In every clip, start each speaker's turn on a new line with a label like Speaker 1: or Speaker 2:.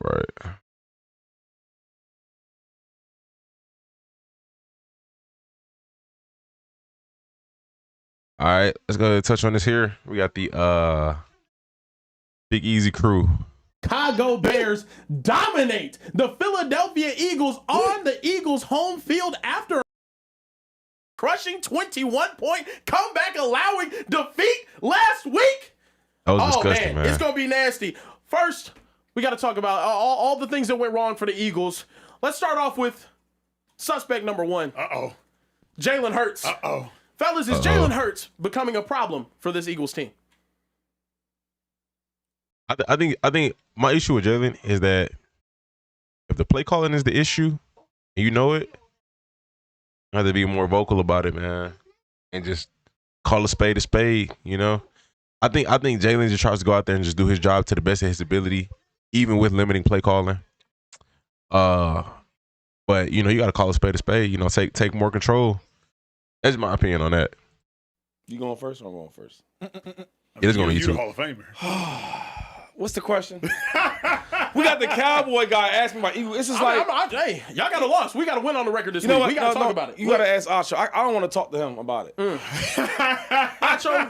Speaker 1: Right. All right, let's go ahead and touch on this here. We got the Big Easy crew.
Speaker 2: Chicago Bears dominate the Philadelphia Eagles on the Eagles' home field after crushing 21-point comeback, allowing defeat last week.
Speaker 1: That was disgusting, man.
Speaker 2: It's going to be nasty. First, we got to talk about all the things that went wrong for the Eagles. Let's start off with suspect number one. Jalen Hurts. Fellas, is Jalen Hurts becoming a problem for this Eagles team?
Speaker 1: I think my issue with Jalen is that if the play calling is the issue, and you know it, you have to be more vocal about it, man, and just call a spade, you know? I think Jalen just tries to go out there and just do his job to the best of his ability, even with limiting play calling. But you know, you got to call a spade, you know, take more control. That's my opinion on that.
Speaker 3: You going first or I'm going first?
Speaker 1: It's going to be
Speaker 4: you
Speaker 1: too.
Speaker 4: the Hall of Famer.
Speaker 3: What's the question? We got the Cowboy guy asking about Eagles. This is
Speaker 2: hey, y'all got a loss. We got to win on the record this week. We got to talk about it.
Speaker 3: You got to ask Acho. I don't want to talk to him about it.
Speaker 2: Acho,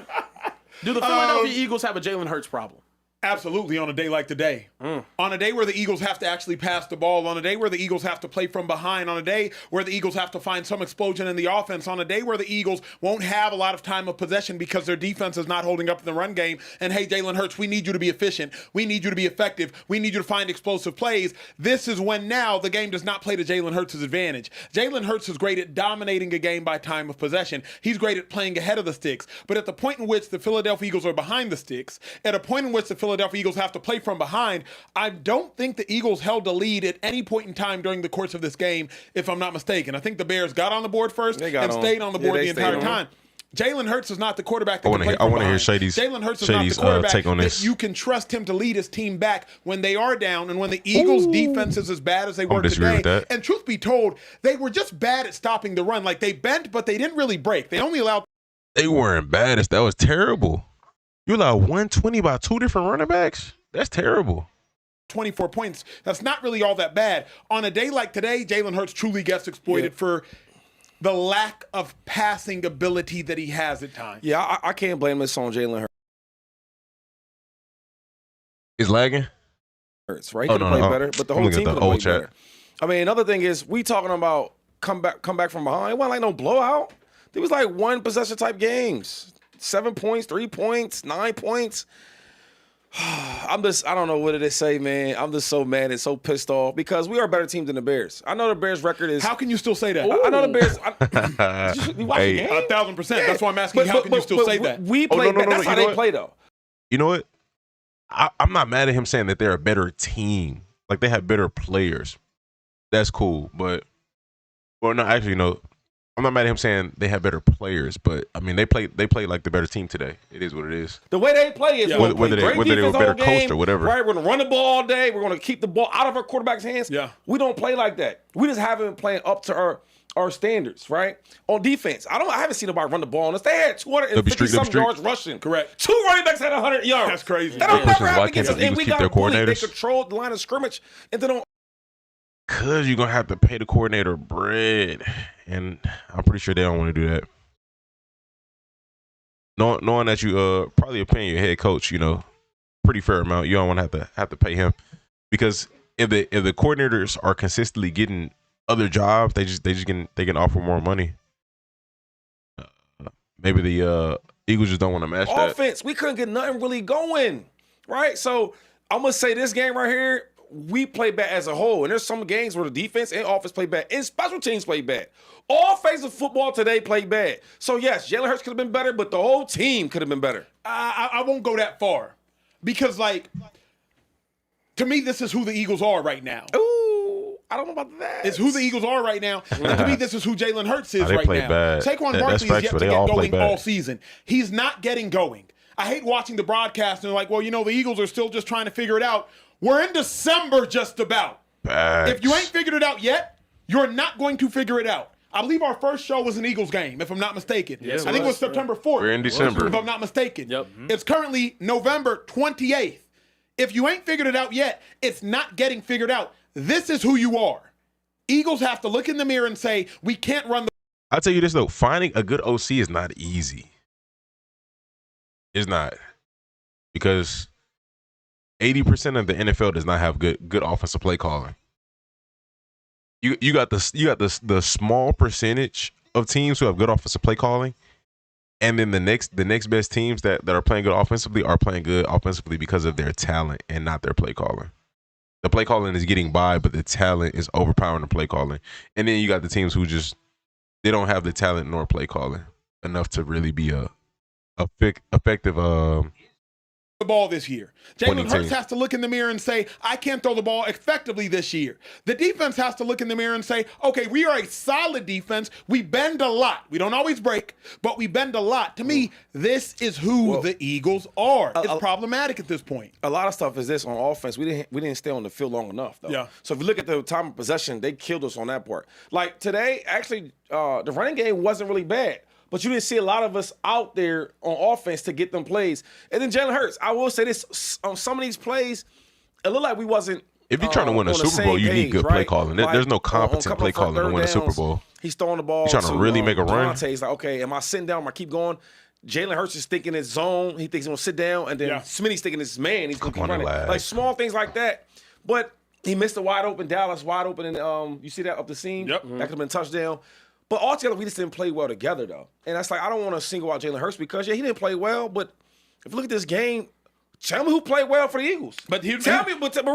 Speaker 2: do the Philadelphia Eagles have a Jalen Hurts problem?
Speaker 4: Absolutely, on a day like today. On a day where the Eagles have to actually pass the ball, on a day where the Eagles have to play from behind, on a day where the Eagles have to find some explosion in the offense, on a day where the Eagles won't have a lot of time of possession because their defense is not holding up in the run game. And hey, Jalen Hurts, we need you to be efficient. We need you to be effective. We need you to find explosive plays. This is when now the game does not play to Jalen Hurts' advantage. Jalen Hurts is great at dominating a game by time of possession. He's great at playing ahead of the sticks. But at the point in which the Philadelphia Eagles are behind the sticks, at a point in which the Philadelphia Eagles have to play from behind, I don't think the Eagles held the lead at any point in time during the course of this game, if I'm not mistaken. I think the Bears got on the board first and stayed on the board the entire time. Jalen Hurts is not the quarterback that can play from behind.
Speaker 1: I want to hear
Speaker 4: Jalen Hurts is not the quarterback
Speaker 1: take on this.
Speaker 4: that you can trust him to lead his team back when they are down and when the Eagles' defense is as bad as they were today. And truth be told, they were just bad at stopping the run. Like, they bent, but they didn't really break. They only allowed...
Speaker 1: They weren't bad. That was terrible. You allowed 120 by two different running backs? That's terrible.
Speaker 4: 24 points. That's not really all that bad. On a day like today, Jalen Hurts truly gets exploited for the lack of passing ability that he has at times.
Speaker 3: Yeah, I can't blame this on Jalen
Speaker 1: Is lagging?
Speaker 3: Hurts, right? He could have played better, but the whole team could have played better. I mean, another thing is, we talking about come back from behind. It wasn't like no blowout. It was like one possession type games. 7 points, 3 points, 9 points. I don't know what to say, man. I'm just so mad and so pissed off because we are a better team than the Bears. I know the Bears' record is...
Speaker 4: How can you still say that?
Speaker 3: I know the Bears... you watch the game?
Speaker 4: 1,000%. Yeah. That's why I'm asking how can you still say that?
Speaker 3: We play better. That's how they play, though.
Speaker 1: You know what? I'm not mad at him saying that they're a better team. Like, they have better players. That's cool. But... Well, no, actually, no. I'm not mad at him saying they have better players, but I mean they play like the better team today. It is what it is.
Speaker 3: The way they play is
Speaker 1: whether they were better coached or whatever.
Speaker 3: Right, we're gonna run the ball all day. We're gonna keep the ball out of our quarterback's hands.
Speaker 4: Yeah,
Speaker 3: we don't play like that. We just haven't been playing up to our standards, right? On defense, I haven't seen nobody run the ball on us. They had 250-some yards rushing.
Speaker 4: Correct.
Speaker 3: 2 running backs had 100 yards.
Speaker 4: That's crazy.
Speaker 3: That don't never happen against us.
Speaker 1: And
Speaker 3: we got bullied. They controlled the line of scrimmage, and then
Speaker 1: because you're gonna have to pay the coordinator bread, and I'm pretty sure they don't want to do that. Knowing that you probably are paying your head coach, you know, pretty fair amount. You don't want to have to pay him because if the coordinators are consistently getting other jobs, they can offer more money. Maybe the Eagles just don't want to match that.
Speaker 3: Offense, we couldn't get nothing really going, right? So I'm gonna say this game right here. We play bad as a whole, and there's some games where the defense and offense play bad, and special teams play bad. Offensive football today played bad. So, yes, Jalen Hurts could have been better, but the whole team could have been better.
Speaker 4: I won't go that far because, like, to me, this is who the Eagles are right now.
Speaker 3: Ooh, I don't know about that.
Speaker 4: It's who the Eagles are right now. And to me, this is who Jalen Hurts is right now.
Speaker 1: Bad.
Speaker 4: Saquon Barkley is yet to get going all season. He's not getting going. I hate watching the broadcast, and they're like, well, you know, the Eagles are still just trying to figure it out. We're in December just about.
Speaker 1: Facts.
Speaker 4: If you ain't figured it out yet, you're not going to figure it out. I believe our first show was an Eagles game, if I'm not mistaken.
Speaker 2: Yes,
Speaker 4: I think it was September 4th.
Speaker 1: We're in December.
Speaker 4: If I'm not mistaken.
Speaker 2: Yep.
Speaker 4: It's currently November 28th. If you ain't figured it out yet, it's not getting figured out. This is who you are. Eagles have to look in the mirror and say, we can't run the.
Speaker 1: I'll tell you this, though. Finding a good OC is not easy. It's not. Because 80% of the NFL does not have good offensive play calling. You got the small percentage of teams who have good offensive play calling, and then the next best teams that are playing good offensively are playing good offensively because of their talent and not their play calling. The play calling is getting by, but the talent is overpowering the play calling. And then you got the teams who they don't have the talent nor play calling enough to really be a effective
Speaker 4: the ball this year. Jalen Hurts has to look in the mirror and say, I can't throw the ball effectively this year. The defense has to look in the mirror and say, okay, we are a solid defense. We bend a lot. We don't always break, but we bend a lot. To me, this is who the Eagles are. It's problematic at this point.
Speaker 3: A lot of stuff is this on offense. We didn't stay on the field long enough, though.
Speaker 4: Yeah.
Speaker 3: So if you look at the time of possession, they killed us on that part. Like today, actually, the running game wasn't really bad. But you didn't see a lot of us out there on offense to get them plays. And then Jalen Hurts, I will say this, on some of these plays, it looked like we wasn't.
Speaker 1: If you're trying to win a Super Bowl, you need good play calling. There's no competent play calling to win a Super Bowl.
Speaker 3: He's throwing the ball.
Speaker 1: He's trying to really make a run.
Speaker 3: He's like, okay, am I sitting down? Am I keep going? Jalen Hurts is thinking his zone. He thinks he's going to sit down. And then Smitty's thinking it's his man. He's going to keep running. Like small things like that. But he missed a wide open, Dallas wide open. And you see that up the seam?
Speaker 4: Yep.
Speaker 3: That could have been a touchdown. But altogether, we just didn't play well together, though. And that's like, I don't want to single out Jalen Hurts because, he didn't play well. But if you look at this game, tell me who played well for the Eagles. But real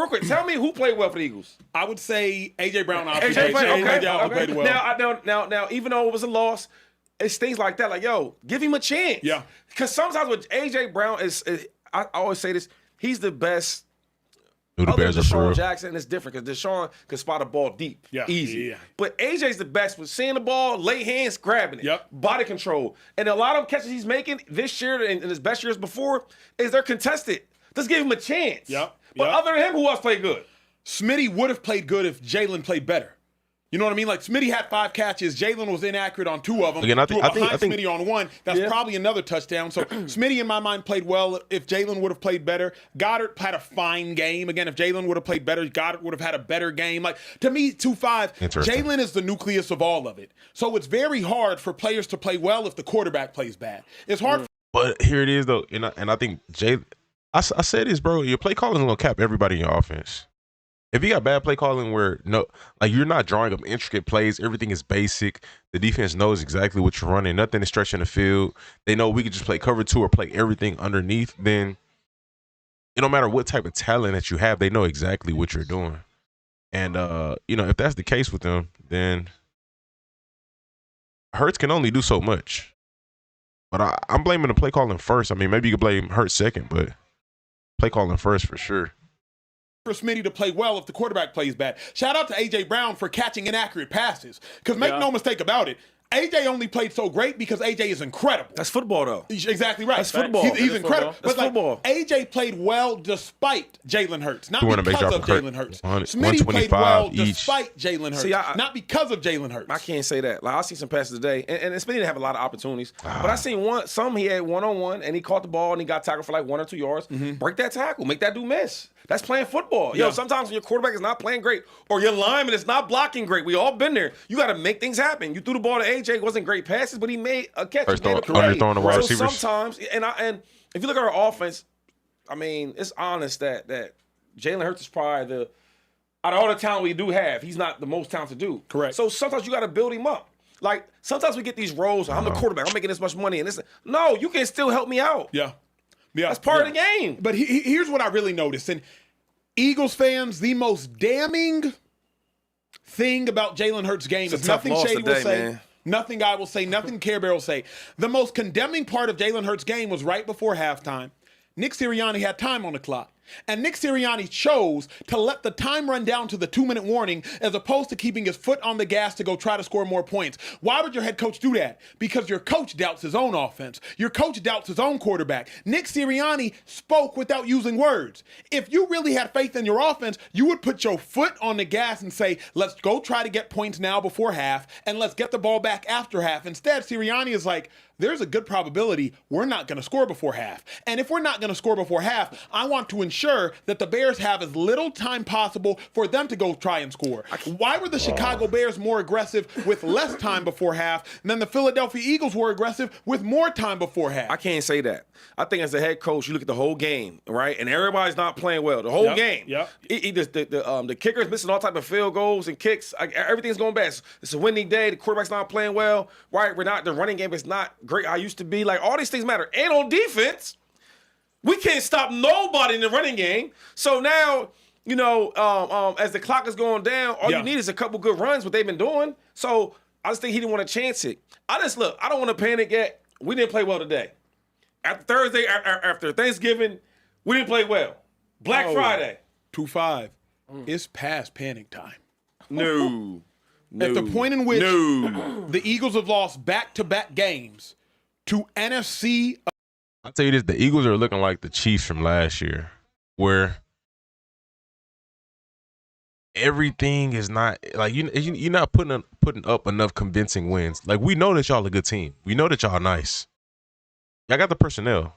Speaker 3: quick, tell me who played well for the Eagles.
Speaker 4: I would say A.J. Brown.
Speaker 3: A.J.
Speaker 4: played well.
Speaker 3: Now, even though it was a loss, it's things like that. Like, yo, give him a chance.
Speaker 4: Yeah.
Speaker 3: Because sometimes with A.J. Brown, I always say this, he's the best.
Speaker 1: Who the Bears are for
Speaker 3: Deshaun Jackson is different because Deshaun can spot a ball deep, easy.
Speaker 4: Yeah.
Speaker 3: But AJ's the best with seeing the ball, lay hands, grabbing it, body control. And a lot of catches he's making this year and his best years before is they're contested. Just give him a chance. But other than him, who else played good?
Speaker 4: Smitty would have played good if Jalen played better. You know what I mean? Like, Smitty had 5 catches. Jalen was inaccurate on 2 of them.
Speaker 1: Again, I think
Speaker 4: Smitty on 1. That's probably another touchdown. So, Smitty, in my mind, played well if Jalen would have played better. Goddard had a fine game. Again, if Jalen would have played better, Goddard would have had a better game. Like, to me, 2-5, Jalen is the nucleus of all of it. So, it's very hard for players to play well if the quarterback plays bad. It's hard.
Speaker 1: But here it is, though. And I think I said this, bro. Your play calling is going to cap everybody in your offense. If you got bad play calling where you're not drawing up intricate plays, everything is basic. The defense knows exactly what you're running. Nothing is stretching the field. They know we can just play cover 2 or play everything underneath. Then it don't matter what type of talent that you have. They know exactly what you're doing. And if that's the case with them, then Hurts can only do so much. But I'm blaming the play calling first. I mean, maybe you could blame Hurts second, but play calling first for sure.
Speaker 4: For Smitty to play well if the quarterback plays bad. Shout out to A.J. Brown for catching inaccurate passes. Because make no mistake about it, A.J. only played so great because A.J. is incredible.
Speaker 3: That's football, though.
Speaker 4: Exactly right.
Speaker 3: That's football.
Speaker 4: He's incredible.
Speaker 3: That's football.
Speaker 4: A.J. played well despite Jalen Hurts, not because of Jalen Hurts.
Speaker 1: Smitty
Speaker 4: played well despite Jalen Hurts, not because of Jalen Hurts.
Speaker 3: I can't say that. Like, I see some passes today, and Smitty didn't have a lot of opportunities. But I seen some he had one-on-one, and he caught the ball, and he got tackled for like 1 or 2 yards. Break that tackle. Make that dude miss. That's playing football. Yo, sometimes when your quarterback is not playing great or your lineman is not blocking great, we all been there. You got to make things happen. You threw the ball to AJ. It wasn't great passes, but he made a catch.
Speaker 1: Underthrowing the wide receivers.
Speaker 3: Sometimes, and if you look at our offense, I mean, it's honest that Jalen Hurts is probably out of all the talent we do have, he's not the most talented dude.
Speaker 4: Correct.
Speaker 3: So sometimes you got to build him up. Like, sometimes we get these roles, I'm the quarterback, I'm making this much money, and this. No, you can still help me out.
Speaker 4: Yeah,
Speaker 3: that's part of the game.
Speaker 4: But here's what I really noticed. And Eagles fans, the most damning thing about Jalen Hurts' game is nothing Shady will say, nothing I will say, nothing Care Bear will say. The most condemning part of Jalen Hurts' game was right before halftime. Nick Sirianni had time on the clock. And Nick Sirianni chose to let the time run down to the 2-minute warning as opposed to keeping his foot on the gas to go try to score more points. Why would your head coach do that? Because your coach doubts his own offense. Your coach doubts his own quarterback. Nick Sirianni spoke without using words. If you really had faith in your offense, you would put your foot on the gas and say, let's go try to get points now before half, and let's get the ball back after half. Instead, Sirianni is like, there's a good probability we're not going to score before half. And if we're not going to score before half, I want to ensure ensure that the Bears have as little time possible for them to go try and score. Why were the Chicago Bears more aggressive with less time before half than the Philadelphia Eagles were aggressive with more time before half?
Speaker 3: I can't say that. I think as a head coach, you look at the whole game, right? And everybody's not playing well. The whole game.
Speaker 4: Yep.
Speaker 3: The kicker's missing all type of field goals and kicks. Everything's going bad. It's a windy day. The quarterback's not playing well. Right? The running game is not great how it used to be. Like, all these things matter. And on defense, we can't stop nobody in the running game. So now, as the clock is going down, all you need is a couple good runs, what they've been doing. So I just think he didn't want to chance it. I don't want to panic yet. We didn't play well today. After Thursday, after Thanksgiving, we didn't play well. Black Friday.
Speaker 4: 2-5. It's past panic time.
Speaker 3: No.
Speaker 4: At the point in which the Eagles have lost back-to-back games to NFC.
Speaker 1: I'll tell you this, the Eagles are looking like the Chiefs from last year, where everything is not like you're not putting up enough convincing wins. Like, we know that y'all a good team. We know that y'all nice. Y'all got the personnel,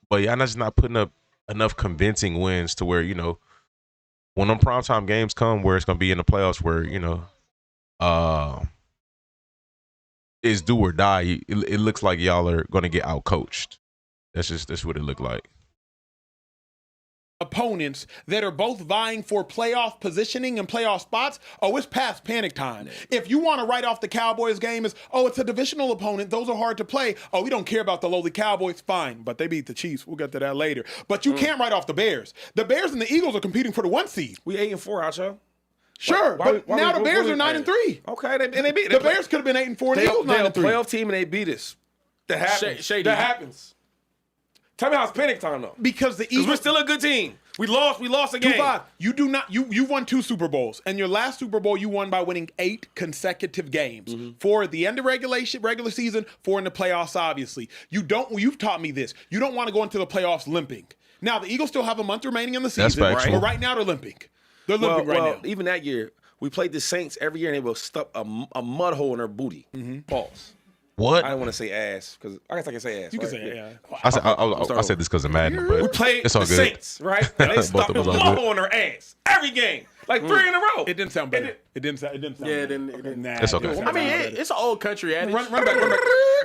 Speaker 1: but y'all just not putting up enough convincing wins to where, when them primetime games come where it's gonna be in the playoffs where, it's do or die, it looks like y'all are gonna get outcoached. That's what it looked like.
Speaker 4: Opponents that are both vying for playoff positioning and playoff spots, it's past panic time. If you want to write off the Cowboys game as, it's a divisional opponent, those are hard to play. We don't care about the lowly Cowboys, fine, but they beat the Chiefs. We'll get to that later. But you can't write off the Bears. The Bears and the Eagles are competing for the 1 seed.
Speaker 3: We 8-4 out, y'all.
Speaker 4: Sure, but now the Bears are 9-3.
Speaker 3: Okay, and they beat
Speaker 4: the Bears could have been 8-4.
Speaker 3: They're a
Speaker 4: 9-3.
Speaker 3: playoff team and they beat us. That happens.
Speaker 2: Shady.
Speaker 3: That happens. Tell me how it's panic time though.
Speaker 4: Because the Eagles,
Speaker 3: we're still a good team. We lost a game.
Speaker 4: 2-5. You won 2 Super Bowls, and your last Super Bowl you won by winning 8 consecutive games. For the end of regular season, 4 in the playoffs. Obviously, you've taught me this. You don't want to go into the playoffs limping. Now the Eagles still have a month remaining in the season,
Speaker 1: right?
Speaker 4: But right now they're limping. They're limping right now.
Speaker 3: Even that year, we played the Saints every year, and they will stuff a mud hole in their booty. Pause.
Speaker 1: What?
Speaker 3: I don't want to say ass because I guess I can say ass.
Speaker 4: You
Speaker 3: right?
Speaker 4: can say yeah.
Speaker 1: I said this because of Madden, but
Speaker 3: we played
Speaker 1: it's all
Speaker 3: the
Speaker 1: good.
Speaker 3: Saints, right? And they stuffed a mud hole in their ass every game, like 3 in a row.
Speaker 4: It didn't sound better. It didn't sound.
Speaker 2: Yeah, it didn't.
Speaker 4: Nah,
Speaker 1: It's okay.
Speaker 2: I mean, it's an old country adage.
Speaker 4: Run back.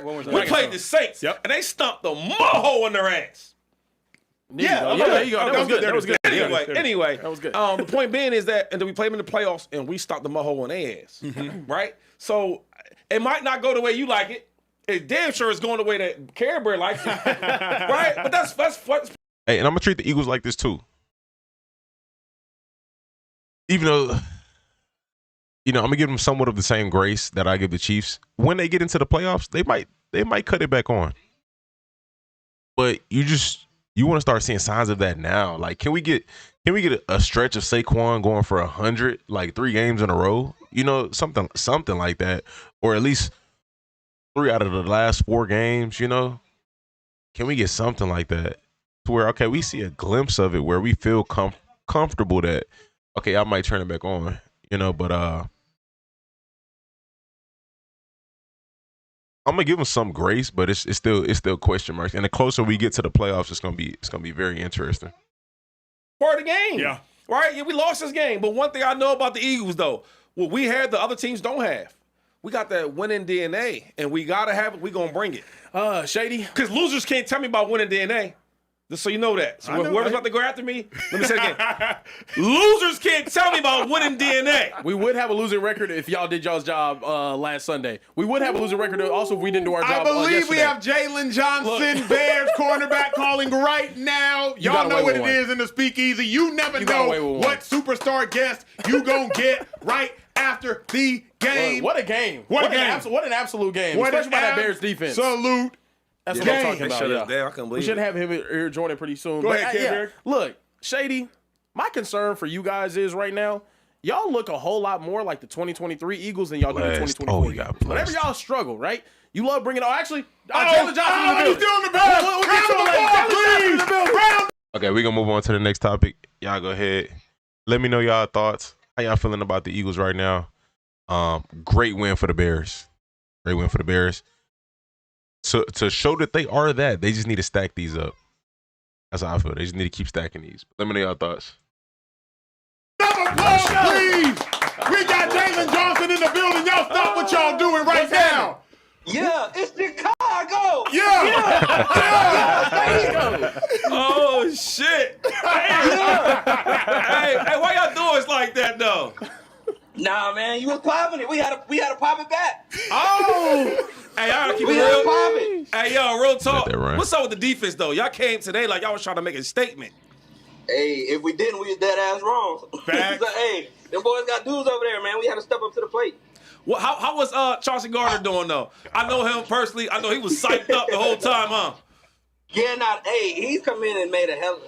Speaker 3: We played the Saints, and they stumped the mud hole in their ass.
Speaker 2: There you go. That was good.
Speaker 3: Anyway,
Speaker 2: that was good.
Speaker 3: The point being is that, and then we played them in the playoffs, and we stopped the mud hole in their ass, right? So it might not go the way you like it. It damn sure is going the way that Care Bear likes it, right? But that's
Speaker 1: Hey, and I'm gonna treat the Eagles like this too. Even though, I'm gonna give them somewhat of the same grace that I give the Chiefs. When they get into the playoffs, they might cut it back on. But you want to start seeing signs of that now. Like, can we get a stretch of Saquon going for 100, like 3 games in a row? Something like that, or at least 3 out of the last 4 games. Can we get something like that to where we see a glimpse of it where we feel comfortable that I might turn it back on. But I'm gonna give them some grace, but it's still question marks. And the closer we get to the playoffs, it's gonna be very interesting.
Speaker 3: Part of the game.
Speaker 4: Yeah.
Speaker 3: Right? Yeah, we lost this game. But one thing I know about the Eagles, though, what we had, the other teams don't have. We got that winning DNA, and we got to have it. We're going to bring it.
Speaker 2: Shady.
Speaker 3: Because losers can't tell me about winning DNA. Just so you know that. So whoever's about to go after me, let me say it again. Losers can't tell me about winning DNA.
Speaker 2: We would have a losing record if y'all did y'all's job last Sunday. We would have a losing record also if we didn't do our job.
Speaker 4: I believe we
Speaker 2: yesterday.
Speaker 4: have Jalen Johnson, Bears cornerback, calling right now. Y'all know what it is in the speakeasy. You never know what superstar guest you gonna get right after the game.
Speaker 2: What a game! What an absolute game! Especially by that Bears defense.
Speaker 4: Salute.
Speaker 2: That's what I'm talking about.
Speaker 3: I couldn't believe
Speaker 2: we should have him here joining pretty soon.
Speaker 4: Go ahead, Kid.
Speaker 2: Look, Shady, my concern for you guys is right now, y'all look a whole lot more like the 2023 Eagles than y'all do the 2024 Eagles. Whenever y'all struggle, right? You love bringing Jalen Johnson in the building.
Speaker 4: He's still in the building.
Speaker 1: Okay, we're gonna move on to the next topic. Y'all go ahead. Let me know y'all thoughts. How y'all feeling about the Eagles right now? Great win for the Bears. Great win for the Bears. So to show that they are that, they just need to stack these up. That's how I feel. They just need to keep stacking these. Let me know y'all thoughts.
Speaker 4: Applause, please. We got Jalen Johnson in the building. Y'all stop what y'all doing right now.
Speaker 5: Yeah, it's Chicago.
Speaker 4: Yeah.
Speaker 6: Oh shit! Hey, why y'all doing us like that though?
Speaker 5: Nah, man, you was popping it. We had to pop it back.
Speaker 6: Oh, hey, I gotta keep it
Speaker 5: We had to
Speaker 6: real.
Speaker 5: pop it.
Speaker 6: Hey, yo, real talk.
Speaker 1: that right.
Speaker 6: What's up with the defense though? Y'all came today like y'all was trying to make a statement.
Speaker 5: Hey, if we didn't, we was dead ass wrong.
Speaker 4: Facts.
Speaker 5: So, hey, them boys got dudes over there, man. We had to step up to the plate.
Speaker 6: Well, how was Chauncey Gardner doing though? I know him personally. I know he was psyched up the whole time, huh?
Speaker 5: Yeah, hey, he's come in and made a hell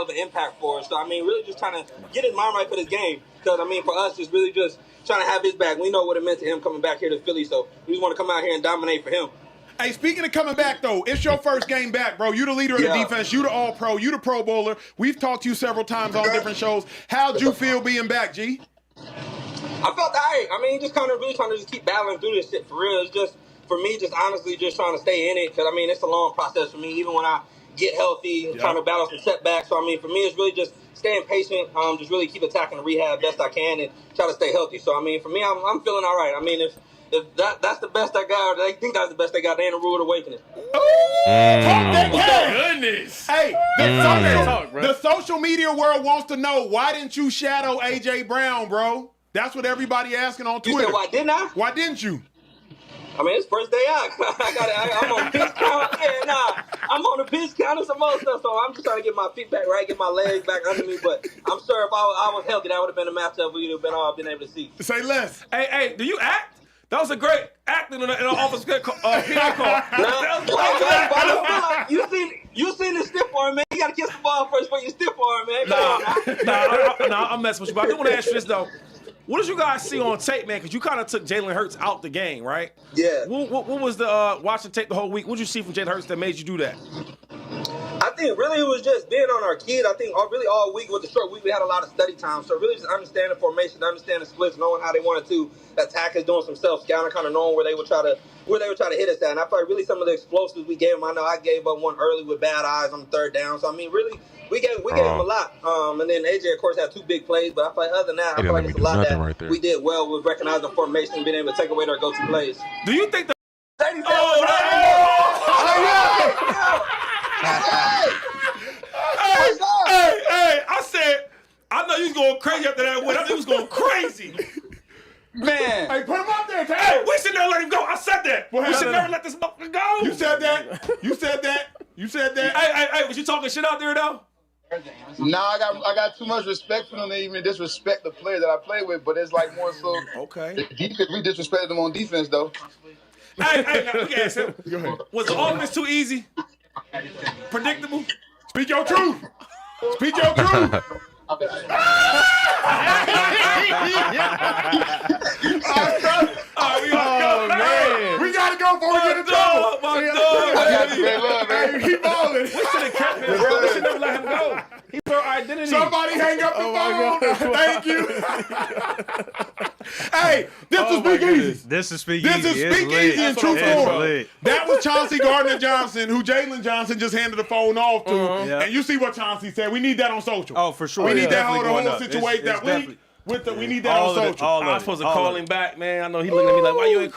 Speaker 5: of an impact for us. So I mean, really just trying to get his mind right for this game. Because I mean, for us, it's really just trying to have his back. We know what it meant to him coming back here to Philly, so we just want to come out here and dominate for him.
Speaker 4: Hey, speaking of coming back, though, it's your first game back, bro. You the leader of the defense. You the all-pro. You the pro bowler. We've talked to you several times on different shows. How'd you feel being back, G?
Speaker 5: I felt all right. I mean, just kind of really trying to just keep battling through this shit for real. It's just, for me, just honestly just trying to stay in it. Because, I mean, it's a long process for me, even when I get healthy, trying to battle some setbacks. So, I mean, for me, it's really just staying patient, just really keep attacking the rehab best I can and try to stay healthy. So, I mean, for me, I'm feeling all right. I mean, if that's the best I got, or they think that's the best they got, they in a rude awakening.
Speaker 6: Goodness.
Speaker 4: Hey, the social media world wants to know, why didn't you shadow A.J. Brown, bro? That's what everybody asking on Twitter.
Speaker 5: You said, why didn't I?
Speaker 4: Why didn't you?
Speaker 5: I mean, it's first day out. I'm on pitch count. I'm on the pitch count and some more stuff. So I'm just trying to get my feet back right, get my legs back under me. But I'm sure if I was healthy, that would have been a matchup we would have been able to see.
Speaker 4: Say less.
Speaker 6: Hey, do you act? That was a great acting in an office PI call.
Speaker 5: You seen the stiff arm, man. You got to kiss the ball first for your stiff arm, man.
Speaker 6: Nah, I'm messing with you. But I do want to ask you this, though. What did you guys see on tape, man? Because you kind of took Jalen Hurts out the game, right?
Speaker 5: Yeah.
Speaker 6: What was the watching tape the whole week? What did you see from Jalen Hurts that made you do that?
Speaker 5: I think really it was just being on our kids. I think really all week with the short week, we had a lot of study time. So really just understanding formation, understanding splits, knowing how they wanted to attack us, doing some self-scouting, kind of knowing where they would try to hit us at. And I felt like really some of the explosives we gave them. I know I gave up one early with bad eyes on the third down. So I mean, really, we gave them a lot. And then AJ, of course, had two big plays. But I feel like other than that, I feel like it's a lot that we did well with recognizing formation and being able to take away their go-to plays.
Speaker 6: Do you think the
Speaker 5: Hey,
Speaker 6: I said, I know you was going crazy after that win. I think he was going crazy.
Speaker 5: man.
Speaker 4: Hey, put him up there, Tay.
Speaker 6: Hey, we should never let him go. I said that. We should never let this motherfucker go.
Speaker 4: You said that.
Speaker 6: Hey, was you talking shit out there, though?
Speaker 7: Nah, I got too much respect for them to even disrespect the player that I play with, but it's like more so.
Speaker 6: Okay.
Speaker 7: The defense, we disrespected them on defense, though.
Speaker 6: Hey, now, we can ask him.
Speaker 4: Go ahead.
Speaker 6: Was the offense too easy? Predictable?
Speaker 4: Speak your truth. Speak your truth. We gotta go before we get in trouble. He balling.
Speaker 6: We should have kept him, bro. We should never let him go. He's our identity.
Speaker 4: Somebody hang up the phone. Thank you. Hey, this was Speak Easy.
Speaker 8: This is Speak Easy.
Speaker 4: This is Speak Easy and True Score. That was Chauncey Gardner Johnson, who Jalen Johnson just handed the phone off to. And you see what Chauncey said. We need that on social.
Speaker 8: Oh, for sure.
Speaker 4: We need that
Speaker 8: Definitely
Speaker 4: whole
Speaker 8: going up.
Speaker 4: situation
Speaker 8: It's
Speaker 4: that
Speaker 8: definitely-
Speaker 4: we need that on social.
Speaker 6: I'm supposed to call him back, man. I know he looking at me like, why you ain't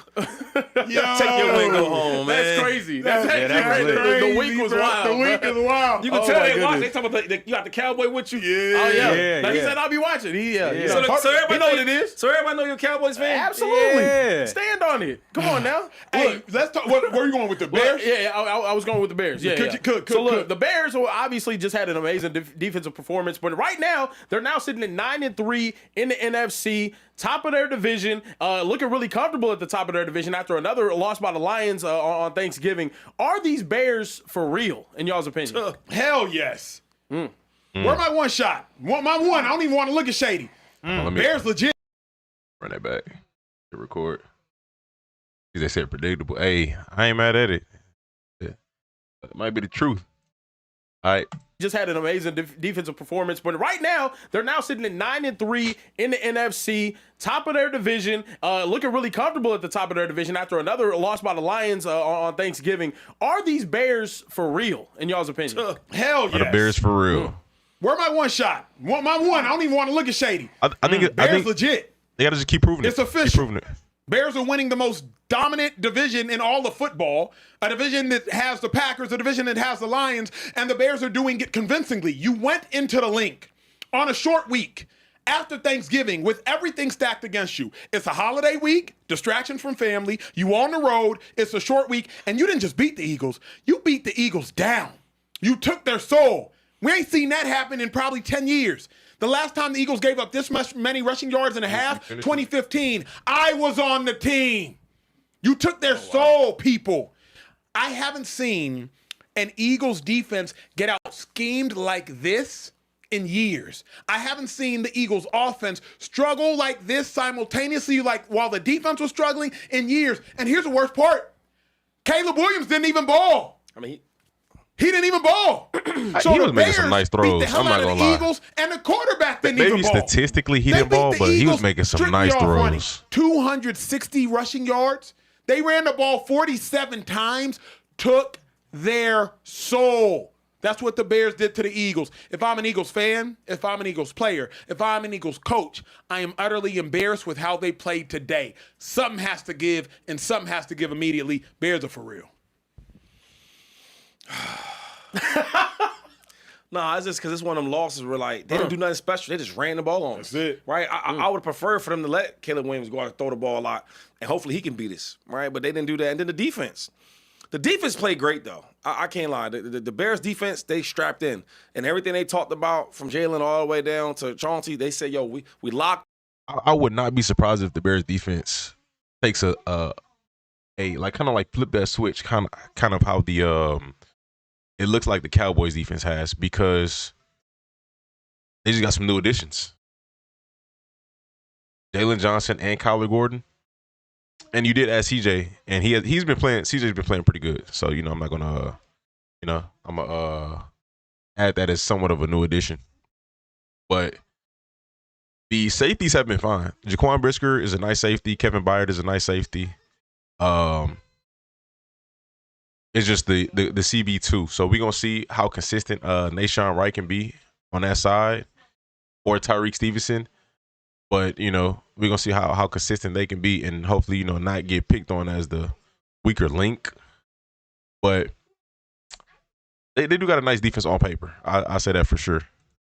Speaker 6: take your win, go home, man.
Speaker 2: That's crazy. That's
Speaker 8: that was
Speaker 2: crazy. The week was wild.
Speaker 4: The week is wild.
Speaker 6: You can tell they watch. They talking about you got the Cowboy with you.
Speaker 4: Yeah.
Speaker 2: Oh yeah.
Speaker 8: Yeah,
Speaker 2: Now, he
Speaker 8: yeah.
Speaker 2: said I'll be watching.
Speaker 6: So everybody
Speaker 2: know what it is.
Speaker 6: So everybody know you're a Cowboys fan.
Speaker 2: Absolutely.
Speaker 8: Yeah.
Speaker 2: Stand on it. Come on now.
Speaker 4: Hey, let's talk. Where are you going with the Bears?
Speaker 2: Yeah, I was going with the Bears. Yeah,
Speaker 4: Could.
Speaker 2: So look, the Bears obviously just had an amazing defensive performance, but right now they're now sitting at 9-3 in the NFC, top of their division, looking really comfortable at the top of their division after another loss by the Lions on Thanksgiving. Are these Bears for real, in y'all's opinion?
Speaker 4: Hell yes. Where my one shot? My one. I don't even want to look at Shady. Bears legit.
Speaker 1: Run that back to record. They said predictable. Hey, I ain't mad at it. Yeah. It might be the truth. All right.
Speaker 2: Just had an amazing defensive performance, but right now they're now sitting at 9-3 in the NFC, top of their division, looking really comfortable at the top of their division after another loss by the Lions on Thanksgiving. Are these Bears for real, in y'all's opinion?
Speaker 4: Hell yes.
Speaker 1: Are the Bears for real?
Speaker 4: Where my one shot? My one. I don't even want to look at Shady.
Speaker 1: I think
Speaker 4: Bears legit.
Speaker 1: They got to just keep proving it.
Speaker 4: It's official.
Speaker 1: Keep proving it.
Speaker 4: Bears are winning the most dominant division in all of football, a division that has the Packers, a division that has the Lions, and the Bears are doing it convincingly. You went into the link on a short week after Thanksgiving with everything stacked against you. It's a holiday week, distraction from family, you on the road, it's a short week, and you didn't just beat the Eagles, you beat the Eagles down. You took their soul. We ain't seen that happen in probably 10 years. The last time the Eagles gave up this many rushing yards and a half, 2015, I was on the team. You took their soul, people. I haven't seen an Eagles defense get out schemed like this in years. I haven't seen the Eagles offense struggle like this simultaneously, like while the defense was struggling in years. And here's the worst part. Caleb Williams didn't even ball.
Speaker 3: I mean,
Speaker 4: he didn't even ball. So
Speaker 1: he was
Speaker 4: the
Speaker 1: making some
Speaker 4: Bears
Speaker 1: nice throws.
Speaker 4: beat the hell
Speaker 1: I'm not
Speaker 4: out of
Speaker 1: gonna
Speaker 4: the
Speaker 1: lie.
Speaker 4: Eagles, and the quarterback didn't even
Speaker 1: Maybe
Speaker 4: ball.
Speaker 1: statistically he
Speaker 4: They
Speaker 1: didn't
Speaker 4: beat
Speaker 1: ball,
Speaker 4: the
Speaker 1: but he was
Speaker 4: Eagles
Speaker 1: making some
Speaker 4: strictly
Speaker 1: nice
Speaker 4: off running.
Speaker 1: throws.
Speaker 4: 260 rushing yards. They ran the ball 47 times, took their soul. That's what the Bears did to the Eagles. If I'm an Eagles fan, if I'm an Eagles player, if I'm an Eagles coach, I am utterly embarrassed with how they played today. Something has to give, and something has to give immediately. Bears are for real.
Speaker 3: Nah, it's just because it's one of them losses where, like, they didn't do nothing special. They just ran the ball on us.
Speaker 4: That's it.
Speaker 3: Right? I would prefer for them to let Caleb Williams go out and throw the ball a lot, and hopefully he can beat us, right? But they didn't do that. And then the defense. The defense played great, though. I can't lie. The Bears' defense, they strapped in. And everything they talked about from Jalen all the way down to Chauncey, they said, yo, we locked.
Speaker 1: I would not be surprised if the Bears defense takes a like kind of like flip that switch, kind of how the it looks like the Cowboys defense has, because they just got some new additions. Jalen Johnson and Kyler Gordon. And you did add CJ, and CJ's been playing pretty good. So, I'm not gonna I'm gonna add that as somewhat of a new addition. But the safeties have been fine. Jaquan Brisker is a nice safety. Kevin Byard is a nice safety. It's just the CB2. So we're going to see how consistent Nashawn Wright can be on that side, or Tyreek Stevenson. But, we're going to see how consistent they can be, and hopefully, not get picked on as the weaker link. But they do got a nice defense on paper. I say that for sure.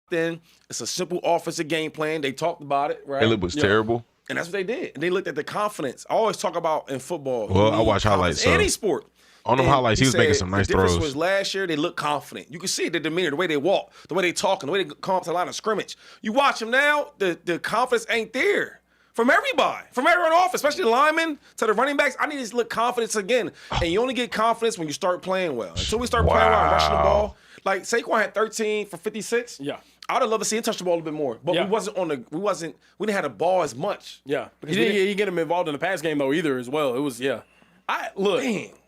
Speaker 3: Then it's a simple offensive game plan. They talked about it, right?
Speaker 1: Caleb was terrible.
Speaker 3: And that's what they did. And they looked at the confidence. I always talk about in football.
Speaker 1: Well, I watch highlights.
Speaker 3: Any sport.
Speaker 1: On them highlights, he was making some nice
Speaker 3: the difference
Speaker 1: throws.
Speaker 3: Was last year, they looked confident. You can see the demeanor, the way they walk, the way they talk, and the way they come up to the line of scrimmage. You watch them now, the confidence ain't there. From everybody, from everyone off, especially the linemen to the running backs. I need to look confidence again. And you only get confidence when you start playing well. Until we start playing well and rushing the ball. Like Saquon had 13 for 56.
Speaker 2: Yeah.
Speaker 3: I would have loved to see him touch the ball a little bit more. But we didn't have the ball as much.
Speaker 2: Yeah.
Speaker 3: Because
Speaker 2: You didn't get him involved in the pass game, though, either, as well. It was, Look,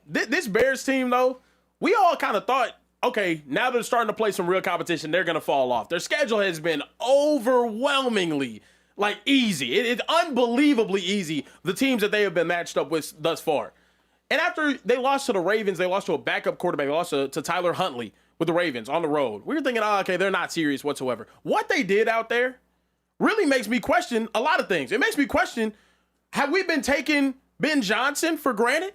Speaker 2: this Bears team, though, we all kind of thought, okay, now they're starting to play some real competition, they're going to fall off. Their schedule has been overwhelmingly, easy. It's unbelievably easy, the teams that they have been matched up with thus far. And after they lost to the Ravens, they lost to a backup quarterback. They lost to Tyler Huntley with the Ravens on the road. We were thinking, okay, they're not serious whatsoever. What they did out there really makes me question a lot of things. It makes me question, have we been taking Ben Johnson for granted?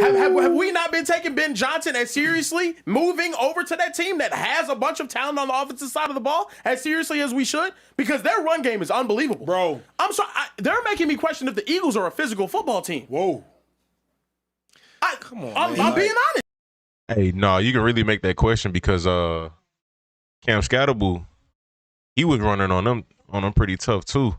Speaker 2: Have we not been taking Ben Johnson as seriously, moving over to that team that has a bunch of talent on the offensive side of the ball as seriously as we should? Because their run game is unbelievable.
Speaker 4: Bro.
Speaker 2: I'm sorry. They're making me question if the Eagles are a physical football team.
Speaker 4: Whoa.
Speaker 3: Come on,
Speaker 2: I'm being honest.
Speaker 1: Hey, no, you can really make that question because Cam Scatterbull, he was running on them pretty tough too.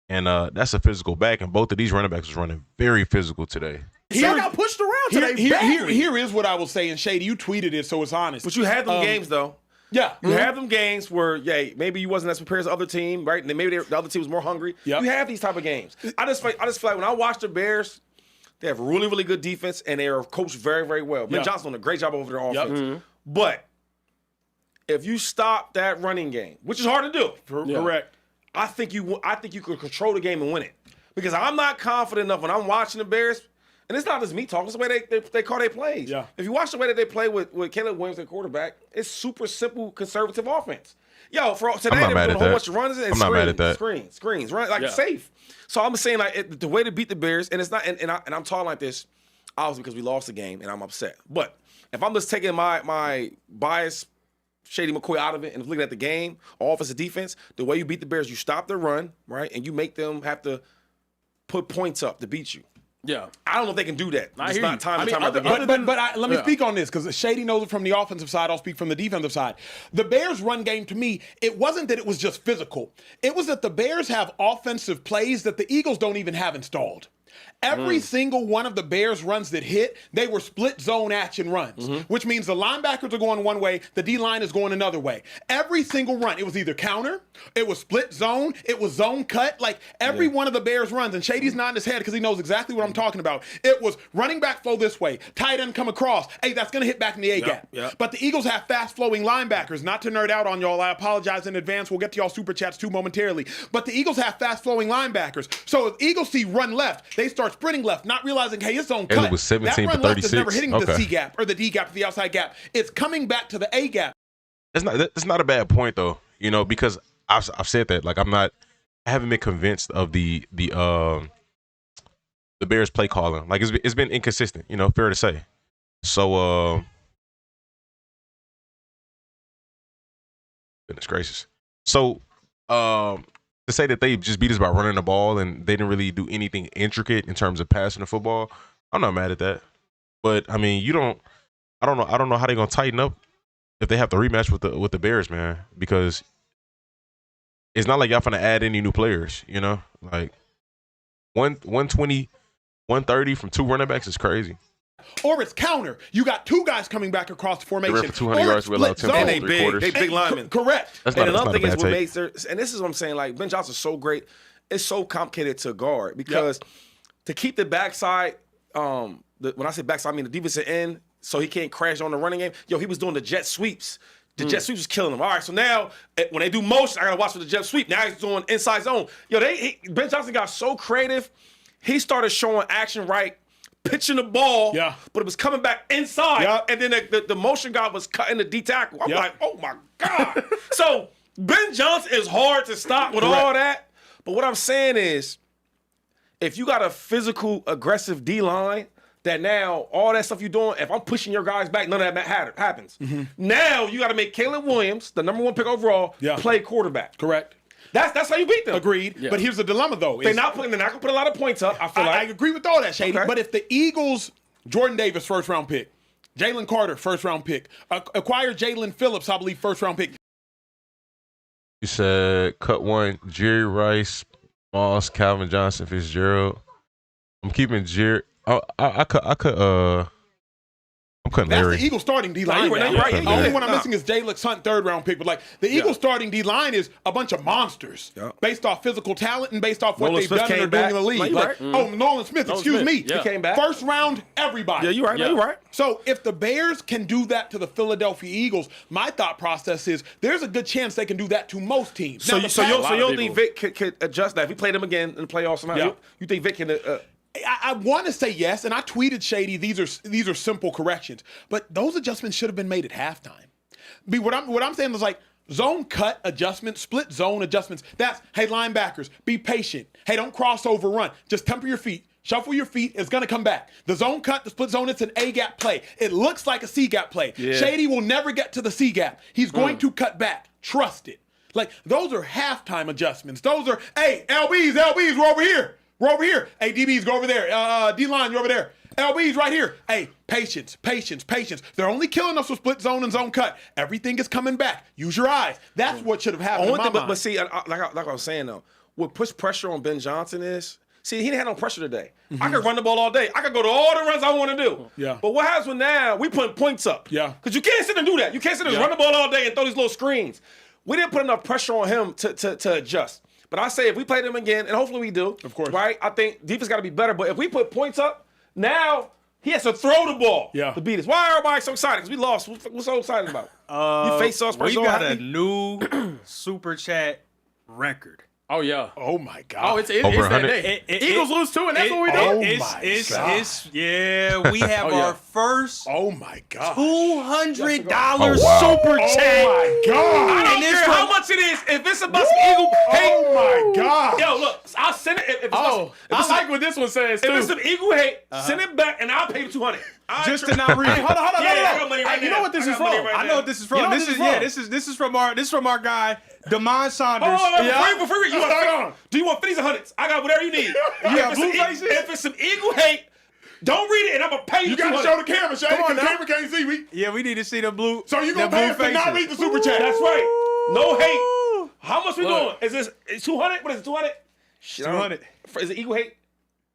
Speaker 1: And that's a physical back, and both of these running backs was running very physical today.
Speaker 2: He got pushed around today.
Speaker 4: Here is what I will say, and Shady, you tweeted it, so it's honest.
Speaker 3: But you had them games, though.
Speaker 4: Yeah.
Speaker 3: You have them games where, maybe you wasn't as prepared as the other team, right? And maybe the other team was more hungry.
Speaker 4: Yep.
Speaker 3: You have these type of games. I just feel like when I watch the Bears, they have really, really good defense, and they are coached very, very well. Ben Johnson doing a great job over their offense. But if you stop that running game, which is hard to do,
Speaker 4: Correct.
Speaker 3: I think you could control the game and win it. Because I'm not confident enough when I'm watching the Bears, and it's not just me talking, it's the way they call their plays.
Speaker 4: Yeah.
Speaker 3: If you watch the way that they play with Caleb Williams, their quarterback, it's super simple, conservative offense. Yo, for today they put a whole bunch of runs in and
Speaker 1: not mad at that.
Speaker 3: screens, run like safe. So I'm saying like the way to beat the Bears, and it's not, and I'm talking like this, obviously because we lost the game and I'm upset. But if I'm just taking my bias, Shady McCoy out of it and looking at the game, offense and defense, the way you beat the Bears, you stop their run, right, and you make them have to put points up to beat you.
Speaker 2: Yeah.
Speaker 3: I don't know if they can do that. It's
Speaker 2: hear
Speaker 3: not
Speaker 2: you.
Speaker 3: time
Speaker 2: I
Speaker 3: to
Speaker 2: mean,
Speaker 3: time out the
Speaker 2: other
Speaker 3: game.
Speaker 4: But let me speak on this because Shady knows it from the offensive side. I'll speak from the defensive side. The Bears' run game, to me, it wasn't that it was just physical. It was that the Bears have offensive plays that the Eagles don't even have installed. Every single one of the Bears runs that hit, they were split zone action runs, which means the linebackers are going one way, the D-line is going another way. Every single run, it was either counter, it was split zone, it was zone cut. Like every one of the Bears runs, and Shady's nodding his head because he knows exactly what I'm talking about. It was running back flow this way, tight end come across. Hey, that's going to hit back in the A-gap.
Speaker 3: Yep.
Speaker 4: But the Eagles have fast-flowing linebackers. Not to nerd out on y'all, I apologize in advance. We'll get to y'all super chats too momentarily. But the Eagles have fast-flowing linebackers. So if Eagles see run left, they start sprinting left, not realizing, hey, it's zone cut.
Speaker 1: It was 17
Speaker 4: that
Speaker 1: for
Speaker 4: run left is
Speaker 1: 36.
Speaker 4: never hitting the C-gap or the D-gap, the outside gap. It's coming back to the A-gap.
Speaker 1: It's not a bad point though, because I've said that. Like I haven't been convinced of the Bears play calling. Like it's been inconsistent, fair to say. So goodness gracious. So to say that they just beat us by running the ball and they didn't really do anything intricate in terms of passing the football, I'm not mad at that. But I mean, I don't know how they're gonna tighten up if they have to rematch with the Bears, man, because it's not like y'all finna add any new players, Like 120, 130 from two running backs is crazy.
Speaker 4: Or it's counter. You got two guys coming back across the formation.
Speaker 1: They ran for 200 yards. We allowed 10
Speaker 3: And they
Speaker 1: three quarters.
Speaker 3: big linemen.
Speaker 4: Correct.
Speaker 1: That's
Speaker 3: And
Speaker 1: not
Speaker 3: another
Speaker 1: a
Speaker 3: thing is
Speaker 1: bad
Speaker 3: what
Speaker 1: take.
Speaker 3: makes their, and this is what I'm saying, like Ben Johnson's so great, it's so complicated to guard because to keep the backside, when I say backside, I mean the defensive end, so he can't crash on the running game. Yo, he was doing the jet sweeps. The jet sweeps was killing him. All right, so now when they do motion, I gotta watch for the jet sweep. Now he's doing inside zone. Yo, Ben Johnson got so creative, he started showing action right, pitching the ball, but it was coming back inside, and then the motion guy was cutting the D tackle. I'm like, oh my God. So Ben Johnson is hard to stop with all that. But what I'm saying is, if you got a physical, aggressive D-line, that now all that stuff you're doing, if I'm pushing your guys back, none of that happens. Now you got to make Caleb Williams, the number one pick overall, play quarterback.
Speaker 4: Correct.
Speaker 3: That's how you beat them.
Speaker 4: Agreed. Yeah. But here's the dilemma, though.
Speaker 3: They're not going to put a lot of points up, I feel like.
Speaker 4: I agree with all that, Shady.
Speaker 3: Okay.
Speaker 4: But if the Eagles, Jordan Davis, first-round pick, Jalen Carter, first-round pick, acquire Jalen Phillips, I believe, first-round pick.
Speaker 1: You said cut one, Jerry Rice, Moss, Calvin Johnson, Fitzgerald. I'm keeping Jerry. I'm cutting
Speaker 4: That's
Speaker 1: Larry.
Speaker 4: the Eagles starting D-line.
Speaker 3: No, you're right.
Speaker 4: The only one I'm missing is Jalen Hunt, third-round pick. But like the Eagles starting D-line is a bunch of monsters based off physical talent and based off what
Speaker 3: Nolan
Speaker 4: they've
Speaker 3: Smith
Speaker 4: done and are
Speaker 3: came
Speaker 4: doing
Speaker 3: back.
Speaker 4: in the league.
Speaker 3: No,
Speaker 4: Like,
Speaker 3: you're right.
Speaker 4: Nolan Smith, excuse me.
Speaker 2: Yeah.
Speaker 3: He came back.
Speaker 4: First round, everybody.
Speaker 3: Yeah, you're right. You're right.
Speaker 4: So if the Bears can do that to the Philadelphia Eagles, my thought process is there's a good chance they can do that to most teams.
Speaker 3: So
Speaker 4: Now,
Speaker 3: you don't think Vic could adjust that? If we played him again in the playoffs somehow,
Speaker 4: Yeah.
Speaker 3: you think Vic can
Speaker 4: I want to say yes, and I tweeted Shady. These are simple corrections, but those adjustments should have been made at halftime. What I'm saying is like zone cut adjustments, split zone adjustments. That's hey linebackers, be patient. Hey, don't cross over run. Just temper your feet. Shuffle your feet. It's going to come back. The zone cut, the split zone, it's an A-gap play. It looks like a C-gap play. Yeah. Shady will never get to the C-gap. He's going to cut back. Trust it. Like, those are halftime adjustments. Those are, hey, LBs, we're over here. We're over here. Hey, DBs, go over there. D-line, you're over there. LB's right here. Hey, patience. They're only killing us with split zone and zone cut. Everything is coming back. Use your eyes. That's what should have happened in my mind.
Speaker 3: But see, like I was saying, though, what puts pressure on Ben Johnson is, see, he didn't have no pressure today. I could run the ball all day. I could go to all the runs I want to do.
Speaker 4: Yeah.
Speaker 3: But what happens when now we put points up?
Speaker 4: Yeah.
Speaker 3: Because you can't sit and do that. You can't sit and run the ball all day and throw these little screens. We didn't put enough pressure on him to adjust. But I say if we play them again, and hopefully we do,
Speaker 4: of course,
Speaker 3: right? I think defense got to be better. But if we put points up, now He has to throw the ball
Speaker 4: Yeah.
Speaker 3: to beat us. Why are everybody so excited? Because we lost. What's so excited about? You face us,
Speaker 8: we got a new super chat record.
Speaker 2: Oh yeah.
Speaker 4: Oh my God.
Speaker 2: Oh, it's that
Speaker 1: 100.
Speaker 2: day. Eagles lose too, and that's what we do.
Speaker 8: We have our first
Speaker 4: Oh my God.
Speaker 8: $200
Speaker 1: wow.
Speaker 8: super chat.
Speaker 4: Oh my God.
Speaker 3: I don't
Speaker 8: And
Speaker 3: care
Speaker 8: it's
Speaker 3: how
Speaker 8: from-
Speaker 3: much it is. If it's about some Eagle, hate,
Speaker 4: Oh my God.
Speaker 3: yo, look, I'll send it. If it's
Speaker 2: Oh,
Speaker 3: if
Speaker 2: I
Speaker 3: it's
Speaker 2: like what this one says
Speaker 3: if it's
Speaker 2: too.
Speaker 3: some Eagle hate, send it back, and I'll pay the $200.
Speaker 8: Just to not read
Speaker 2: Hey,
Speaker 8: it.
Speaker 2: hold on,
Speaker 3: Yeah, I
Speaker 2: no.
Speaker 3: got money right
Speaker 2: Hey, you
Speaker 3: now.
Speaker 2: know what this
Speaker 3: I
Speaker 2: is
Speaker 3: got money
Speaker 2: from?
Speaker 3: right
Speaker 8: I know what this is from.
Speaker 2: You know what
Speaker 8: This
Speaker 2: this
Speaker 8: is
Speaker 2: is from?
Speaker 8: this is from our guy, Damon Saunders.
Speaker 3: Before you want, do you want 50s or 100s? I got whatever you need.
Speaker 8: got
Speaker 3: If it's
Speaker 8: blue
Speaker 3: some
Speaker 8: faces?
Speaker 3: If it's some Eagle hate, don't read it, and I'm gonna pay you.
Speaker 4: You got to
Speaker 3: $200.
Speaker 4: show the camera, Shady,
Speaker 2: Come on
Speaker 4: because the
Speaker 2: now.
Speaker 4: camera can't see me.
Speaker 8: Yeah, we need to see the blue.
Speaker 4: So you
Speaker 8: the
Speaker 4: going to pay
Speaker 8: blue
Speaker 4: us to not
Speaker 8: faces.
Speaker 4: read the super chat.
Speaker 3: That's right. No hate. How much we
Speaker 2: Look.
Speaker 3: doing? Is this 200? What is it? 200?
Speaker 8: 200.
Speaker 3: Is it Eagle hate?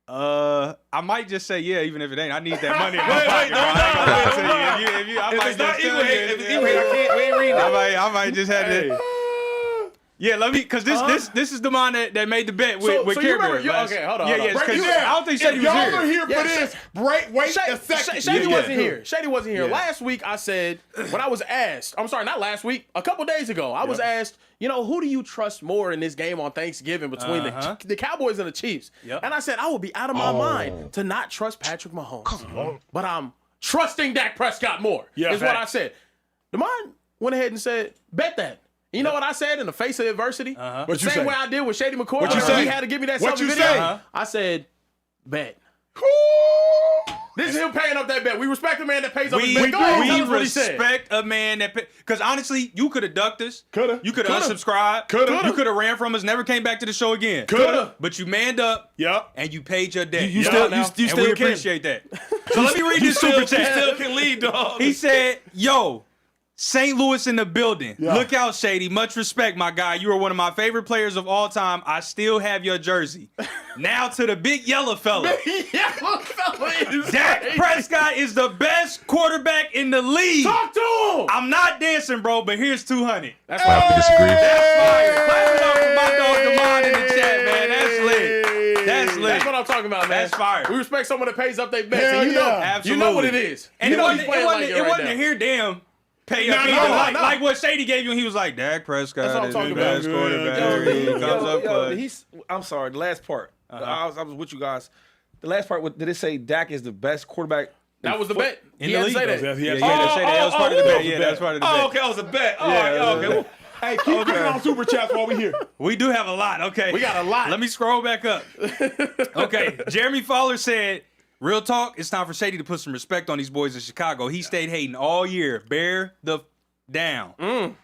Speaker 8: I might just say yeah, even if it ain't. I need that money. In my
Speaker 3: Wait,
Speaker 8: pocket,
Speaker 3: no,
Speaker 8: bro. I ain't
Speaker 3: no,
Speaker 8: gonna lie to you. If you, I
Speaker 3: If
Speaker 8: might
Speaker 3: it's not
Speaker 8: just tell
Speaker 3: Eagle
Speaker 8: you.
Speaker 3: hate, if it's Eagle hate, I can't. We ain't reading it.
Speaker 8: I might just have to. Yeah, let me, cause this is the man that made the bet with
Speaker 2: So you
Speaker 8: Care
Speaker 2: remember-
Speaker 8: Bears.
Speaker 2: you-
Speaker 8: last-
Speaker 2: okay, hold on,
Speaker 8: Yeah,
Speaker 2: hold on.
Speaker 8: yeah.
Speaker 4: Break
Speaker 8: 'cause
Speaker 4: it down.
Speaker 8: I don't think
Speaker 4: If
Speaker 8: Shady was
Speaker 4: y'all
Speaker 8: here.
Speaker 4: are here
Speaker 2: Yeah,
Speaker 4: for this, wait a second.
Speaker 2: Shady
Speaker 8: Yeah.
Speaker 2: wasn't here. Shady wasn't here.
Speaker 8: Yeah.
Speaker 2: Last week I said, when I was asked, I'm sorry, not last week, a couple days ago, I was asked, who do you trust more in this game on Thanksgiving between the Cowboys and the Chiefs?
Speaker 8: Yep.
Speaker 2: And I said, I would be out of my mind to not trust Patrick Mahomes. But I'm trusting Dak Prescott more,
Speaker 4: Yeah,
Speaker 2: is what I
Speaker 4: facts.
Speaker 2: said. DeMond went ahead and said, bet that. You know what I said in the face of adversity? The
Speaker 4: What you
Speaker 2: same
Speaker 4: say?
Speaker 2: way I did with Shady McCoy.
Speaker 4: What you
Speaker 2: when
Speaker 4: say?
Speaker 2: He had to give me that
Speaker 4: What
Speaker 2: selfie
Speaker 4: you
Speaker 2: video.
Speaker 4: say?
Speaker 2: I said, bet. This is him paying up that bet. We respect the man that pays up his bet. Go ahead and tell us what he said.
Speaker 8: respect a man that, because honestly, you could have ducked us.
Speaker 4: Coulda.
Speaker 8: You could have
Speaker 4: Coulda.
Speaker 8: unsubscribed.
Speaker 4: Coulda.
Speaker 8: You could have ran from us. Never came back to the show again.
Speaker 4: Coulda.
Speaker 8: But you manned up.
Speaker 4: Yep.
Speaker 8: And you paid your debt.
Speaker 3: You still
Speaker 8: and
Speaker 3: still
Speaker 8: we
Speaker 3: can.
Speaker 8: appreciate that. So let me read this super
Speaker 3: You
Speaker 8: chat.
Speaker 3: still can lead, dog.
Speaker 8: He said, yo, St. Louis in the building. Look out, Shady. Much respect, my guy. You are one of my favorite players of all time. I still have your jersey. Now to the big yellow fella. Dak Prescott is the best quarterback in the league.
Speaker 2: Talk to him.
Speaker 8: I'm not dancing, bro, but here's 200.
Speaker 2: That's
Speaker 1: I have to disagree.
Speaker 8: Fire. Clap it up for my dog Damon in the chat, man. That's lit. That's lit.
Speaker 2: That's what I'm talking about, man.
Speaker 8: That's fire.
Speaker 2: We respect someone that pays up their bets.
Speaker 4: Hell
Speaker 2: And you know,
Speaker 4: yeah.
Speaker 8: Absolutely.
Speaker 2: you know what it is.
Speaker 8: And
Speaker 2: you
Speaker 8: it
Speaker 2: know
Speaker 8: wasn't,
Speaker 2: he's playing like
Speaker 8: it wasn't
Speaker 2: right
Speaker 8: a
Speaker 2: now.
Speaker 8: here damn pay up
Speaker 4: No,
Speaker 8: either.
Speaker 4: no,
Speaker 8: Like what Shady gave you, and he was like, Dak Prescott
Speaker 2: That's what I'm
Speaker 8: is
Speaker 2: talking
Speaker 8: the
Speaker 2: about.
Speaker 8: best quarterback. He comes up clutch.
Speaker 3: I'm sorry, the last part. I was with you guys. The last part, did it say Dak is the best quarterback?
Speaker 2: That was the bet.
Speaker 8: In
Speaker 2: He
Speaker 8: the
Speaker 2: had to
Speaker 8: league,
Speaker 2: say
Speaker 8: though.
Speaker 2: that.
Speaker 4: He had to
Speaker 8: Yeah,
Speaker 4: say
Speaker 8: yeah, that was part of the bet. Yeah, that's part of the bet.
Speaker 3: Oh, okay, that was a bet. Oh,
Speaker 8: Yeah,
Speaker 3: okay.
Speaker 8: yeah.
Speaker 3: Well,
Speaker 4: Hey, keep clicking on super chats while we here.
Speaker 8: We do have a lot. Okay.
Speaker 2: We got a lot.
Speaker 8: Let me scroll back up. Okay. Jeremy Fowler said, real talk, it's time for Shady to put some respect on these boys in Chicago. He stayed hating all year. Bear the down.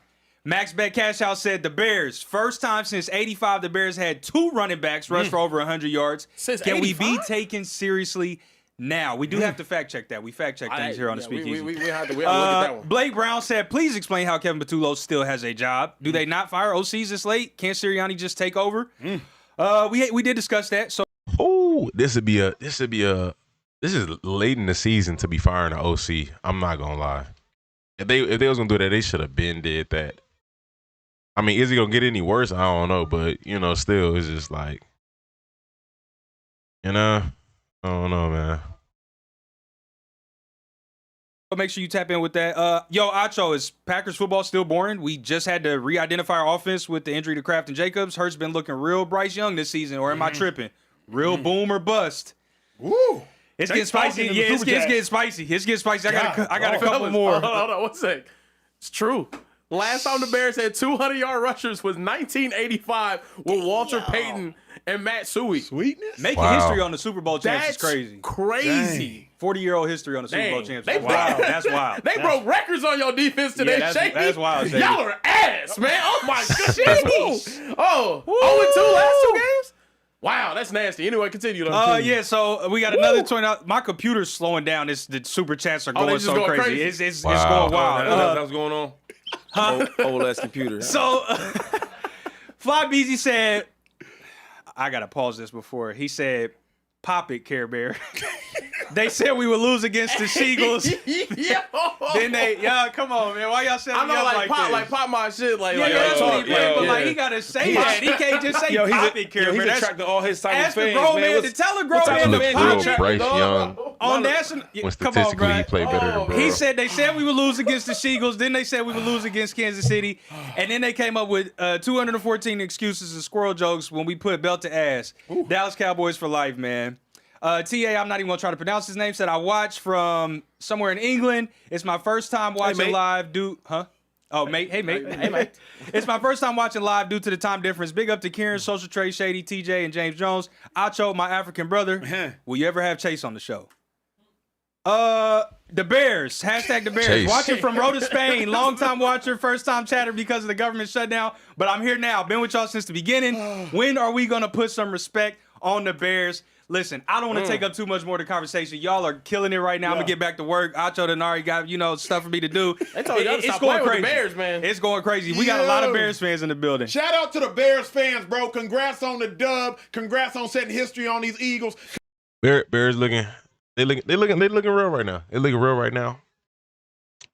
Speaker 8: Max Bet Cash House said the Bears, first time since 85 the Bears had 2 running backs rush for over 100 yards.
Speaker 2: Since
Speaker 8: Can we be
Speaker 2: 85?
Speaker 8: taken seriously now? We do have to fact check that. We fact check things here on the Speakeasy.
Speaker 2: We have to look at that one.
Speaker 8: Blake Brown said, please explain how Kevin Patullo still has a job. Do they not fire OCs this late? Can't Sirianni just take over? We did discuss that. So
Speaker 1: Oh, this is late in the season to be firing an OC. I'm not gonna lie. If they was gonna do that, they should have been did that. I mean, is it gonna get any worse? I don't know, but still, it's just like, I don't know, man.
Speaker 8: make sure you tap in with that. Yo, Acho, is Packers football still boring? We just had to re-identify our offense with the injury to Kraft and Jacobs. Hurts been looking real Bryce Young this season, or am I tripping? Real boom or bust.
Speaker 4: Woo.
Speaker 8: It's
Speaker 4: They
Speaker 8: getting spicy.
Speaker 4: talking in the
Speaker 8: Yeah, it's
Speaker 4: super chat.
Speaker 8: getting spicy. It's getting spicy. I got a couple
Speaker 2: Fellas,
Speaker 8: more.
Speaker 2: Hold on, one sec. It's true. Last time the Bears had 200-yard rushers was 1985 with Walter Payton and Matt Suey.
Speaker 4: Sweetness.
Speaker 8: Making
Speaker 1: Wow.
Speaker 8: history on the Super Bowl champs
Speaker 2: That's
Speaker 8: is crazy.
Speaker 2: crazy.
Speaker 8: 40-year-old history on the Super Bowl
Speaker 2: Dang.
Speaker 8: champs.
Speaker 2: They
Speaker 8: That's wild. That's wild.
Speaker 2: They broke records on your defense today,
Speaker 8: Yeah,
Speaker 2: Shady.
Speaker 8: that's wild, Shady.
Speaker 2: Y'all are ass, man. Oh, my goodness. Oh, 0-2 last 2 games? Wow, that's nasty. Anyway, continue.
Speaker 8: Yeah, so we got another 20 out. My computer's slowing down. The super chats are
Speaker 2: they
Speaker 8: going
Speaker 2: just
Speaker 8: so
Speaker 2: going
Speaker 8: crazy.
Speaker 2: crazy?
Speaker 8: It's
Speaker 1: Wow.
Speaker 8: going wild.
Speaker 3: That's what's going on. Old ass computer.
Speaker 8: So, Fly Beezy said, I got to pause this before. He said, pop it, Care Bear. They said we would lose against the Seagulls.
Speaker 2: Yo.
Speaker 8: Then come on, man. Why y'all setting
Speaker 2: I
Speaker 8: me
Speaker 2: know,
Speaker 8: up
Speaker 2: like
Speaker 8: this?
Speaker 2: pop my shit, like
Speaker 8: Yeah, that's what he played, but
Speaker 3: yeah.
Speaker 8: like he gotta say that. He can't just say pop it, Karen.
Speaker 3: He's attracting all his type of
Speaker 8: Ask the
Speaker 3: fans,
Speaker 8: grown
Speaker 3: man.
Speaker 8: man to
Speaker 3: What's-
Speaker 8: tell a grown
Speaker 3: type
Speaker 8: man
Speaker 3: of
Speaker 8: to
Speaker 3: fan
Speaker 8: pop
Speaker 3: you
Speaker 1: Real
Speaker 8: it
Speaker 3: attract-
Speaker 1: Bryce Young.
Speaker 8: on national.
Speaker 1: When
Speaker 8: Come on,
Speaker 1: statistically
Speaker 8: bro.
Speaker 1: he played better than Burrow.
Speaker 8: He said they said we would lose against the Seagulls. Then they said we would lose against Kansas City, and then they came up with 214 excuses and squirrel jokes when we put belt to ass. Dallas Cowboys for life, man. TA, I'm not even gonna try to pronounce his name. Said I watched from somewhere in England. It's my first time watching
Speaker 2: mate.
Speaker 8: live. Oh, mate. Hey, mate. Hey, mate. It's my first time watching live due to the time difference. Big up to Kieran, Social Trade, Shady, TJ, and James Jones. Acho, my African brother. Will you ever have Chase on the show? The Bears. Hashtag the Bears.
Speaker 1: Chase.
Speaker 8: Watching from Rhoda, Spain. Long time watcher, first time chatter because of the government shutdown. But I'm here now. Been with y'all since the beginning. When are we going to put some respect on the Bears? Listen, I don't want to take up too much more of the conversation. Y'all are killing it right now. I'm going to get back to work. Acho Denari got, stuff for me to do.
Speaker 2: They told y'all to stop playing with the Bears, man.
Speaker 8: It's going crazy. We got a lot of Bears fans in the building.
Speaker 4: Shout out to the Bears fans, bro. Congrats on the dub. Congrats on setting history on these Eagles.
Speaker 1: Bears looking real right now. They're looking real right now.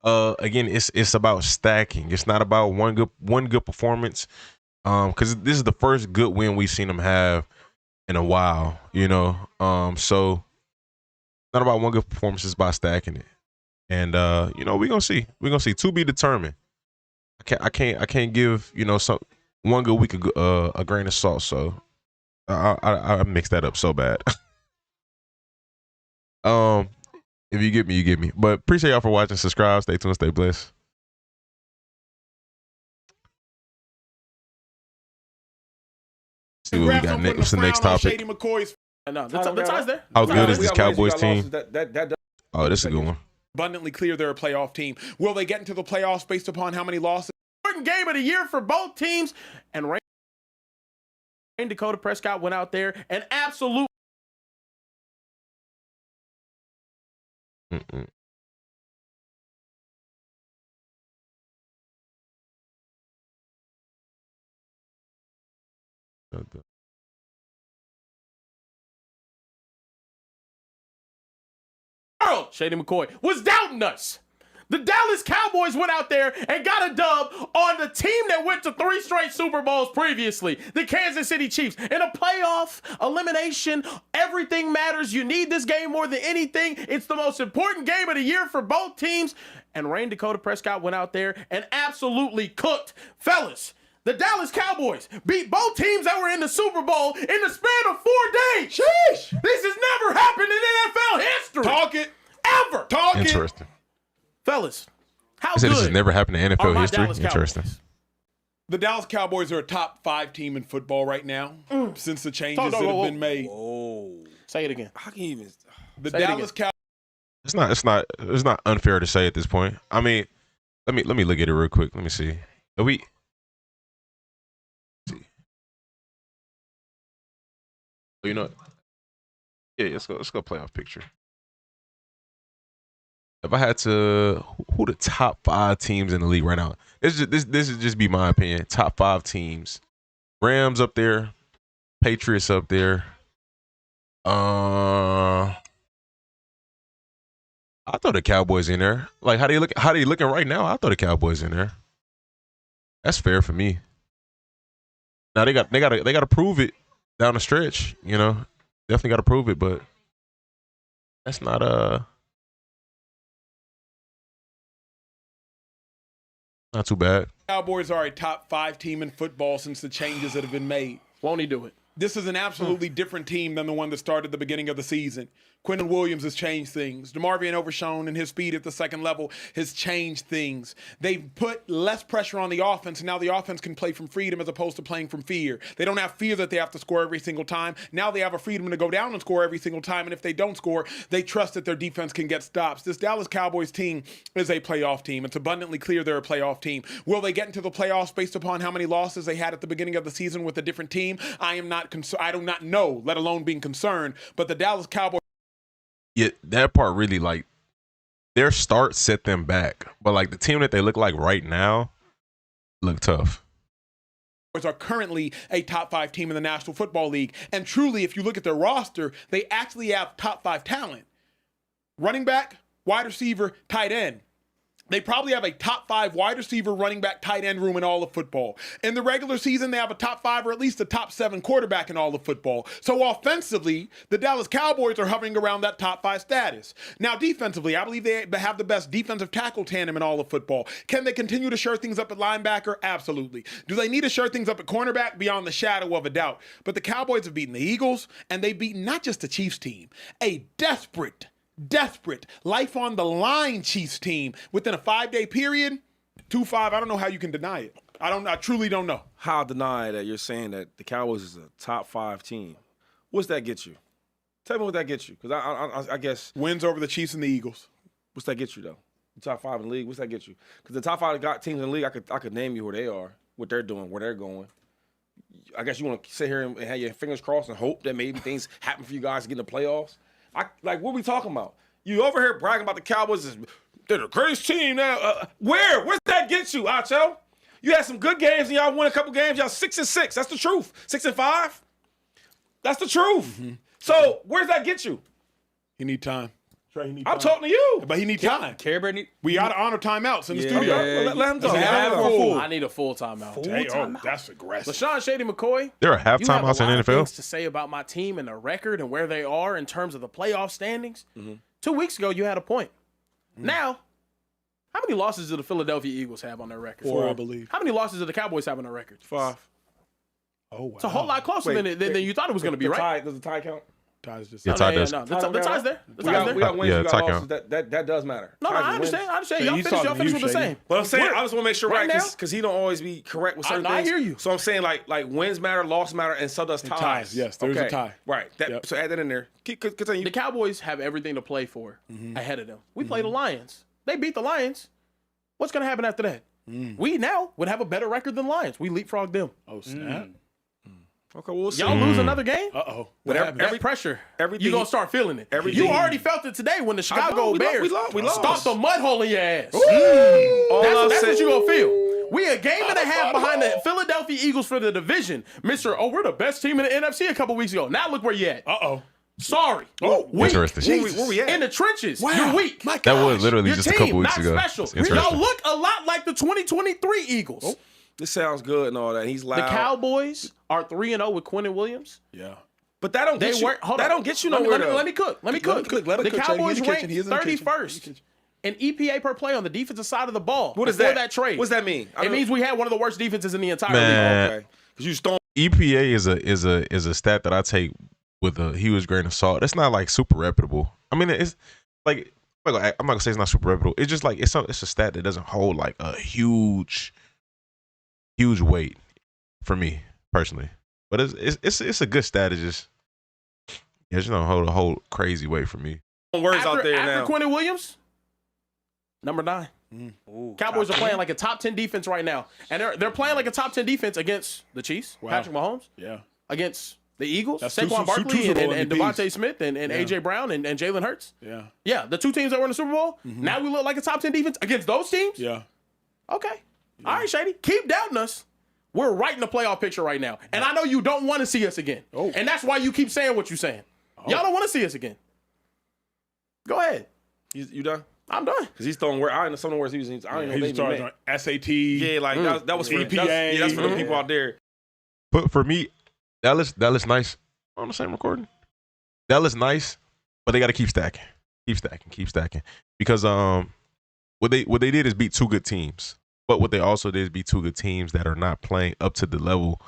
Speaker 1: Again, it's about stacking. It's not about one good performance. Because this is the first good win we've seen them have in a while, so not about one good performance, it's about stacking it. And we're gonna see. We're gonna see. To be determined. I can't give, one good week a grain of salt, so I mixed that up so bad. If you get me, you get me. But appreciate y'all for watching. Subscribe, stay tuned, stay blessed. See what we got next. What's the next topic?
Speaker 4: Shady McCoy's
Speaker 2: No, the tie's there.
Speaker 1: How good is
Speaker 3: We
Speaker 1: this
Speaker 3: got wins, we
Speaker 1: Cowboys
Speaker 3: got
Speaker 1: team?
Speaker 3: losses. That
Speaker 1: Oh, this is a good one.
Speaker 4: abundantly clear they're a playoff team. Will they get into the playoffs based upon how many losses?
Speaker 2: Important game of the year for both teams. And Dakota Prescott went out there and absolutely. Shady McCoy was doubting us. The Dallas Cowboys went out there and got a dub on the team that went to 3 straight Super Bowls previously, the Kansas City Chiefs. In a playoff elimination, everything matters. You need this game more than anything. It's the most important game of the year for both teams. And Dakota Prescott went out there and absolutely cooked. Fellas, the Dallas Cowboys beat both teams that were in the Super Bowl in the span of 4 days. Sheesh! This has never happened in NFL history.
Speaker 4: Talk it.
Speaker 2: Ever.
Speaker 4: Talk it.
Speaker 1: Interesting.
Speaker 2: Fellas, how
Speaker 1: I said
Speaker 2: good
Speaker 1: this has never happened in
Speaker 2: are
Speaker 1: NFL
Speaker 2: my
Speaker 1: history.
Speaker 2: Dallas Cowboys?
Speaker 1: Interesting.
Speaker 4: The Dallas Cowboys are a top 5 team in football right now since the changes that have been made.
Speaker 2: Say it again.
Speaker 3: How can you even?
Speaker 4: The
Speaker 2: Say it
Speaker 4: Dallas Cowboys.
Speaker 1: It's not unfair to say at this point. I mean, let me look at it real quick. Let me see. You know, yeah, let's go playoff picture. If I had to, who the top 5 teams in the league right now? This is just be my opinion. Top 5 teams: Rams up there, Patriots up there. I throw the Cowboys in there. Like how they looking right now? I throw the Cowboys in there. That's fair for me. Now they got to prove it down the stretch. Definitely got to prove it, but that's not not too bad.
Speaker 4: Cowboys are a top 5 team in football since the changes that have been made.
Speaker 2: Won't he do it?
Speaker 4: This is an absolutely different team than the one that started at the beginning of the season. Quentin Williams has changed things. DeMarvion Overshown and his speed at the second level has changed things. They've put less pressure on the offense, and now the offense can play from freedom as opposed to playing from fear. They don't have fear that they have to score every single time. Now they have a freedom to go down and score every single time, and if they don't score, they trust that their defense can get stops. This Dallas Cowboys team is a playoff team. It's abundantly clear they're a playoff team. Will they get into the playoffs based upon how many losses they had at the beginning of the season with a different team? I do not know, let alone being concerned, but the Dallas Cowboys.
Speaker 1: Yeah, that part really, like, their start set them back. But, like, the team that they look like right now look tough.
Speaker 4: Are currently a top 5 team in the National Football League. And truly, if you look at their roster, they actually have top 5 talent. Running back, wide receiver, tight end. They probably have a top 5 wide receiver, running back, tight end room in all of football. In the regular season, they have a top 5 or at least a top 7 quarterback in all of football. So offensively, the Dallas Cowboys are hovering around that top 5 status. Now defensively, I believe they have the best defensive tackle tandem in all of football. Can they continue to shore things up at linebacker? Absolutely. Do they need to shore things up at cornerback? Beyond the shadow of a doubt. But the Cowboys have beaten the Eagles, and they've beaten not just the Chiefs team, a desperate, life on the line Chiefs team within a 5-day period. 2-5. I don't know how you can deny it. I truly don't know.
Speaker 3: How deny that you're saying that the Cowboys is a top 5 team? What's that get you? Tell me what that gets you, because I guess
Speaker 4: Wins over the Chiefs and the Eagles.
Speaker 3: what's that get you though? The top 5 in the league. What's that get you? Because the top 5 got teams in the league, I could name you who they are, what they're doing, where they're going. I guess you want to sit here and have your fingers crossed and hope that maybe things happen for you guys to get in the playoffs. What are we talking about? You over here bragging about the Cowboys? They're the greatest team now. Where's that get you, Acho? You had some good games and y'all won a couple games. Y'all 6-6. That's the truth. 6-5. That's the truth.
Speaker 4: Mm-hmm.
Speaker 3: So where's that get you?
Speaker 4: He need time. Trey, he need
Speaker 3: I'm
Speaker 4: time.
Speaker 3: talking to you.
Speaker 4: But he need time.
Speaker 8: Care Bear need.
Speaker 4: We got to honor timeouts in the studio.
Speaker 3: Okay, let him talk.
Speaker 4: Is it half or full?
Speaker 2: I need a full timeout.
Speaker 4: Hey, that's aggressive.
Speaker 2: LaShawn Shady McCoy.
Speaker 1: There are half
Speaker 2: You have a
Speaker 1: timeouts in
Speaker 2: lot
Speaker 1: the
Speaker 2: of
Speaker 1: NFL.
Speaker 2: things to say about my team and the record and where they are in terms of the playoff standings. 2 weeks ago, you had a point. Now, how many losses do the Philadelphia Eagles have on their record?
Speaker 4: 4, I believe.
Speaker 2: How many losses do the Cowboys have on their record?
Speaker 3: 5.
Speaker 4: Oh, wow.
Speaker 2: It's a whole lot closer than you thought it was going to be, right?
Speaker 3: Does the tie count?
Speaker 4: Ties just
Speaker 1: Yeah, Ty does.
Speaker 2: The tie's there. The
Speaker 3: We
Speaker 2: tie's there.
Speaker 3: got wins,
Speaker 1: Yeah,
Speaker 3: we got
Speaker 1: tie
Speaker 3: losses.
Speaker 1: count.
Speaker 3: That does matter.
Speaker 2: No,
Speaker 3: Ties
Speaker 2: I
Speaker 3: and wins.
Speaker 2: understand.
Speaker 4: Yeah,
Speaker 2: Y'all
Speaker 4: he's
Speaker 2: finished
Speaker 4: talking to
Speaker 2: with
Speaker 4: you,
Speaker 2: the same.
Speaker 4: Shady.
Speaker 3: But I'm saying, I just want to make sure
Speaker 2: Right
Speaker 3: right,
Speaker 2: now?
Speaker 3: because he don't always be correct with certain
Speaker 2: I
Speaker 3: things.
Speaker 2: hear you.
Speaker 3: So I'm saying like wins matter, loss matter, and so does ties.
Speaker 4: ties, yes, there's a
Speaker 3: Okay.
Speaker 4: tie.
Speaker 3: Right.
Speaker 4: Yep.
Speaker 3: So add that in there. Continue.
Speaker 2: The Cowboys have everything to play for ahead of them. We play the Lions. They beat the Lions. What's going to happen after that? We now would have a better record than Lions. We leapfrog them.
Speaker 4: Oh, snap.
Speaker 3: Okay, we'll see.
Speaker 2: Y'all lose another game?
Speaker 4: Uh-oh.
Speaker 2: Every pressure,
Speaker 3: everything-
Speaker 2: you're going to start feeling it.
Speaker 3: everything-
Speaker 2: You already felt it today when the Chicago
Speaker 3: we
Speaker 2: Bears
Speaker 3: lost.
Speaker 2: stomped the mud hole in your ass.
Speaker 3: All I'm
Speaker 2: That's what
Speaker 3: saying-
Speaker 2: you're going to feel. We a game and a half behind the Philadelphia Eagles for the division. We're the best team in the NFC a couple weeks ago. Now look where you at.
Speaker 4: Uh-oh.
Speaker 2: Sorry.
Speaker 4: Oh,
Speaker 2: Weak.
Speaker 1: Interesting.
Speaker 3: Where we at?
Speaker 2: In the trenches. You're weak.
Speaker 4: My
Speaker 1: That was literally
Speaker 2: Your
Speaker 1: just a
Speaker 2: team,
Speaker 1: couple weeks
Speaker 2: not
Speaker 1: ago.
Speaker 2: special.
Speaker 1: It's interesting.
Speaker 2: Y'all look a lot like the 2023 Eagles.
Speaker 3: This sounds good and all that. He's loud.
Speaker 2: The Cowboys are 3-0 with Quinnen Williams.
Speaker 4: Yeah.
Speaker 3: But that don't get you. That don't get you nowhere.
Speaker 2: Let me cook.
Speaker 4: Let him cook.
Speaker 2: The
Speaker 4: Let him
Speaker 2: Cowboys
Speaker 4: cook.
Speaker 2: ranked
Speaker 4: He is in the kitchen.
Speaker 2: 31st in EPA per play on the defensive side of the ball.
Speaker 3: What is
Speaker 2: before
Speaker 3: that?
Speaker 2: trade?
Speaker 3: What's that mean?
Speaker 2: It means we had one of the worst defenses in the entire
Speaker 1: Man.
Speaker 2: league.
Speaker 3: Okay. Because you stone.
Speaker 1: EPA is a stat that I take with a huge grain of salt. It's not like super reputable. I mean, it's like I'm not gonna say it's not super reputable. It's just like it's a stat that doesn't hold like a huge weight for me personally. But it's a good stat. It just don't hold a whole crazy weight for me.
Speaker 3: Words out there now.
Speaker 2: After Quinnen Williams, number 9. Cowboys are playing like a top 10 defense right now, and they're playing like a top 10 defense against the Chiefs, Patrick Mahomes,
Speaker 4: Yeah.
Speaker 2: against the Eagles,
Speaker 4: That's two
Speaker 2: Saquon Barkley,
Speaker 4: Super Bowl
Speaker 2: and
Speaker 4: MVPs.
Speaker 2: Devontae Smith, and AJ Brown, and Jalen Hurts.
Speaker 4: Yeah.
Speaker 2: Yeah, the 2 teams that were in the Super Bowl. Now we look like a top 10 defense against those teams.
Speaker 4: Yeah.
Speaker 2: Okay. All right, Shady. Keep doubting us. We're right in the playoff picture right now. And I know you don't want to see us again.
Speaker 4: Oh.
Speaker 2: And that's why you keep saying what you're saying. Y'all don't want to see us again. Go ahead.
Speaker 3: You done?
Speaker 2: I'm done.
Speaker 3: Because he's throwing where I don't know some of the words he was. I don't even know
Speaker 4: He's
Speaker 3: they even
Speaker 4: charged
Speaker 3: meant.
Speaker 4: on SAT.
Speaker 3: Yeah, like that was for
Speaker 4: EPA.
Speaker 3: that's for the people out there.
Speaker 1: But for me, Dallas nice. On the same recording. Dallas nice, but they got to keep stacking, because what they did is beat 2 good teams. But what they also did is beat 2 good teams that are not playing up to the level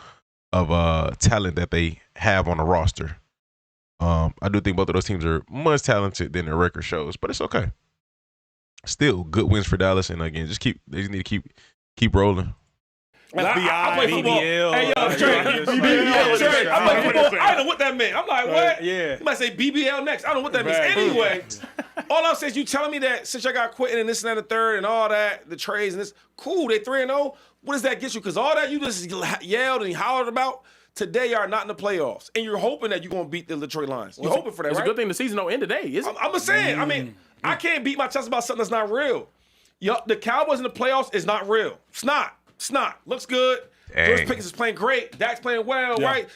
Speaker 1: of talent that they have on the roster. I do think both of those teams are much talented than their record shows, but it's okay. Still good wins for Dallas, and again, they just need to keep rolling.
Speaker 3: I play football.
Speaker 8: BBL.
Speaker 3: Hey, yo, Trey. Trey. I play football. I don't know what that meant. I'm like, what?
Speaker 8: Yeah.
Speaker 3: You might say BBL next. I don't know what that means.
Speaker 4: Right.
Speaker 3: Anyway, all I'm saying is you telling me that since I got quitting and this and that and the third and all that, the trades and this, cool, they 3-0. What does that get you? Because all that you just yelled and hollered about, today are not in the playoffs. And you're hoping that you're going to beat the Detroit Lions. You're hoping for that,
Speaker 2: It's
Speaker 3: right?
Speaker 2: a good thing the season don't end today, isn't it?
Speaker 3: I'm just saying. I mean, I can't beat my chest about something that's not real. The Cowboys in the playoffs is not real. It's not. Looks good.
Speaker 1: Dang.
Speaker 3: George Pickens is playing great. Dak's playing well, right?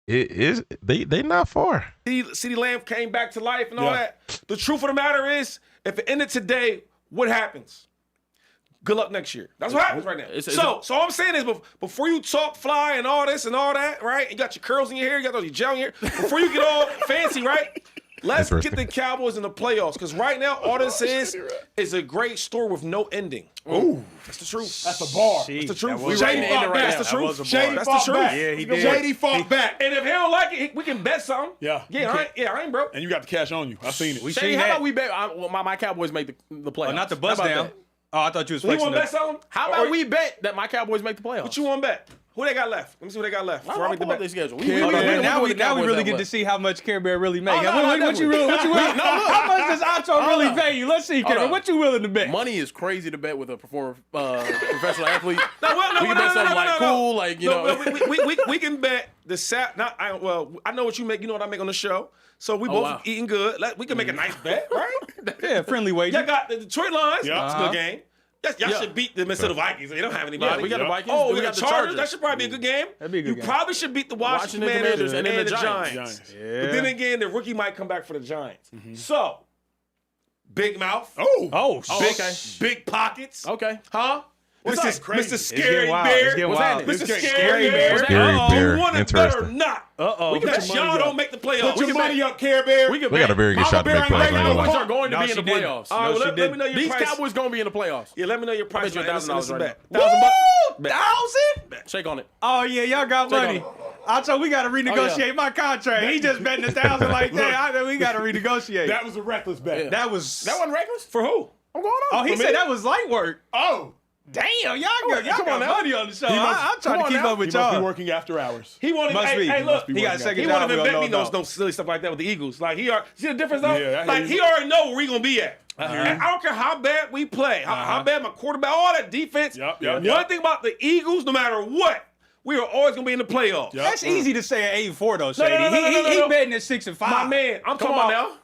Speaker 1: It is they not far.
Speaker 3: CeeDee Lamb came back to life and all that. The truth of the matter is, if it ended today, what happens? Good luck next year. That's what happens right now. So all I'm saying is, before you talk fly and all this and all that, right? You got your curls in your hair, you got all your gel in your hair. Before you get all fancy, right? Let's get the Cowboys in the playoffs, because right now all this is a great story with no ending.
Speaker 4: Ooh,
Speaker 3: that's the truth.
Speaker 4: That's a bar.
Speaker 3: That's the truth.
Speaker 4: Shady fought back.
Speaker 3: That's the truth.
Speaker 4: Shady fought back. Yeah, he did. Shady fought back.
Speaker 3: And if he don't like it, we can bet something.
Speaker 4: Yeah.
Speaker 3: I ain't broke.
Speaker 4: And you got the cash on you. I seen it.
Speaker 2: Shady, how about we bet? My Cowboys make the playoffs?
Speaker 8: Not the buzz down. Oh, I thought you was
Speaker 3: You
Speaker 8: flexing
Speaker 3: want to bet something?
Speaker 2: How about we bet that my Cowboys make the playoffs?
Speaker 3: What you want to bet? Who they got left? Let me see what they got left.
Speaker 2: I'll pull up their schedule.
Speaker 8: Now we really get to see how much Care Bear really make. What you willing? How much does Acho really pay you? Let's see, Care. What you willing to bet?
Speaker 2: Money is crazy to bet with a professional athlete.
Speaker 3: We
Speaker 2: can bet something like cool, like you know.
Speaker 3: We can bet the I know what you make. You know what I make on the show. So we both eating good. We can make a nice bet, right?
Speaker 8: Yeah, friendly wager.
Speaker 3: Y'all got the Detroit Lions.
Speaker 4: Yeah.
Speaker 3: It's a good game. Y'all should beat the Minnesota Vikings. They don't have anybody.
Speaker 2: Yeah, we got the Vikings.
Speaker 3: Oh, we got the Chargers. That should probably be a good game.
Speaker 8: That'd be a good game.
Speaker 3: You probably should beat the Washington Commanders and then the Giants.
Speaker 8: Yeah.
Speaker 3: But then again, the rookie might come back for the Giants. So, big mouth. Big pockets.
Speaker 2: Okay.
Speaker 3: Huh? Mr. Scary
Speaker 8: wild.
Speaker 3: Bear.
Speaker 8: What's that?
Speaker 3: Mr. Scary Bear.
Speaker 1: Scary Bear.
Speaker 3: You want it better or
Speaker 1: Interesting.
Speaker 3: not?
Speaker 2: We can
Speaker 3: Because y'all don't make the playoffs.
Speaker 4: Put your money up, Care Bear.
Speaker 2: We can
Speaker 1: They got a very good shot to make playoffs. I ain't gonna lie.
Speaker 2: Cowboys are going to be in the
Speaker 8: she didn't.
Speaker 2: playoffs.
Speaker 3: All right, well, let me know your
Speaker 2: These
Speaker 3: price.
Speaker 2: Cowboys going to be in the playoffs.
Speaker 3: Yeah, let me know your price.
Speaker 2: bet you $1,000 right
Speaker 3: now. $1,000?
Speaker 2: Shake on it.
Speaker 8: Oh yeah, y'all got money. Acho, we got to renegotiate my contract. He just betting 1,000 like that. We got to renegotiate.
Speaker 4: That was a reckless bet.
Speaker 8: That
Speaker 2: That wasn't reckless?
Speaker 3: For who?
Speaker 2: I'm going on.
Speaker 8: Oh, he said that was light work.
Speaker 4: Oh.
Speaker 8: Damn, y'all got money on the show. I'm trying to keep up with
Speaker 4: He must be
Speaker 8: y'all.
Speaker 4: working after hours.
Speaker 3: He won't even.
Speaker 8: Must be.
Speaker 3: Hey, look.
Speaker 8: He got a second
Speaker 3: He
Speaker 8: job.
Speaker 3: won't even
Speaker 8: we
Speaker 3: bet
Speaker 8: don't
Speaker 3: me
Speaker 8: know.
Speaker 3: no silly stuff like that with the Eagles. Like see the difference though?
Speaker 4: Yeah, I
Speaker 3: like
Speaker 4: hear
Speaker 3: he
Speaker 4: you.
Speaker 3: already know where we gonna be at. And I don't care how bad we play, how bad my quarterback, all that defense. One thing about the Eagles, no matter what, we are always gonna be in the playoffs.
Speaker 8: That's easy to say at 8-4 though, Shady.
Speaker 3: No.
Speaker 8: He betting at 6-5.
Speaker 3: My man, I'm talking
Speaker 2: on
Speaker 3: about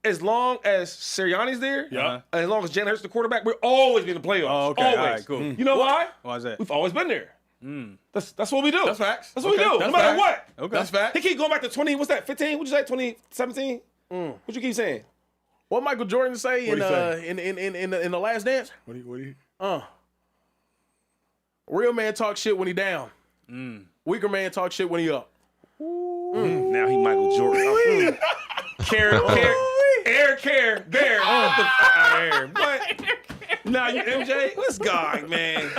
Speaker 3: as long as Sirianni's there,
Speaker 4: Yeah.
Speaker 3: as long as Jalen Hurts the quarterback, we're always be in the playoffs.
Speaker 8: Oh, okay.
Speaker 3: Always.
Speaker 8: All right, cool.
Speaker 3: You know why?
Speaker 8: Why is that?
Speaker 3: We've always been there. That's what we do.
Speaker 4: That's facts.
Speaker 3: That's what we do.
Speaker 4: That's
Speaker 3: No matter
Speaker 4: facts.
Speaker 3: what.
Speaker 8: Okay.
Speaker 4: That's fact.
Speaker 3: He keep going back to 20. What's that? 15? What'd you say? 2017? What you keep saying?
Speaker 2: What Michael Jordan say in
Speaker 4: What'd he
Speaker 2: the Last Dance?
Speaker 4: What do you?
Speaker 2: Real man talk shit when he down. Weaker man talk shit when he up.
Speaker 3: Now he Michael Jordan. Care, Bear. But now you MJ. This guy, man.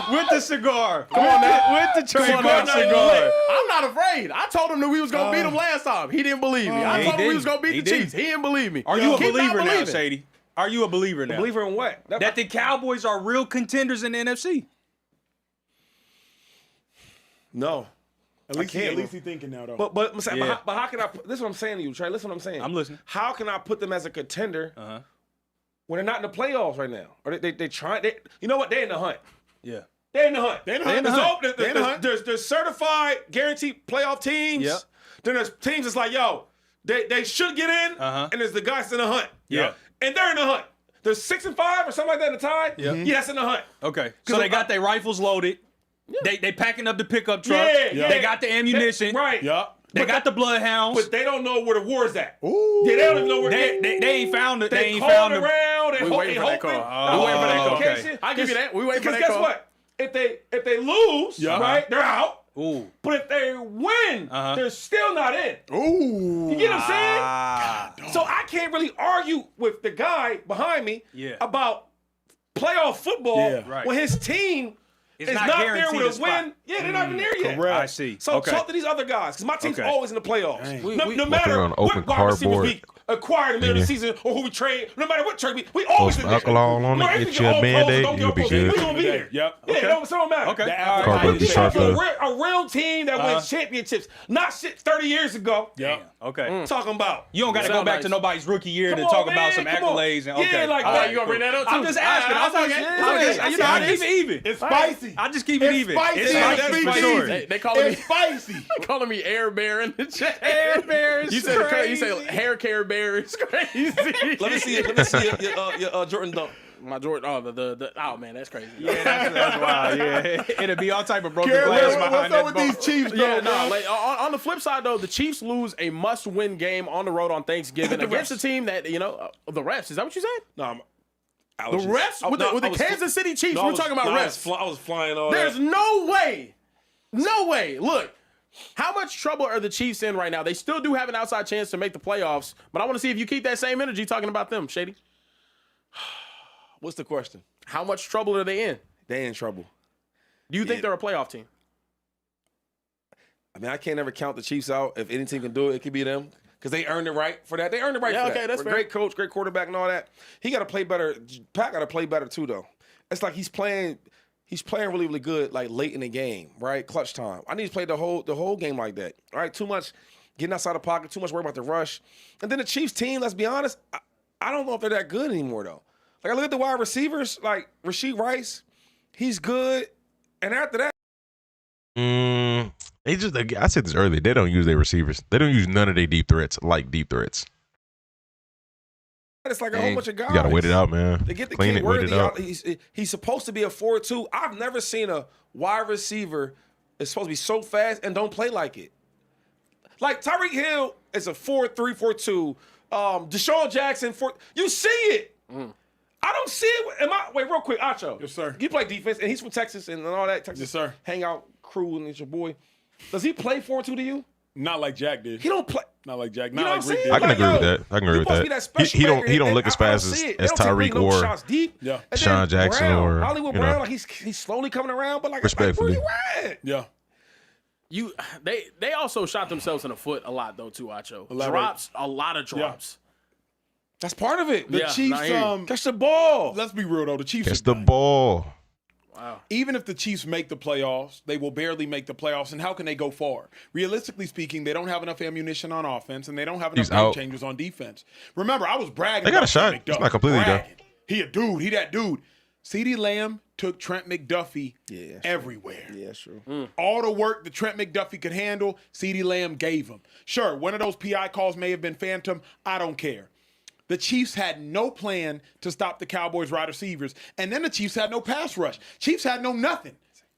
Speaker 8: With the cigar.
Speaker 2: Come on now.
Speaker 8: With the trademark
Speaker 3: now.
Speaker 8: cigar.
Speaker 2: I'm not afraid. I told him that we was gonna beat him last time. He didn't believe me. I
Speaker 8: he
Speaker 2: told him we
Speaker 8: didn't.
Speaker 2: was gonna beat
Speaker 8: He
Speaker 2: the
Speaker 8: didn't.
Speaker 2: Chiefs. He didn't believe me.
Speaker 8: Are you a
Speaker 2: Keep not
Speaker 8: believer now,
Speaker 2: believing.
Speaker 8: Shady? Are you a believer now?
Speaker 3: Believer in what?
Speaker 8: That the Cowboys are real contenders in the NFC?
Speaker 3: No.
Speaker 4: At least
Speaker 3: can't,
Speaker 4: he thinking now though.
Speaker 3: But
Speaker 8: Yeah.
Speaker 3: how can I put this is what I'm saying to you, Trey. Listen what I'm saying.
Speaker 8: I'm listening.
Speaker 3: How can I put them as a contender when they're not in the playoffs right now? Or they trying you know what? They're in the hunt.
Speaker 8: Yeah.
Speaker 3: They're in the hunt.
Speaker 4: They're in the hunt.
Speaker 3: There's certified, guaranteed playoff teams.
Speaker 8: Yep.
Speaker 3: Then there's teams that's like, yo, they should get in, and there's the guys in the hunt.
Speaker 8: Yeah.
Speaker 3: And they're in the hunt. There's 6-5 or something like that in the tie. Yeah, that's in the hunt.
Speaker 8: Okay. So they got their rifles loaded. Yeah. They packing up the pickup truck.
Speaker 3: Yeah.
Speaker 8: They got the ammunition.
Speaker 3: Right.
Speaker 8: They got the bloodhounds.
Speaker 3: But they don't know where the war's at.
Speaker 4: Ooh.
Speaker 3: Yeah, they don't even know where
Speaker 8: They ain't found it. They ain't
Speaker 3: called
Speaker 8: found it.
Speaker 3: around.
Speaker 2: We waiting for that call.
Speaker 3: We waiting for that call.
Speaker 8: Okay.
Speaker 2: I give you that. We waiting for
Speaker 3: Because
Speaker 2: that
Speaker 3: guess
Speaker 2: call.
Speaker 3: what? If they lose, right, they're out.
Speaker 8: Ooh.
Speaker 3: But if they win, they're still not in.
Speaker 4: Ooh.
Speaker 3: You get what I'm saying? So I can't really argue with the guy behind me about playoff football
Speaker 8: Right.
Speaker 3: when his team is
Speaker 8: not
Speaker 3: not there
Speaker 8: guaranteed
Speaker 3: with
Speaker 8: a
Speaker 3: a
Speaker 8: spot.
Speaker 3: win. Yeah, they're not even there yet.
Speaker 4: Correct.
Speaker 8: I see.
Speaker 3: So
Speaker 8: Okay.
Speaker 3: talk to these other guys, because my team's
Speaker 8: Okay.
Speaker 3: always in the playoffs. No matter
Speaker 1: Walking around open
Speaker 3: what wide receivers
Speaker 1: cardboard.
Speaker 3: we acquire in the middle of the season or who we trade, no matter what trade we always
Speaker 1: Some
Speaker 3: in there.
Speaker 1: alcohol on it,
Speaker 3: Right,
Speaker 1: get
Speaker 3: if
Speaker 1: you a
Speaker 3: all pros
Speaker 1: Band-Aid,
Speaker 3: don't get
Speaker 1: you'll
Speaker 3: all
Speaker 1: be
Speaker 3: pros,
Speaker 1: good.
Speaker 3: we gonna be there.
Speaker 4: Yep.
Speaker 3: Yeah,
Speaker 4: Okay.
Speaker 3: it don't matter.
Speaker 8: Okay.
Speaker 1: Cardboard be sharp though.
Speaker 3: A real team that wins championships, not shit 30 years ago.
Speaker 4: Yep.
Speaker 8: Okay.
Speaker 3: Talking about.
Speaker 8: You don't got to go
Speaker 2: Sound
Speaker 8: back
Speaker 2: nice.
Speaker 8: to nobody's rookie year
Speaker 3: Come
Speaker 8: to
Speaker 3: on,
Speaker 8: talk
Speaker 3: man,
Speaker 8: about some
Speaker 3: come on.
Speaker 8: accolades. And okay.
Speaker 3: Yeah, like
Speaker 8: All
Speaker 3: that.
Speaker 8: right,
Speaker 2: You gonna bring that up
Speaker 8: I'm
Speaker 2: too?
Speaker 8: just asking. I just keep it even.
Speaker 4: It's spicy.
Speaker 8: I just keep it even.
Speaker 4: spicy.
Speaker 8: It's
Speaker 4: Yeah,
Speaker 8: spicy
Speaker 4: that's
Speaker 8: for sure.
Speaker 4: easy.
Speaker 2: They calling me
Speaker 4: It's spicy.
Speaker 2: calling me Air Bear in the chat.
Speaker 8: Air Bear is
Speaker 2: You said
Speaker 8: crazy.
Speaker 2: you say hair care bear is crazy.
Speaker 3: Let me see your Jordan dunk.
Speaker 2: My Jordan. Oh, oh man, that's crazy.
Speaker 8: Yeah, that's wild. Yeah, it'll be all type of broken
Speaker 4: Garrett,
Speaker 8: glass
Speaker 4: what's
Speaker 8: behind
Speaker 4: up
Speaker 8: that
Speaker 4: with
Speaker 8: ball.
Speaker 4: these Chiefs,
Speaker 2: Yeah,
Speaker 4: though,
Speaker 2: no.
Speaker 4: bro?
Speaker 2: Like, on the flip side, though, the Chiefs lose a must-win game on the road on Thanksgiving against a team that the refs. Is that what you said?
Speaker 3: No,
Speaker 2: The refs with the Kansas City Chiefs, we're talking about refs.
Speaker 3: I was flying all
Speaker 2: There's no way. No way. Look, how much trouble are the Chiefs in right now? They still do have an outside chance to make the playoffs, but I want to see if you keep that same energy talking about them, Shady.
Speaker 3: What's the question?
Speaker 2: How much trouble are they in?
Speaker 3: They in trouble.
Speaker 2: Do you think they're a playoff team?
Speaker 3: I mean, I can't ever count the Chiefs out. If any team can do it, it could be them. Because they earned it right for that. They earned it right for that.
Speaker 2: Okay, that's fair.
Speaker 3: Great coach, great quarterback, and all that. He got to play better. Pat got to play better too, though. It's like he's playing really, really good, like late in the game, right? Clutch time. I need to play the whole game like that. All right, too much getting outside the pocket, too much worry about the rush. And then the Chiefs team, let's be honest, I don't know if they're that good anymore, though. Like, I look at the wide receivers, like Rashee Rice, he's good. And after that,
Speaker 1: they just, I said this earlier, they don't use their receivers. They don't use none of their deep threats like deep threats.
Speaker 3: it's like a whole bunch of guys.
Speaker 1: You got to wait it out, man.
Speaker 3: They get the
Speaker 1: Clean
Speaker 3: kid
Speaker 1: it, wait it
Speaker 3: Worthy
Speaker 1: out.
Speaker 3: He's supposed to be a 4-2. I've never seen a wide receiver that's supposed to be so fast and don't play like it. Like Tyreek Hill is a 4-3, 4-2. Deshaun Jackson, you see it. I don't see it. Wait, real quick, Acho.
Speaker 4: Yes, sir.
Speaker 3: You play defense, and he's from Texas and all that. Texas
Speaker 4: Yes, sir.
Speaker 3: hangout crew, and it's your boy. Does he play 4-2 to you?
Speaker 4: Not like Jack did.
Speaker 3: He don't play.
Speaker 4: Not like Jack.
Speaker 3: You know
Speaker 4: Not
Speaker 3: what I'm
Speaker 4: like Rick
Speaker 3: saying?
Speaker 4: did.
Speaker 1: I can
Speaker 3: Like,
Speaker 1: agree with
Speaker 3: yo,
Speaker 1: that. I can agree
Speaker 3: you
Speaker 1: with
Speaker 3: supposed to be
Speaker 1: that.
Speaker 3: special
Speaker 1: He
Speaker 3: maker,
Speaker 1: don't
Speaker 3: and
Speaker 1: look as
Speaker 3: I don't
Speaker 1: fast
Speaker 3: see
Speaker 1: as
Speaker 3: it. They don't take
Speaker 1: Tyreek
Speaker 3: no
Speaker 1: or
Speaker 3: shots deep.
Speaker 4: Yeah.
Speaker 3: And
Speaker 1: Deshaun
Speaker 3: then
Speaker 1: Jackson
Speaker 3: Brown,
Speaker 1: or,
Speaker 3: Hollywood
Speaker 1: you know.
Speaker 3: Brown. Like he's slowly coming around, but like
Speaker 1: Respectfully.
Speaker 3: where you at?
Speaker 4: Yeah.
Speaker 2: They also shot themselves in the foot a lot though too, Acho.
Speaker 4: Elaborate.
Speaker 2: A lot of drops.
Speaker 3: That's part of it.
Speaker 4: The
Speaker 2: Yeah,
Speaker 4: Chiefs,
Speaker 2: I hear you.
Speaker 3: Catch the ball.
Speaker 4: let's be real though. The Chiefs
Speaker 1: Catch
Speaker 4: are
Speaker 1: the
Speaker 4: done.
Speaker 1: ball.
Speaker 2: Wow.
Speaker 4: Even if the Chiefs make the playoffs, they will barely make the playoffs. And how can they go far? Realistically speaking, they don't have enough ammunition on offense, and they don't have enough
Speaker 1: He's
Speaker 4: game
Speaker 1: out.
Speaker 4: changers on defense. Remember, I was bragging.
Speaker 1: They got
Speaker 4: about
Speaker 1: a shot.
Speaker 4: Trent
Speaker 1: It's
Speaker 4: McDuffie.
Speaker 1: not completely done.
Speaker 4: Bragging. He a dude. He that dude. CeeDee Lamb took Trent McDuffie
Speaker 3: Yeah,
Speaker 4: everywhere.
Speaker 3: Yeah, sure.
Speaker 4: All the work that Trent McDuffie could handle, CeeDee Lamb gave him. Sure, one of those PI calls may have been phantom. I don't care. The Chiefs had no plan to stop the Cowboys' wide receivers, and then the Chiefs had no pass rush. Chiefs had no nothing.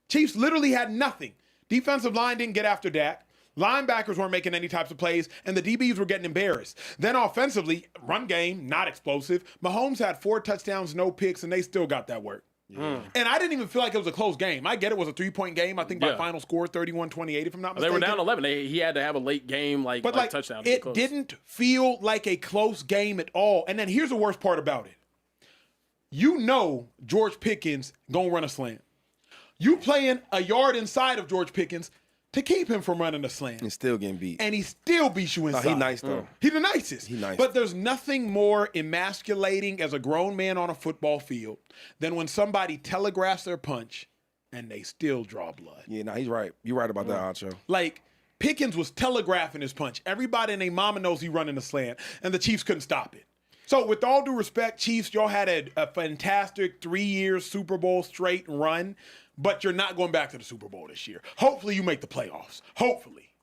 Speaker 4: Chiefs literally had nothing. Defensive line didn't get after Dak. Linebackers weren't making any types of plays, and the DBs were getting embarrassed. Then offensively, run game, not explosive. Mahomes had 4 touchdowns, no picks, and they still got that work. And I didn't even feel like it was a close game. I get it was a 3-point game. I think by final score 31-28, if I'm not mistaken.
Speaker 2: They were down 11. He had to have a late game like touchdown. to be
Speaker 4: It
Speaker 2: close.
Speaker 4: didn't feel like a close game at all. And then here's the worst part about it. You know George Pickens gonna run a slant. You playing a yard inside of George Pickens to keep him from running a slant.
Speaker 3: And still getting beat.
Speaker 4: And he still beats you inside.
Speaker 3: He nice though.
Speaker 4: He the nicest.
Speaker 3: He nice.
Speaker 4: But there's nothing more emasculating as a grown man on a football field than when somebody telegraphs their punch and they still draw blood.
Speaker 3: Yeah, no, he's right. You're right about that, Acho.
Speaker 4: Like, Pickens was telegraphing his punch. Everybody and their mama knows he running the slant, and the Chiefs couldn't stop it. So, with all due respect, Chiefs, y'all had a fantastic 3-year Super Bowl straight run, but you're not going back to the Super Bowl this year. Hopefully, you make the playoffs. Hopefully.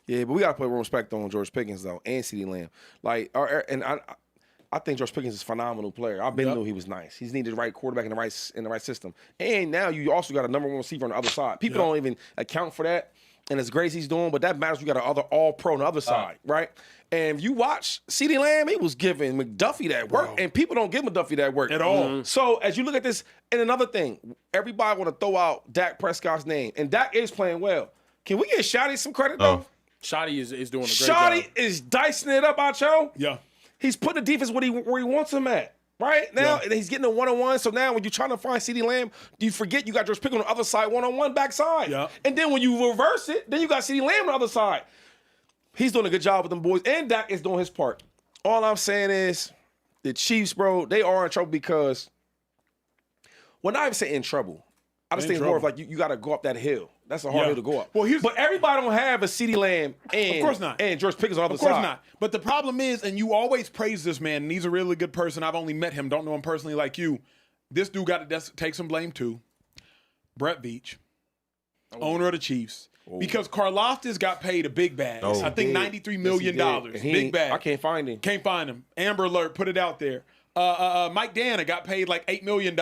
Speaker 3: Yeah, but we gotta put respect on George Pickens though, and CeeDee Lamb. Like, I think George Pickens is a phenomenal player. I've been knew he was nice. He's needed the right quarterback in the right system, and now you also got a number 1 receiver on the other side. People don't even account for that, and as great as he's doing, but that matters. You got another All-Pro on the other side, right? And if you watch CeeDee Lamb, he was giving McDuffie that work, and people don't give McDuffie that work
Speaker 4: At all.
Speaker 3: Mm-hmm. So as you look at this, and another thing, everybody want to throw out Dak Prescott's name, and Dak is playing well. Can we get Shotty some credit though?
Speaker 2: Shotty is doing a great
Speaker 3: Shotty
Speaker 2: job.
Speaker 3: is dicing it up, Acho.
Speaker 4: Yeah.
Speaker 3: He's putting the defense where he wants him at. Right now, and he's getting a 1-on-1. So now, when you're trying to find CeeDee Lamb, do you forget you got George Pickens on the other side, 1-on-1 backside?
Speaker 4: Yeah.
Speaker 3: And then when you reverse it, then you got CeeDee Lamb on the other side. He's doing a good job with them boys, and Dak is doing his part. All I'm saying is, the Chiefs, bro, they are in trouble because, well, not even saying in trouble. I just think it's more of like you got to go up that hill. That's a hard hill to go up.
Speaker 4: Well,
Speaker 3: but everybody don't have a CeeDee Lamb and,
Speaker 4: Of course not.
Speaker 3: and George Pickens on the other
Speaker 4: Of course
Speaker 3: side.
Speaker 4: not. But the problem is, and you always praise this man, and he's a really good person. I've only met him, don't know him personally like you. This dude got to take some blame too. Brett Veach, owner of the Chiefs. Because Karlaftis got paid a big bag. I think $93 million. Big bag.
Speaker 3: I can't find him.
Speaker 4: Can't find him. Amber Alert, put it out there. Mike Dana got paid like $8 million.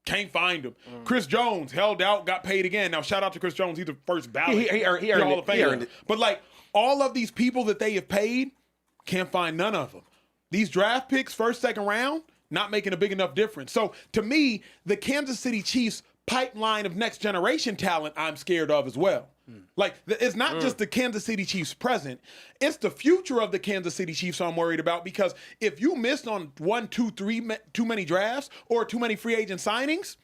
Speaker 4: Can't find him. Chris Jones held out, got paid again. Now, shout out to Chris Jones. He's the first ballot.
Speaker 3: He earned
Speaker 4: Hall
Speaker 3: it.
Speaker 4: of Famer.
Speaker 3: He earned it.
Speaker 4: But, like, all of these people that they have paid, can't find none of them. These draft picks, first, second round, not making a big enough difference. So to me, the Kansas City Chiefs pipeline of next generation talent I'm scared of as well. Like, it's not just the Kansas City Chiefs present, it's the future of the Kansas City Chiefs I'm worried about, because if you missed on 1, 2, 3 too many drafts or too many free agent signings,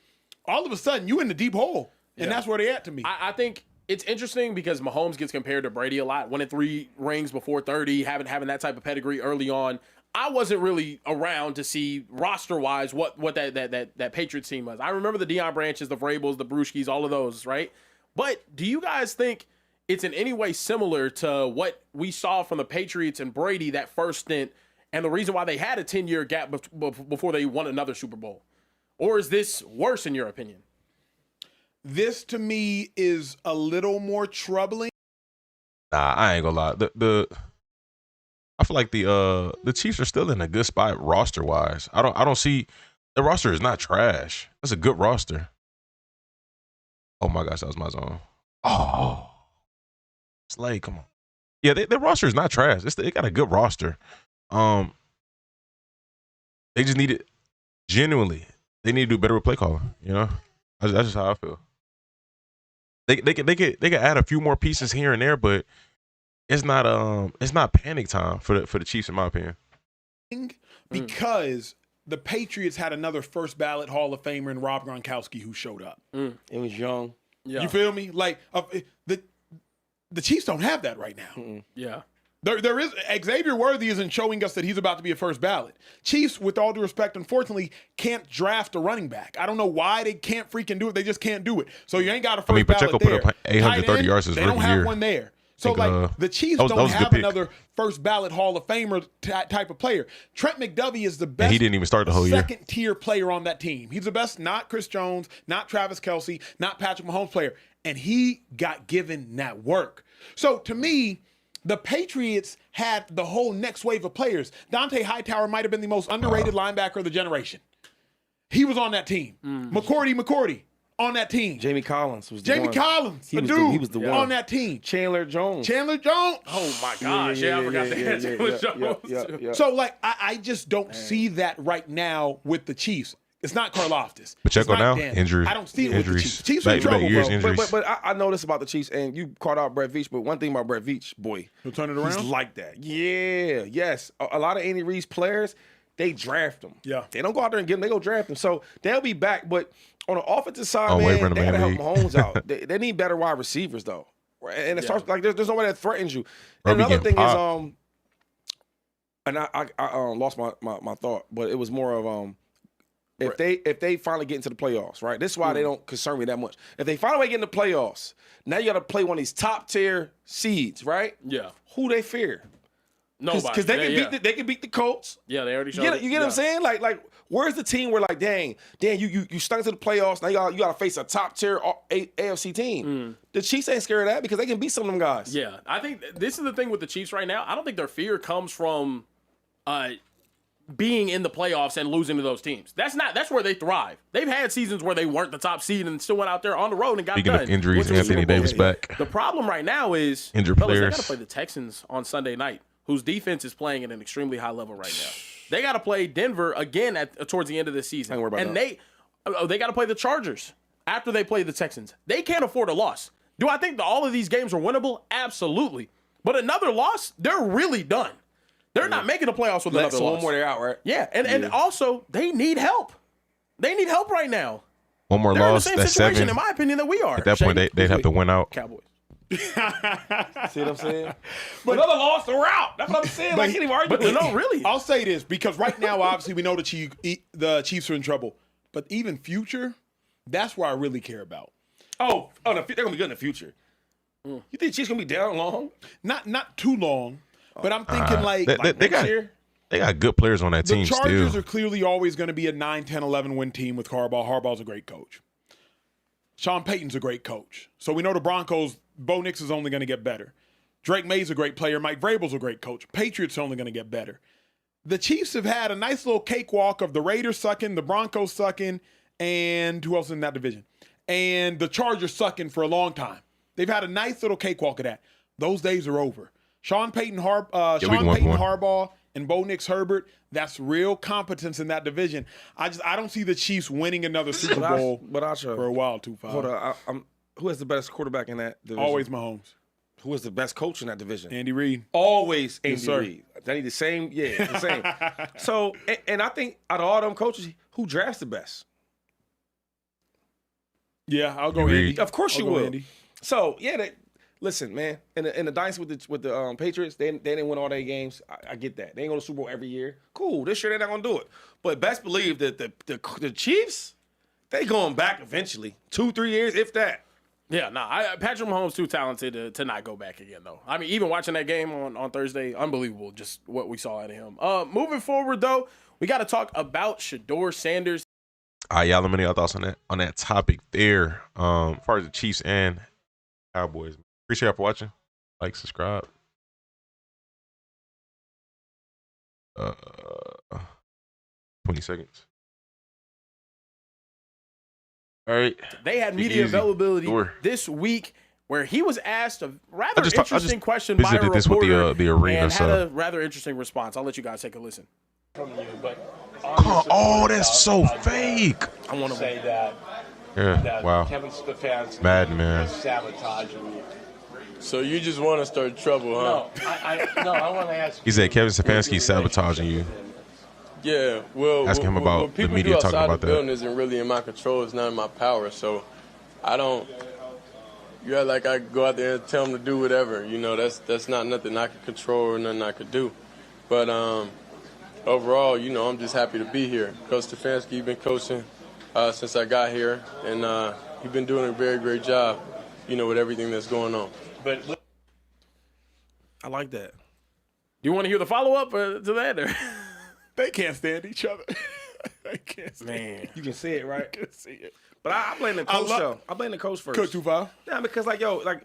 Speaker 4: all of a sudden you in the deep hole. And that's where they at to me.
Speaker 2: I think it's interesting because Mahomes gets compared to Brady a lot, winning 3 rings before 30, having that type of pedigree early on. I wasn't really around to see roster-wise what that Patriots team was. I remember the Deion Branches, the Vrabels, the Brewskis, all of those, right? But do you guys think it's in any way similar to what we saw from the Patriots and Brady that first stint, and the reason why they had a 10-year gap before they won another Super Bowl? Or is this worse in your opinion?
Speaker 4: This to me is a little more troubling.
Speaker 1: Nah, I ain't gonna lie. I feel like the Chiefs are still in a good spot roster wise. I don't see the roster is not trash. That's a good roster. Oh my gosh, that was my zone. Oh, Slade, come on. Yeah, their roster is not trash. They got a good roster. They just need it genuinely. They need to do better with play calling. You know, that's just how I feel. They can add a few more pieces here and there, but it's not panic time for the Chiefs, in my opinion.
Speaker 4: Because the Patriots had another first ballot Hall of Famer in Rob Gronkowski who showed up.
Speaker 3: It was young.
Speaker 2: Yeah.
Speaker 4: You feel me? Like the Chiefs don't have that right now.
Speaker 2: Yeah.
Speaker 4: There is Xavier Worthy isn't showing us that he's about to be a first ballot. Chiefs, with all due respect, unfortunately, can't draft a running back. I don't know why they can't freaking do it. They just can't do it. So you ain't got a first
Speaker 1: Pacheco
Speaker 4: ballot there.
Speaker 1: put up 830 yards his
Speaker 4: They don't
Speaker 1: rookie
Speaker 4: have
Speaker 1: year.
Speaker 4: one there. So, the Chiefs don't have another first ballot Hall of Famer type of player. Trent McDuffie is the best.
Speaker 1: And he didn't even start the whole year.
Speaker 4: Second-tier player on that team. He's the best, not Chris Jones, not Travis Kelce, not Patrick Mahomes player. And he got given that work. So, to me, the Patriots had the whole next wave of players. Dante Hightower might have been the most underrated linebacker of the generation. He was on that team. McCourty on that team.
Speaker 3: Jamie Collins was the
Speaker 4: Jamie
Speaker 3: one.
Speaker 4: Collins,
Speaker 3: He
Speaker 4: a
Speaker 3: was
Speaker 4: dude
Speaker 3: he was the one
Speaker 4: on that team.
Speaker 3: Chandler Jones.
Speaker 2: Oh my gosh! Yeah, I forgot that.
Speaker 3: Yeah.
Speaker 4: So, like, I just don't see that right now with the Chiefs. It's not Karlaftis.
Speaker 1: Pacheco
Speaker 4: It's not
Speaker 1: now?
Speaker 4: Dan.
Speaker 1: Injury.
Speaker 4: I don't see it with the
Speaker 1: Injuries.
Speaker 4: Chiefs. Chiefs are in
Speaker 1: Back-to-back
Speaker 4: trouble,
Speaker 1: years,
Speaker 4: bro.
Speaker 1: injuries.
Speaker 3: But I know this about the Chiefs, and you called out Brett Veach, but one thing about Brett Veach, boy,
Speaker 4: He'll turn it
Speaker 3: he's
Speaker 4: around.
Speaker 3: like that. Yeah, yes. A lot of Andy Reid's players, they draft them.
Speaker 4: Yeah.
Speaker 3: They don't go out there and get them, they go draft them. So they'll be back. But on the offensive side,
Speaker 1: Oh, wait,
Speaker 3: man,
Speaker 1: run
Speaker 3: they
Speaker 1: the
Speaker 3: got to
Speaker 1: man
Speaker 3: help Mahomes out. They need better wide receivers, though. And it starts like there's nobody that threatens you.
Speaker 1: Bro,
Speaker 3: And
Speaker 1: be
Speaker 3: another
Speaker 1: getting
Speaker 3: thing is,
Speaker 1: popped.
Speaker 3: and I lost my thought, but it was more of if they finally get into the playoffs, right? This is why they don't concern me that much. If they finally get in the playoffs, now you got to play one of these top tier seeds, right?
Speaker 2: Yeah.
Speaker 3: Who they fear?
Speaker 2: Nobody.
Speaker 3: Because they can beat the Colts.
Speaker 2: Yeah, they already showed
Speaker 3: You
Speaker 2: it.
Speaker 3: get what I'm saying? Like where's the team where like, dang, you stuck into the playoffs. Now you got to face a top tier AFC team. The Chiefs ain't scared of that because they can beat some of them guys.
Speaker 2: Yeah, I think this is the thing with the Chiefs right now. I don't think their fear comes from being in the playoffs and losing to those teams. That's where they thrive. They've had seasons where they weren't the top seed and still went out there on the road and got
Speaker 1: Speaking
Speaker 2: done.
Speaker 1: of injuries,
Speaker 2: Went to the
Speaker 1: Anthony
Speaker 2: Super Bowl.
Speaker 1: Davis back.
Speaker 2: The problem right now is
Speaker 1: Injured
Speaker 2: fellas,
Speaker 1: players.
Speaker 2: They got to play the Texans on Sunday night, whose defense is playing at an extremely high level right now. They got to play Denver again towards the end of the season,
Speaker 3: Don't worry about
Speaker 2: and they got to play the Chargers after they play the Texans. They can't afford a loss. Do I think that all of these games are winnable? Absolutely. But another loss, they're really done. They're not making the playoffs with another
Speaker 3: So
Speaker 2: loss.
Speaker 3: one more they're out, right?
Speaker 2: Yeah, and also they need help. They need help right now.
Speaker 1: One more
Speaker 2: They're
Speaker 1: loss.
Speaker 2: in the same
Speaker 1: That's
Speaker 2: situation,
Speaker 1: 7.
Speaker 2: in my opinion, that we are.
Speaker 1: At that point,
Speaker 2: Shady,
Speaker 1: they'd have to win out.
Speaker 2: Cowboys.
Speaker 3: See what I'm saying? But another loss, they're out. That's what I'm saying. Like, I can't even argue
Speaker 2: But
Speaker 3: with
Speaker 2: no, really.
Speaker 4: I'll say this because right now, obviously, we know the Chiefs are in trouble. But even future, that's where I really care about.
Speaker 3: Oh, they're gonna be good in the future. You think Chiefs gonna be down long?
Speaker 4: Not too long, but I'm thinking like
Speaker 1: They
Speaker 3: Next
Speaker 1: got
Speaker 3: year?
Speaker 1: they got good players on that
Speaker 4: the
Speaker 1: team
Speaker 4: Chargers
Speaker 1: still.
Speaker 4: are clearly always going to be a 9, 10, 11 win team with Harbaugh. Harbaugh's a great coach. Sean Payton's a great coach. So we know the Broncos, Bo Nix is only going to get better. Drake May's a great player. Mike Vrabel's a great coach. Patriots are only going to get better. The Chiefs have had a nice little cakewalk of the Raiders sucking, the Broncos sucking, and who else in that division? And the Chargers sucking for a long time. They've had a nice little cakewalk of that. Those days are over. Sean Payton, Harbaugh and Bo Nix Herbert, that's real competence in that division. I don't see the Chiefs winning another Super Bowl for a while, 2-5.
Speaker 3: Hold on. Who has the best quarterback in that division?
Speaker 4: Always Mahomes.
Speaker 3: Who is the best coach in that division?
Speaker 4: Andy Reid.
Speaker 3: Always Andy
Speaker 4: Yes, sir.
Speaker 3: Reid. They need the same, the same. So, and I think out of all them coaches, who drafts the best?
Speaker 4: Yeah, I'll go Andy.
Speaker 3: Of course you
Speaker 4: I'll go
Speaker 3: will.
Speaker 4: Andy.
Speaker 3: So, listen, man, in the dynasty with the Patriots, they didn't win all their games. I get that. They ain't going to Super Bowl every year. Cool. This year they're not going to do it. But best believe that the Chiefs, they going back eventually. 2-3 years, if that.
Speaker 2: Yeah, Patrick Mahomes too talented to not go back again, though. I mean, even watching that game on Thursday, unbelievable, just what we saw out of him. Moving forward, though, we got to talk about Shedeur Sanders.
Speaker 1: All right, y'all, let me know your thoughts on that topic there. As far as the Chiefs and Cowboys. Appreciate y'all for watching. Like, subscribe. 20 seconds. All right.
Speaker 2: They had media availability this week where he was asked a rather interesting question by a reporter
Speaker 1: this with the arena,
Speaker 2: and had a rather interesting response. I'll let you guys take a listen.
Speaker 1: Oh, that's so fake.
Speaker 9: I want to say that.
Speaker 1: Yeah, wow.
Speaker 9: Kevin Stefanski
Speaker 1: Mad man.
Speaker 9: sabotaging me.
Speaker 10: So you just want to start trouble, huh?
Speaker 9: No, I want to ask.
Speaker 1: He said Kevin Stefanski sabotaging you.
Speaker 10: Yeah, well,
Speaker 1: Ask him about
Speaker 10: what
Speaker 1: the
Speaker 10: people
Speaker 1: media
Speaker 10: do
Speaker 1: talking
Speaker 10: outside
Speaker 1: about
Speaker 10: the
Speaker 1: that.
Speaker 10: building isn't really in my control. It's not in my power. So I don't. You act like I go out there and tell them to do whatever. You know, that's not nothing I could control or nothing I could do. But overall, you know, I'm just happy to be here. Coach Stefanski, you've been coaching since I got here, and you've been doing a very great job. You know, with everything that's going on.
Speaker 9: But
Speaker 3: I like that.
Speaker 2: Do you want to hear the follow-up to that? Or?
Speaker 4: They can't stand each other. They can't stand.
Speaker 2: Man.
Speaker 3: You can see it, right?
Speaker 4: You can see it.
Speaker 3: But I blame the coach, though. I blame the coach first.
Speaker 4: Coach 2-5.
Speaker 3: Yeah, because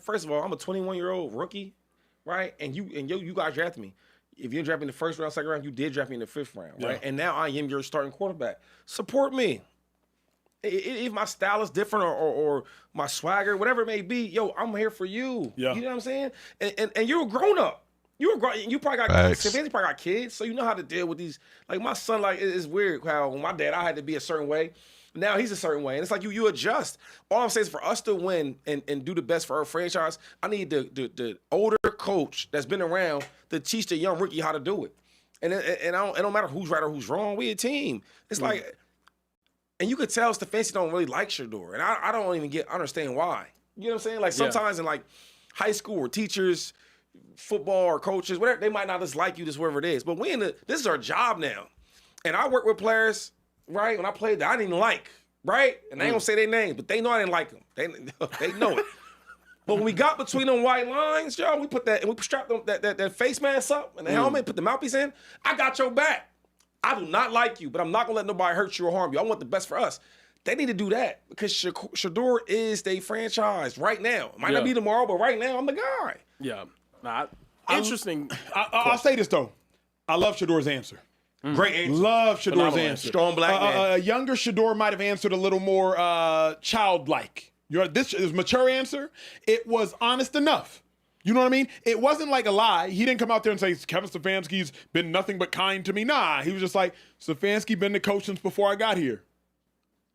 Speaker 3: first of all, I'm a 21-year-old rookie, right? And you guys drafted me. If you draft me in the first round, second round, you did draft me in the fifth round, right?
Speaker 4: Yeah.
Speaker 3: And now I am your starting quarterback. Support me. If my style is different or my swagger, whatever it may be, I'm here for you.
Speaker 4: Yeah.
Speaker 3: You know what I'm saying? And you're a grown up. You probably got
Speaker 1: Facts.
Speaker 3: Stefanski probably got kids, so you know how to deal with these. Like my son, it's weird how when my dad, I had to be a certain way. Now he's a certain way, and it's like you adjust. All I'm saying is for us to win and do the best for our franchise, I need the older coach that's been around to teach the young rookie how to do it. And it don't matter who's right or who's wrong. We a team. It's like, and you could tell Stefanski don't really like Shedeur, and I don't even understand why. You know what I'm saying? Like sometimes in like high school or teachers, football or coaches, whatever, they might not just like you, just wherever it is. But this is our job now, and I work with players. Right when I played that, I didn't even like. Right, and they ain't gonna say their names, but they know I didn't like them. They know it. But when we got between them white lines, we put that and we strapped them, that face mask up and the helmet, put the mouthpiece in. I got your back. I do not like you, but I'm not gonna let nobody hurt you or harm you. I want the best for us. They need to do that because Shedeur is their franchise right now. It might not be tomorrow, but right now I'm the guy.
Speaker 2: Yeah. Interesting.
Speaker 4: I'll say this though. I love Shedeur's answer.
Speaker 3: Great answer.
Speaker 4: Love Shedeur's answer.
Speaker 3: Strong black man.
Speaker 4: A younger Shedeur might have answered a little more childlike. This is mature answer. It was honest enough. You know what I mean? It wasn't like a lie. He didn't come out there and say, Kevin Stefanski's been nothing but kind to me. Nah, he was just like, Stefanski been the coach since before I got here.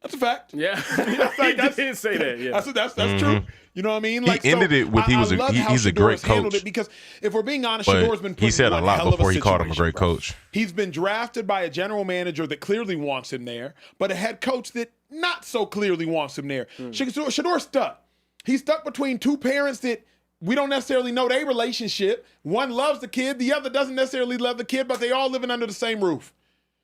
Speaker 4: That's a fact.
Speaker 2: Yeah.
Speaker 4: He
Speaker 2: did say that, yeah.
Speaker 4: That's true. You know what I mean?
Speaker 1: He ended it with he's a great coach.
Speaker 4: Because if we're being honest,
Speaker 1: But
Speaker 4: Shedeur's been put
Speaker 1: he said
Speaker 4: in
Speaker 1: a
Speaker 4: one
Speaker 1: lot
Speaker 4: hell of
Speaker 1: before he called him a
Speaker 4: situation,
Speaker 1: great
Speaker 4: bro.
Speaker 1: coach.
Speaker 4: He's been drafted by a general manager that clearly wants him there, but a head coach that not so clearly wants him there. Shedeur's stuck. He's stuck between two parents that we don't necessarily know their relationship. One loves the kid, the other doesn't necessarily love the kid, but they all living under the same roof.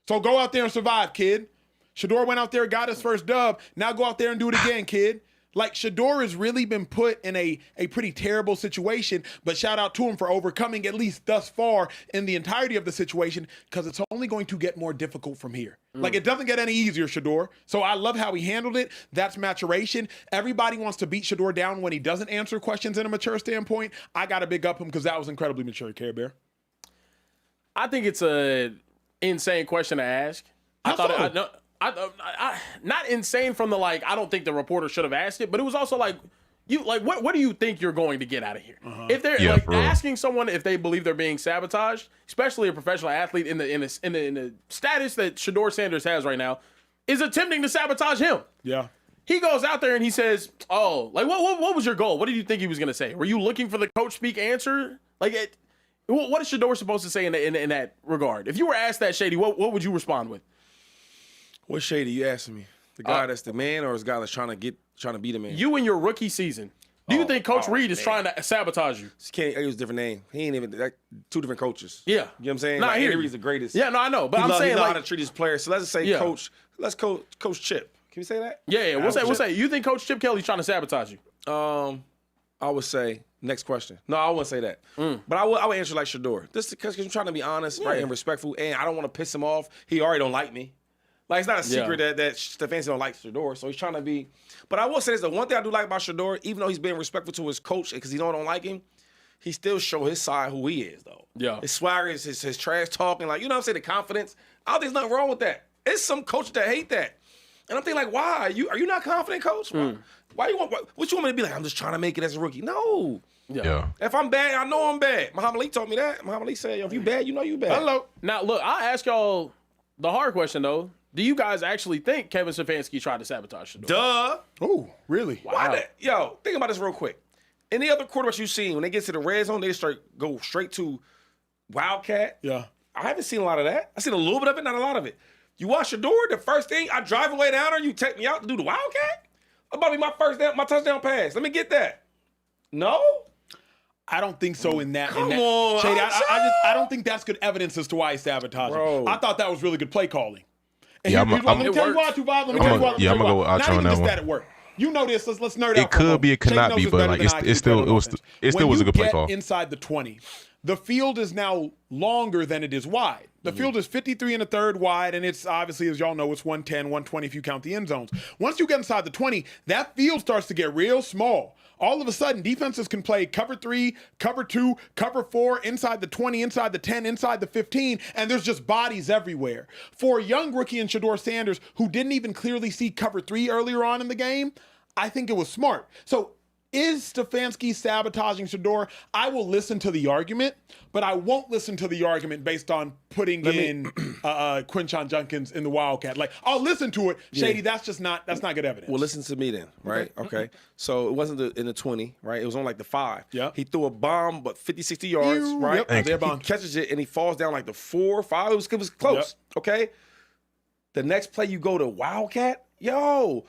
Speaker 4: So go out there and survive, kid. Shedeur went out there, got his first dub. Now go out there and do it again, kid. Like, Shedeur has really been put in a pretty terrible situation, but shout out to him for overcoming, at least thus far, in the entirety of the situation, because it's only going to get more difficult from here. Like, it doesn't get any easier, Shedeur. So I love how he handled it. That's maturation. Everybody wants to beat Shedeur down when he doesn't answer questions in a mature standpoint. I got to big up him because that was incredibly mature, Care Bear.
Speaker 2: I think it's an insane question to ask. Not insane from the I don't think the reporter should have asked it, but it was also like, what do you think you're going to get out of here? If they're
Speaker 1: Yeah, for real.
Speaker 2: asking someone if they believe they're being sabotaged, especially a professional athlete in the status that Shedeur Sanders has right now, is attempting to sabotage him.
Speaker 4: Yeah.
Speaker 2: He goes out there and he says, "Oh, like what was your goal? What did you think he was going to say? Were you looking for the coach speak answer? Like, what is Shedeur supposed to say in that regard? If you were asked that, Shady, what would you respond with?
Speaker 3: What Shady you asking me? The guy that's the man, or is the guy that's trying to be the man?
Speaker 2: You in your rookie season, do you think Coach Reed is trying to sabotage you?
Speaker 3: Can't use a different name. He ain't even two different coaches.
Speaker 2: Yeah,
Speaker 3: you know what I'm saying.
Speaker 2: Nah,
Speaker 3: Like,
Speaker 2: here
Speaker 3: Henry's the greatest.
Speaker 2: Yeah, no, I know, but
Speaker 3: he
Speaker 2: I'm saying
Speaker 3: he know
Speaker 2: like
Speaker 3: how to treat his players. So let's just say
Speaker 2: Yeah.
Speaker 3: Coach Chip. Can we say that?
Speaker 2: Yeah, we'll say. You think Coach Chip Kelly's trying to sabotage you?
Speaker 3: I would say next question. No, I wouldn't say that. But I would answer like Shedeur. This because I'm trying to be honest, right, and respectful, and I don't want to piss him off. He already don't like me. Like, it's not a secret that Stefanski don't like Shedeur, so he's trying to be. But I will say this: the one thing I do like about Shedeur, even though he's being respectful to his coach because he don't like him, he still show his side who he is, though.
Speaker 2: Yeah,
Speaker 3: his swagger, his trash talking, like, you know what I'm saying, the confidence. I don't think there's nothing wrong with that. It's some coaches that hate that. And I'm thinking, like, why? Are you not confident, coach? Why you want? What you want me to be like? I'm just trying to make it as a rookie. No.
Speaker 1: Yeah.
Speaker 3: If I'm bad, I know I'm bad. Muhammad Ali told me that. Muhammad Ali said, if you bad, you know you bad.
Speaker 2: Hello. Now, look, I'll ask y'all the hard question, though. Do you guys actually think Kevin Stefanski tried to sabotage Shedeur?
Speaker 3: Duh.
Speaker 4: Oh, really?
Speaker 3: Why that? Yo, think about this real quick. Any other quarterbacks you've seen, when they get to the red zone, they go straight to Wildcat.
Speaker 4: Yeah.
Speaker 3: I haven't seen a lot of that. I've seen a little bit of it, not a lot of it. You watch Shedeur, the first thing, I drive away down there, you take me out to do the Wildcat? About to be my touchdown pass. Let me get that. No?
Speaker 4: I don't think so in that.
Speaker 3: Come on,
Speaker 4: Shady, I don't think that's good evidence as to why he's sabotaging.
Speaker 3: Bro.
Speaker 4: I thought that was really good play calling. And
Speaker 1: Yeah,
Speaker 4: let me tell you why, Tuvav. Let me tell you why.
Speaker 1: I'm gonna go with Acho
Speaker 4: Not
Speaker 1: on
Speaker 4: even
Speaker 1: that
Speaker 4: just
Speaker 1: one.
Speaker 4: that at work. You know this. Let's nerd out.
Speaker 1: It could be, it could not be, but like it still was a good play call.
Speaker 4: Inside the 20, the field is now longer than it is wide. The field is 53 1/3 wide, and it's obviously, as y'all know, it's 110, 120 if you count the end zones. Once you get inside the 20, that field starts to get real small. All of a sudden, defenses can play cover 3, cover 2, cover 4, inside the 20, inside the 10, inside the 15, and there's just bodies everywhere. For a young rookie in Shedeur Sanders who didn't even clearly see cover 3 earlier on in the game, I think it was smart. So is Stefanski sabotaging Shedeur? I will listen to the argument, but I won't listen to the argument based on putting in Quinshon Judkins in the Wildcat. Like, I'll listen to it. Shady, that's not good evidence.
Speaker 3: Well, listen to me then, right? Okay. So it wasn't in the 20, right? It was on like the 5.
Speaker 4: Yeah.
Speaker 3: He threw a bomb, but 50, 60 yards, right?
Speaker 4: Yep.
Speaker 3: He catches it and he falls down like the 4, 5. It was close,
Speaker 4: Yep.
Speaker 3: okay? The next play you go to Wildcat, yo,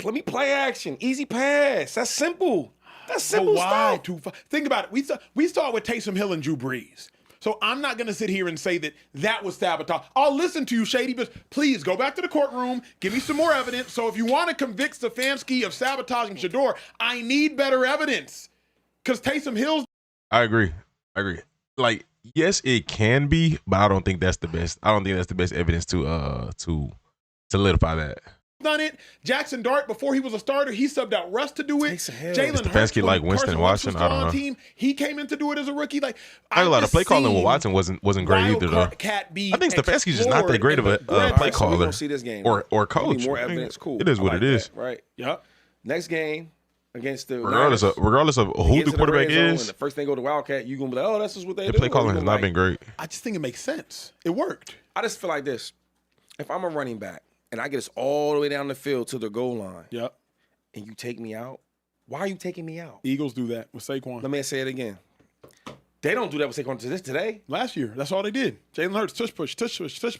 Speaker 3: let me play action, easy pass. That's simple. That's simple stuff.
Speaker 4: Think about it. We saw it with Taysom Hill and Drew Brees. So I'm not going to sit here and say that was sabotage. I'll listen to you, Shady, but please go back to the courtroom. Give me some more evidence. So if you want to convict Stefanski of sabotaging Shedeur, I need better evidence. Because Taysom Hill's...
Speaker 1: I agree. Like, yes, it can be, but I don't think that's the best. I don't think that's the best evidence to solidify that.
Speaker 4: done it. Jackson Dart, before he was a starter, he subbed out Russ to do it. Jalen Hurts,
Speaker 1: Stefanski like Winston Watson. I don't know.
Speaker 4: Team, he came in to do it as a rookie. Like,
Speaker 1: I a lot of play calling with Watson wasn't great either though. I think Stefanski's just not that great of a play caller.
Speaker 3: We're gonna see this game
Speaker 1: or coach.
Speaker 3: More evidence, cool.
Speaker 1: It is what it is,
Speaker 3: right?
Speaker 4: Yep.
Speaker 3: Next game against the
Speaker 1: regardless of who the quarterback is.
Speaker 3: And the first thing go to Wildcat, you gonna be like, oh, that's just what they do.
Speaker 1: The play calling has not been great.
Speaker 4: I just think it makes sense. It worked.
Speaker 3: I just feel like this: if I'm a running back and I get us all the way down the field to the goal line,
Speaker 4: yep,
Speaker 3: and you take me out, why are you taking me out?
Speaker 4: Eagles do that with Saquon.
Speaker 3: Let me say it again. They don't do that with Saquon today.
Speaker 4: Last year, that's all they did. Jalen Hurts, tush push.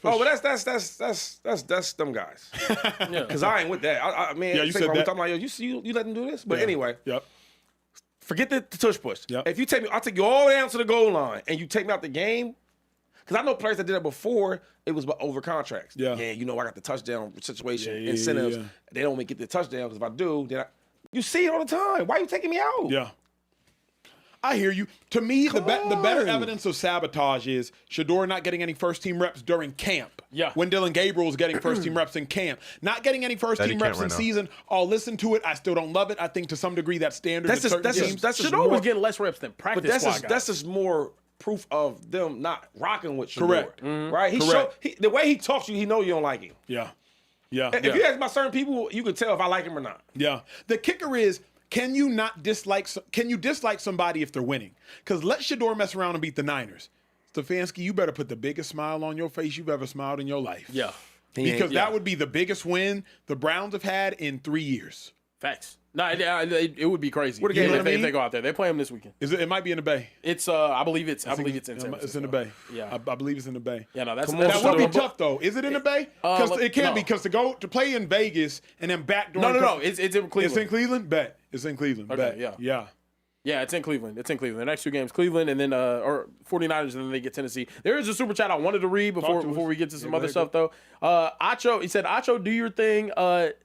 Speaker 3: Oh, but that's them guys. Because I ain't with that. I mean,
Speaker 4: yeah, you said that.
Speaker 3: Talking about, you let them do this. But anyway,
Speaker 4: yep.
Speaker 3: Forget the tush push.
Speaker 4: Yep.
Speaker 3: If you take me, I'll take you all the way down to the goal line, and you take me out the game. Because I know players that did it before. It was over contracts.
Speaker 4: Yeah,
Speaker 3: I got the touchdown situation, incentives. Yeah. They don't even get the touchdown because if I do, then you see it all the time. Why are you taking me out?
Speaker 4: Yeah. I hear you. To me, the better evidence of sabotage is Shedeur not getting any first-team reps during camp.
Speaker 2: Yeah.
Speaker 4: When Dylan Gabriel is getting first-team reps in camp. Not getting any first-team reps in season. I'll listen to it. I still don't love it. I think to some degree that's standard.
Speaker 2: Shedeur was getting less reps than practice squad guys.
Speaker 3: That's just more proof of them not rocking with Shedeur.
Speaker 4: Correct.
Speaker 3: Right? The way he talks to you, he know you don't like him.
Speaker 4: Yeah. Yeah.
Speaker 3: If you ask about certain people, you can tell if I like him or not.
Speaker 4: Yeah. The kicker is, Can you not dislike? Can you dislike somebody if they're winning? Because let Shedeur mess around and beat the Niners. Stefanski, you better put the biggest smile on your face you've ever smiled in your life.
Speaker 2: Yeah.
Speaker 4: Because that would be the biggest win the Browns have had in 3 years.
Speaker 2: Facts. No, it would be crazy.
Speaker 4: What a game
Speaker 2: if they go out there. They play them this weekend.
Speaker 4: It might be in the Bay.
Speaker 2: It's I believe it's in San Francisco.
Speaker 4: It's in the Bay.
Speaker 2: Yeah.
Speaker 4: I believe it's in the Bay.
Speaker 2: Yeah, no, that
Speaker 4: would be tough though. Is it in the Bay? Because it can't be, because to play in Vegas and then back door.
Speaker 2: No. It's in Cleveland.
Speaker 4: It's in Cleveland? Bet. It's in Cleveland.
Speaker 2: Okay,
Speaker 4: Bet.
Speaker 2: yeah.
Speaker 4: Yeah.
Speaker 2: Yeah, it's in Cleveland. The next 2 games, Cleveland and then or 49ers, and then they get Tennessee. There is a super chat I wanted to read before we get to some other stuff though. Acho, he said, Acho, do your thing.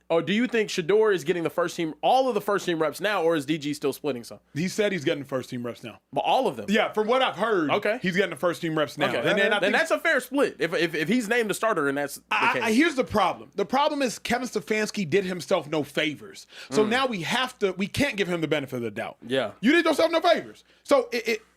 Speaker 2: Or do you think Shedeur is getting all of the first team reps now, or is DG still splitting some?
Speaker 4: He said he's getting the first team reps now.
Speaker 2: But all of them?
Speaker 4: Yeah, from what I've heard,
Speaker 2: okay,
Speaker 4: he's getting the first team reps now.
Speaker 2: Okay.
Speaker 4: And
Speaker 2: then that's a fair split. If he's named the starter and that's the case.
Speaker 4: Here's the problem. The problem is Kevin Stefanski did himself no favors. So now we can't give him the benefit of the doubt.
Speaker 2: Yeah.
Speaker 4: You did yourself no favors. So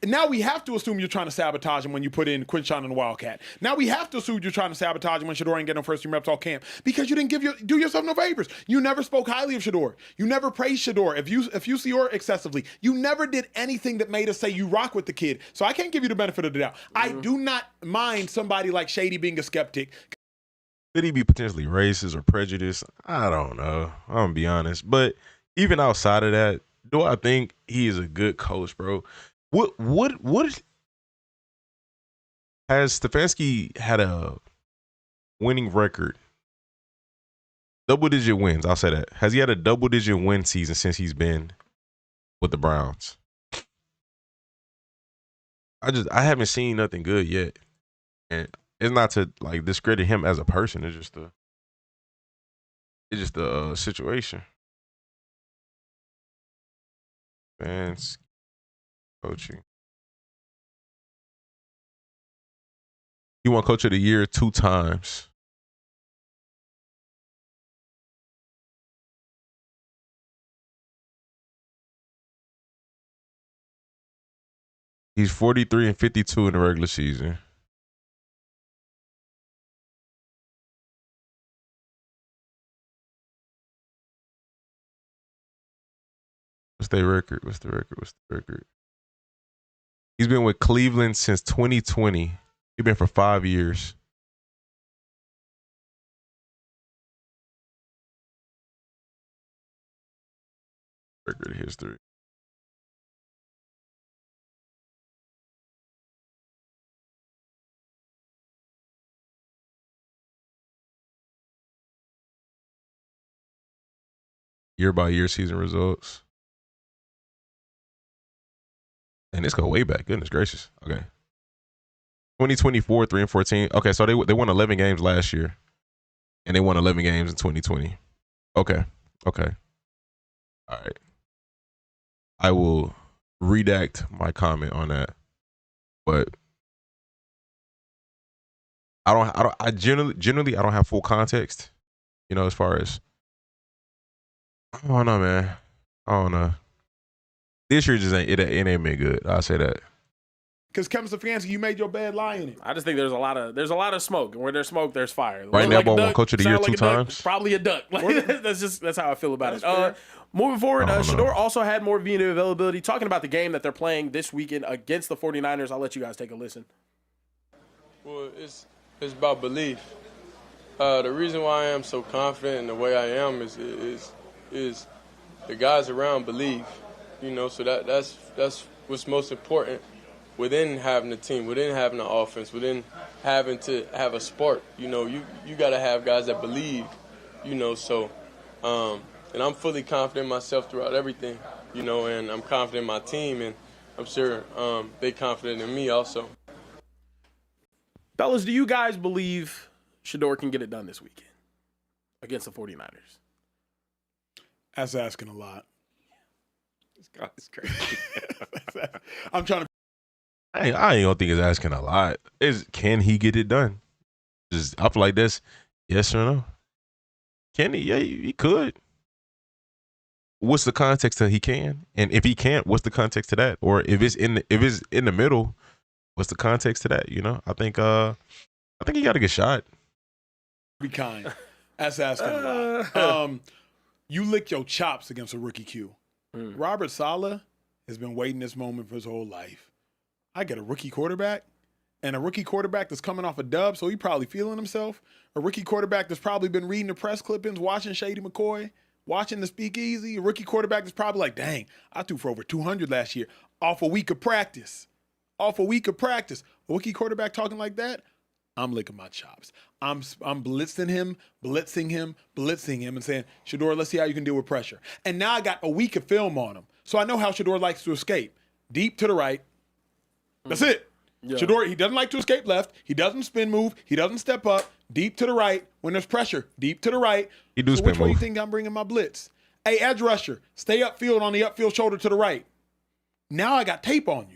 Speaker 4: now we have to assume you're trying to sabotage him when you put in Quinshawn and the Wildcat. Now we have to assume you're trying to sabotage him when Shedeur ain't getting no first team reps all camp, because you didn't do yourself no favors. You never spoke highly of Shedeur. You never praised Shedeur. If you see her excessively, you never did anything that made us say you rock with the kid. So I can't give you the benefit of the doubt. I do not mind somebody like Shady being a skeptic.
Speaker 1: Could he be potentially racist or prejudiced? I don't know. I'm gonna be honest. But even outside of that, do I think he is a good coach, bro? What has Stefanski had a winning record? Double-digit wins, I'll say that. Has he had a double-digit win season since he's been with the Browns? I haven't seen nothing good yet. And it's not to like discredit him as a person. It's just a situation. Fans coaching. He won Coach of the Year 2 times. He's 43-52 in the regular season. What's the record? He's been with Cleveland since 2020. He's been for 5 years. Record history. Year-by-year season results. And this go way back. Goodness gracious. Okay. 2024, 3-14. Okay, so they won 11 games last year. And they won 11 games in 2020. Okay. All right. I will redact my comment on that. But I generally I don't have full context, as far as, I don't know, man. I don't know. This year just ain't been good. I'll say that.
Speaker 4: Because Kevin Stefanski, you made your bed, lie in it.
Speaker 2: I just think there's a lot of smoke, and where there's smoke, there's fire.
Speaker 1: Right now, I won Coach of the Year 2 times.
Speaker 2: Probably a duck. That's how I feel about it. Moving forward, Shedeur also had more media availability. Talking about the game that they're playing this weekend against the 49ers, I'll let you guys take a listen.
Speaker 10: Well, it's about belief. The reason why I am so confident in the way I am is the guys around believe. So that's what's most important within having a team, within having an offense, within having to have a spark. You got to have guys that believe. So and I'm fully confident in myself throughout everything. And I'm confident in my team, and I'm sure they confident in me also.
Speaker 2: Fellas, do you guys believe Shedeur can get it done this weekend against the 49ers?
Speaker 4: That's asking a lot.
Speaker 8: This guy is crazy.
Speaker 4: I'm trying to.
Speaker 1: I ain't gonna think it's asking a lot. Can he get it done? Just up like this, yes or no? Can he? Yeah, he could. What's the context that he can? And if he can't, what's the context to that? Or if it's in the middle, what's the context to that? I think he got a good shot.
Speaker 4: Be kind. That's asking a lot. You lick your chops against a rookie Q. Robert Saleh has been waiting this moment for his whole life. I get a rookie quarterback, and a rookie quarterback that's coming off a dub, so he probably feeling himself. A rookie quarterback that's probably been reading the press clippings, watching Shady McCoy, watching the speakeasy. A rookie quarterback that's probably like, dang, I threw for over 200 last year off a week of practice. A rookie quarterback talking like that, I'm licking my chops. I'm blitzing him, and saying, Shedeur, let's see how you can deal with pressure. And now I got a week of film on him. So I know how Shedeur likes to escape. Deep to the right. That's it. Yeah. Shedeur, he doesn't like to escape left. He doesn't spin move. He doesn't step up. Deep to the right. When there's pressure, deep to the right.
Speaker 1: He do
Speaker 4: so
Speaker 1: spin
Speaker 4: which way
Speaker 1: move.
Speaker 4: you think I'm bringing my blitz? Hey, edge rusher, stay upfield on the upfield shoulder to the right. Now I got tape on you.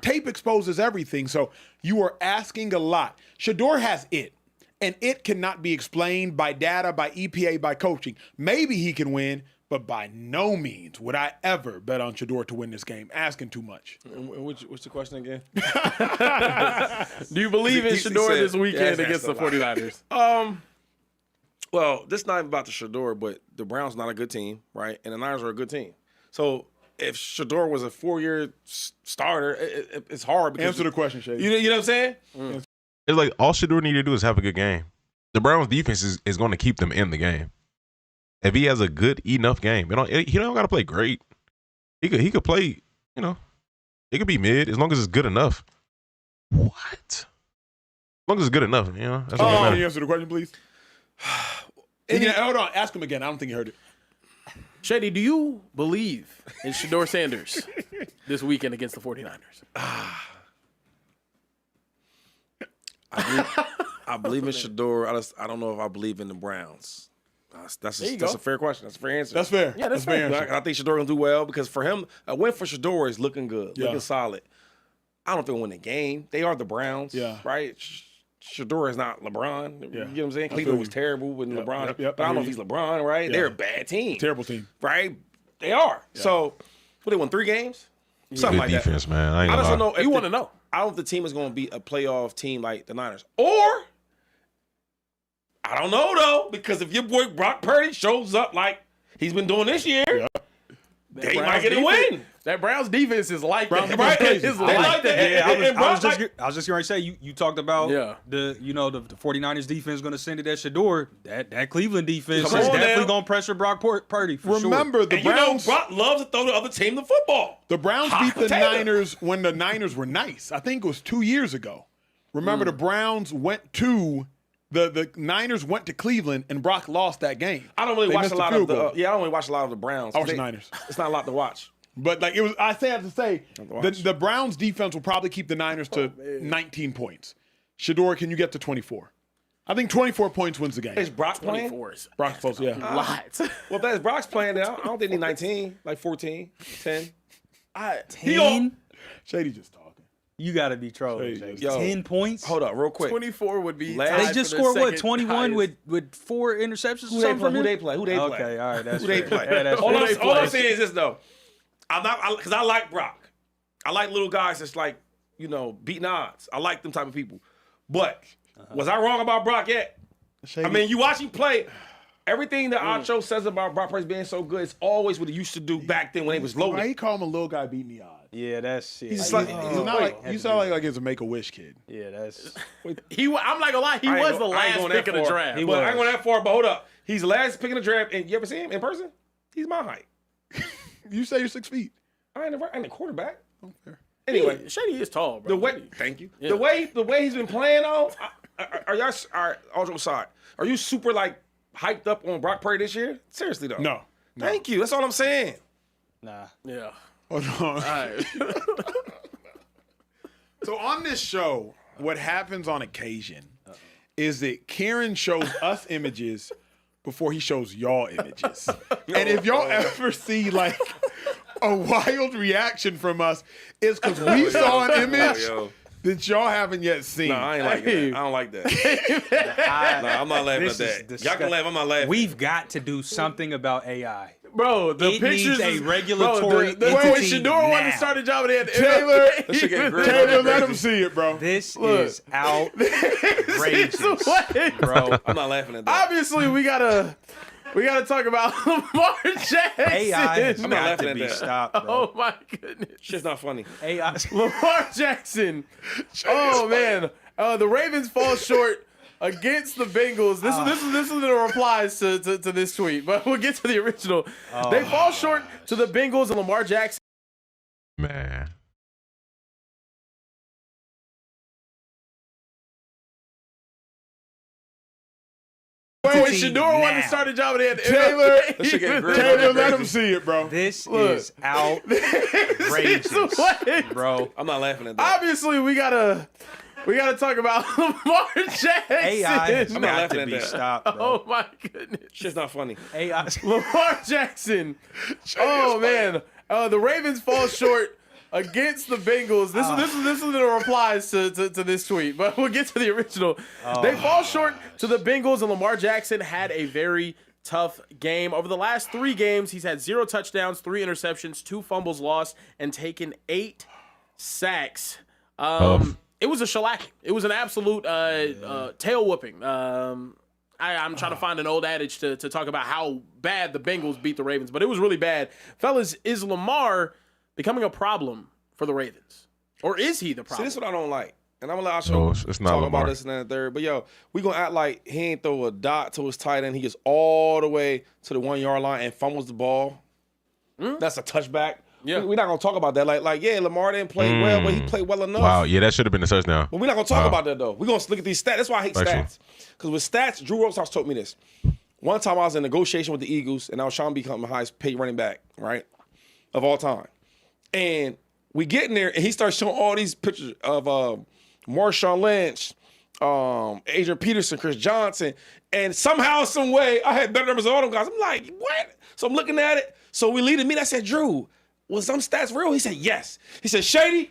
Speaker 4: Tape exposes everything, so you are asking a lot. Shedeur has it, and it cannot be explained by data, by EPA, by coaching. Maybe he can win, but by no means would I ever bet on Shedeur to win this game. Asking too much.
Speaker 3: What's the question again?
Speaker 2: Do you believe in Shedeur this weekend against the 49ers?
Speaker 3: Well, this is not even about the Shedeur, but the Browns not a good team, right? And the Niners are a good team. So if Shedeur was a 4-year starter, it's hard. Because
Speaker 4: Answer the question, Shady.
Speaker 3: You know what I'm saying?
Speaker 1: It's like all Shedeur need to do is have a good game. The Browns defense is going to keep them in the game. If he has a good enough game, he don't got to play great. He could play, it could be mid as long as it's good enough. What? As long as it's good enough, that's all that
Speaker 4: Can
Speaker 1: matters.
Speaker 4: you answer the question, please? Hold on. Ask him again. I don't think he heard it.
Speaker 2: Shady, do you believe in Shedeur Sanders this weekend against the 49ers?
Speaker 3: I believe in Shedeur. I don't know if I believe in the Browns. That's a fair question. That's a fair answer.
Speaker 4: That's fair.
Speaker 2: Yeah, that's fair.
Speaker 3: I think Shedeur gonna do well because for him, a win for Shedeur is looking good, looking solid. I don't think they'll win the game. They are the Browns, right? Shedeur is not LeBron. You know what I'm saying? Cleveland was terrible with LeBron. But I don't know if he's LeBron, right? They're a bad team.
Speaker 4: Terrible team.
Speaker 3: Right? They are. Yeah. So, they won 3 games? Something
Speaker 1: good
Speaker 3: like
Speaker 1: defense,
Speaker 3: that.
Speaker 1: man. I
Speaker 3: just don't know.
Speaker 2: You want to know.
Speaker 3: I don't know if the team is going to be a playoff team like the Niners. Or, I don't know, though, because if your boy Brock Purdy shows up like he's been doing this year, they might get a win.
Speaker 2: That Browns defense is like
Speaker 4: Browns
Speaker 2: that.
Speaker 4: defense crazy.
Speaker 2: It's like that.
Speaker 8: Yeah, I was just going to say, you talked about the 49ers defense going to send it at Shedeur. That Cleveland defense is definitely going to pressure Brock Purdy for
Speaker 4: Remember,
Speaker 8: sure.
Speaker 4: the Browns.
Speaker 3: Brock loves to throw the other team the football.
Speaker 4: The Browns beat the Niners when the Niners were nice. I think it was 2 years ago. Remember, the Browns went to the Niners went to Cleveland and Brock lost that game.
Speaker 3: I don't really watch a lot of the. I don't really watch a lot of the Browns.
Speaker 4: I watch the Niners.
Speaker 3: It's not a lot to watch.
Speaker 4: But like it was, I have to say, the Browns defense will probably keep the Niners to 19 points. Shedeur, can you get to 24? I think 24 points wins the game.
Speaker 3: Is Brock playing?
Speaker 2: 24.
Speaker 4: Brock's supposed to,
Speaker 2: A lot.
Speaker 3: Well, if that's Brock's playing now, I don't think he's 19, like 14, 10.
Speaker 8: 10?
Speaker 4: Shady just talking.
Speaker 8: You got to be trolling.
Speaker 4: Shady.
Speaker 3: Yo,
Speaker 8: 10 points?
Speaker 3: Hold up, real quick.
Speaker 2: 24 would be.
Speaker 3: They
Speaker 8: They just scored, 21 with 4 interceptions
Speaker 3: Who
Speaker 8: or
Speaker 3: they
Speaker 8: something
Speaker 3: play?
Speaker 8: from
Speaker 3: Who
Speaker 8: him?
Speaker 3: they play? Who they play?
Speaker 8: Okay, all right. That's
Speaker 3: Who they
Speaker 8: fair.
Speaker 3: play?
Speaker 8: Yeah, that's
Speaker 3: all
Speaker 8: fair.
Speaker 3: I'm saying is this, though. I'm not, because I like Brock. I like little guys that's like, beating odds. I like them type of people. But was I wrong about Brock yet?
Speaker 4: Shady.
Speaker 3: I mean, you watch him play. Everything that Acho says about Brock Purdy being so good, it's always what he used to do back then when he was loaded.
Speaker 4: Why he call him a little guy beating the odds?
Speaker 8: Yeah, that's it.
Speaker 4: He's just like, you sound like he's a Make-A-Wish kid.
Speaker 8: Yeah, that's.
Speaker 2: I'm not gonna lie. He was the last pick of the draft.
Speaker 3: I ain't going that far, but hold up. He's the last pick in the draft, and you ever see him in person? He's my height.
Speaker 4: You say you're 6 feet.
Speaker 3: I ain't a quarterback.
Speaker 4: Oh, fair.
Speaker 3: Anyway,
Speaker 2: Shady is tall, bro.
Speaker 3: Thank you.
Speaker 2: Yeah.
Speaker 3: The way he's been playing though, are y'all? All jokes aside, are you super like hyped up on Brock Purdy this year? Seriously though.
Speaker 4: No.
Speaker 3: Thank you. That's all I'm saying.
Speaker 8: Nah.
Speaker 2: Yeah.
Speaker 4: Hold on.
Speaker 2: All right.
Speaker 4: So on this show, what happens on occasion is that Kieran shows us images before he shows y'all images. And if y'all ever see like a wild reaction from us, it's because we saw an image that y'all haven't yet seen.
Speaker 3: No, I ain't like that. I don't like that. No, I'm not laughing at that. Y'all can laugh. I'm not laughing.
Speaker 8: We've got to do something about AI.
Speaker 2: Bro, the
Speaker 8: It
Speaker 2: pictures
Speaker 8: needs a
Speaker 2: is-
Speaker 8: regulatory
Speaker 2: bro, when
Speaker 8: entity
Speaker 2: Shedeur wanted to
Speaker 8: now.
Speaker 2: start a job, they had
Speaker 4: Taylor,
Speaker 3: Taylor,
Speaker 4: let him see it, bro.
Speaker 8: This is outrageous, bro.
Speaker 3: I'm not laughing at that.
Speaker 2: Obviously, we gotta We got to talk about Lamar Jackson.
Speaker 8: AI has
Speaker 3: I'm not
Speaker 8: got
Speaker 3: laughing
Speaker 8: to
Speaker 3: at
Speaker 8: be
Speaker 3: that.
Speaker 8: stopped, bro.
Speaker 2: Oh my goodness.
Speaker 3: Shit's not funny.
Speaker 8: AI.
Speaker 2: Lamar Jackson. Oh man. The Ravens fall short against the Bengals. This is the replies to this tweet, but we'll get to the original. They fall short to the Bengals and Lamar Jackson.
Speaker 1: Man.
Speaker 2: When Shador wanted to start a job, they had
Speaker 4: Taylor,
Speaker 3: That shit get great.
Speaker 4: Taylor, let him see it, bro.
Speaker 8: This
Speaker 2: Look.
Speaker 8: is outrageous, bro.
Speaker 3: I'm not laughing at that.
Speaker 2: Obviously, we gotta talk about Lamar Jackson.
Speaker 8: AI has
Speaker 3: I'm not
Speaker 8: got
Speaker 3: laughing
Speaker 8: to
Speaker 3: at
Speaker 8: be
Speaker 3: that.
Speaker 8: stopped, bro.
Speaker 2: Oh my goodness.
Speaker 3: Shit's not funny.
Speaker 8: AI.
Speaker 2: Lamar Jackson. Oh man. The Ravens fall short against the Bengals. This is the replies to this tweet, but we'll get to the original. They fall short to the Bengals, and Lamar Jackson had a very tough game. Over the last 3 games, he's had 0 touchdowns, 3 interceptions, 2 fumbles lost, and taken 8 sacks. It was a shellacking. It was an absolute tail whooping. I'm trying to find an old adage to talk about how bad the Bengals beat the Ravens, but it was really bad. Fellas, is Lamar becoming a problem for the Ravens? Or is he the
Speaker 3: See,
Speaker 2: problem?
Speaker 3: this is what I don't like. And I'm going to let
Speaker 1: No,
Speaker 3: Asha
Speaker 1: it's not
Speaker 3: talk
Speaker 1: Lamar.
Speaker 3: about this and then the third. But, yo, we going to act like he ain't throw a dot to his tight end. He gets all the way to the 1-yard line and fumbles the ball. That's a touchback.
Speaker 2: Yeah.
Speaker 3: We're not going to talk about that. Like, yeah, Lamar didn't play well, but he played well enough.
Speaker 1: Wow, yeah, that should have been a touchdown.
Speaker 3: But we're not going to talk about that, though. We're going to look at these stats. That's why I hate
Speaker 1: Actually.
Speaker 3: stats. Because with stats, Drew Rosenhaus told me this. One time I was in negotiation with the Eagles, and I was trying to become the highest paid running back, right, of all time. And we get in there, and he starts showing all these pictures of Marshawn Lynch, Adrian Peterson, Chris Johnson, and somehow, some way, I had better numbers than all them guys. I'm like, what? So I'm looking at it. So we lead a meeting. I said, Drew, was some stats real? He said, yes. He said, Shady,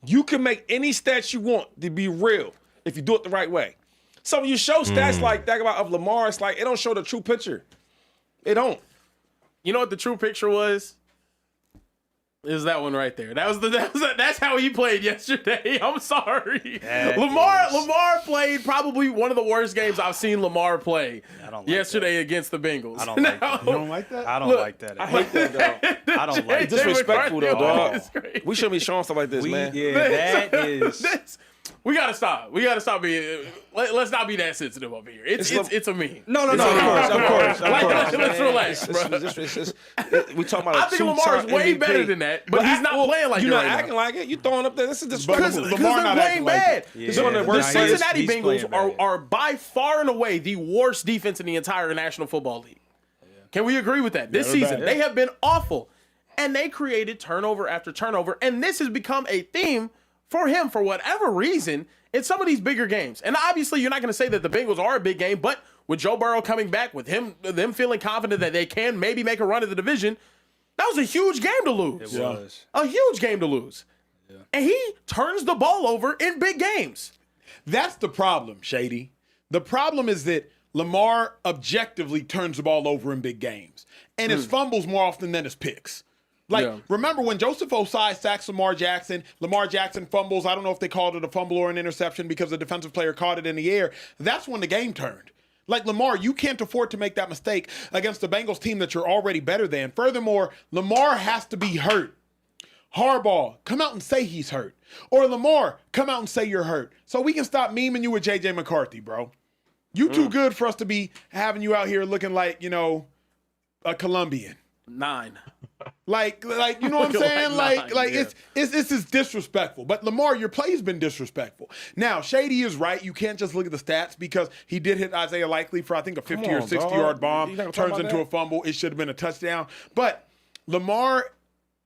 Speaker 3: you can make any stats you want to be real if you do it the right way. So when you show stats like that of Lamar, it's like it don't show the true picture. It don't.
Speaker 2: You know what the true picture was? Is that one right there? That's how he played yesterday. I'm sorry. Lamar played probably one of the worst games I've seen Lamar play yesterday against the Bengals.
Speaker 8: I don't like that.
Speaker 4: You don't like that?
Speaker 8: I don't like that.
Speaker 3: I hate that, dog.
Speaker 8: I don't like
Speaker 3: It's disrespectful, though, dog.
Speaker 2: It's crazy.
Speaker 3: We shouldn't be showing stuff like this, man.
Speaker 8: Yeah, that is.
Speaker 2: We gotta stop. We gotta stop being. Let's not be that sensitive over here. It's a meme.
Speaker 8: No,
Speaker 3: Of course.
Speaker 2: Let's relax, bro.
Speaker 3: We talking about.
Speaker 2: I think Lamar's way better than that, but he's not playing like
Speaker 3: you're
Speaker 2: it
Speaker 3: not
Speaker 2: right
Speaker 3: acting
Speaker 2: now.
Speaker 3: like it. You throwing up there. This is disrespectful.
Speaker 2: Because
Speaker 4: Lamar
Speaker 2: they're
Speaker 4: not
Speaker 2: playing
Speaker 4: acting like
Speaker 2: bad.
Speaker 8: Yeah.
Speaker 3: It's one of the
Speaker 2: The
Speaker 3: worst players.
Speaker 2: Cincinnati
Speaker 8: He's
Speaker 2: Bengals
Speaker 8: playing bad.
Speaker 2: are by far and away the worst defense in the entire National Football League. Can we agree with that? This
Speaker 4: they're
Speaker 2: season,
Speaker 4: bad.
Speaker 2: they have been awful. And they created turnover after turnover. And this has become a theme for him for whatever reason in some of these bigger games. And obviously, you're not going to say that the Bengals are a big game, but with Joe Burrow coming back, with them feeling confident that they can maybe make a run at the division, that was a huge game to lose.
Speaker 8: It was.
Speaker 2: A huge game to lose. Yeah. And he turns the ball over in big games.
Speaker 4: That's the problem, Shady. The problem is that Lamar objectively turns the ball over in big games. And his fumbles more often than his picks. Like, remember when Joseph Osai sacks Lamar Jackson fumbles, I don't know if they called it a fumble or an interception because the defensive player caught it in the air. That's when the game turned. Like, Lamar, you can't afford to make that mistake against the Bengals team that you're already better than. Furthermore, Lamar has to be hurt. Harbaugh, come out and say he's hurt. Or Lamar, come out and say you're hurt. So we can stop memeing you with J.J. McCarthy, bro. You too good for us to be having you out here looking like, a Colombian.
Speaker 2: 9.
Speaker 4: Like you know what I'm saying?
Speaker 2: Like
Speaker 4: Like
Speaker 2: nine,
Speaker 4: it's is disrespectful. But Lamar, your play's been disrespectful. Now, Shady is right. You can't just look at the stats because he did hit Isaiah Likely for I think a 50 or 60-yard bomb.
Speaker 3: You not gonna talk
Speaker 4: Turns
Speaker 3: about
Speaker 4: into
Speaker 3: that?
Speaker 4: a fumble. It should have been a touchdown. But Lamar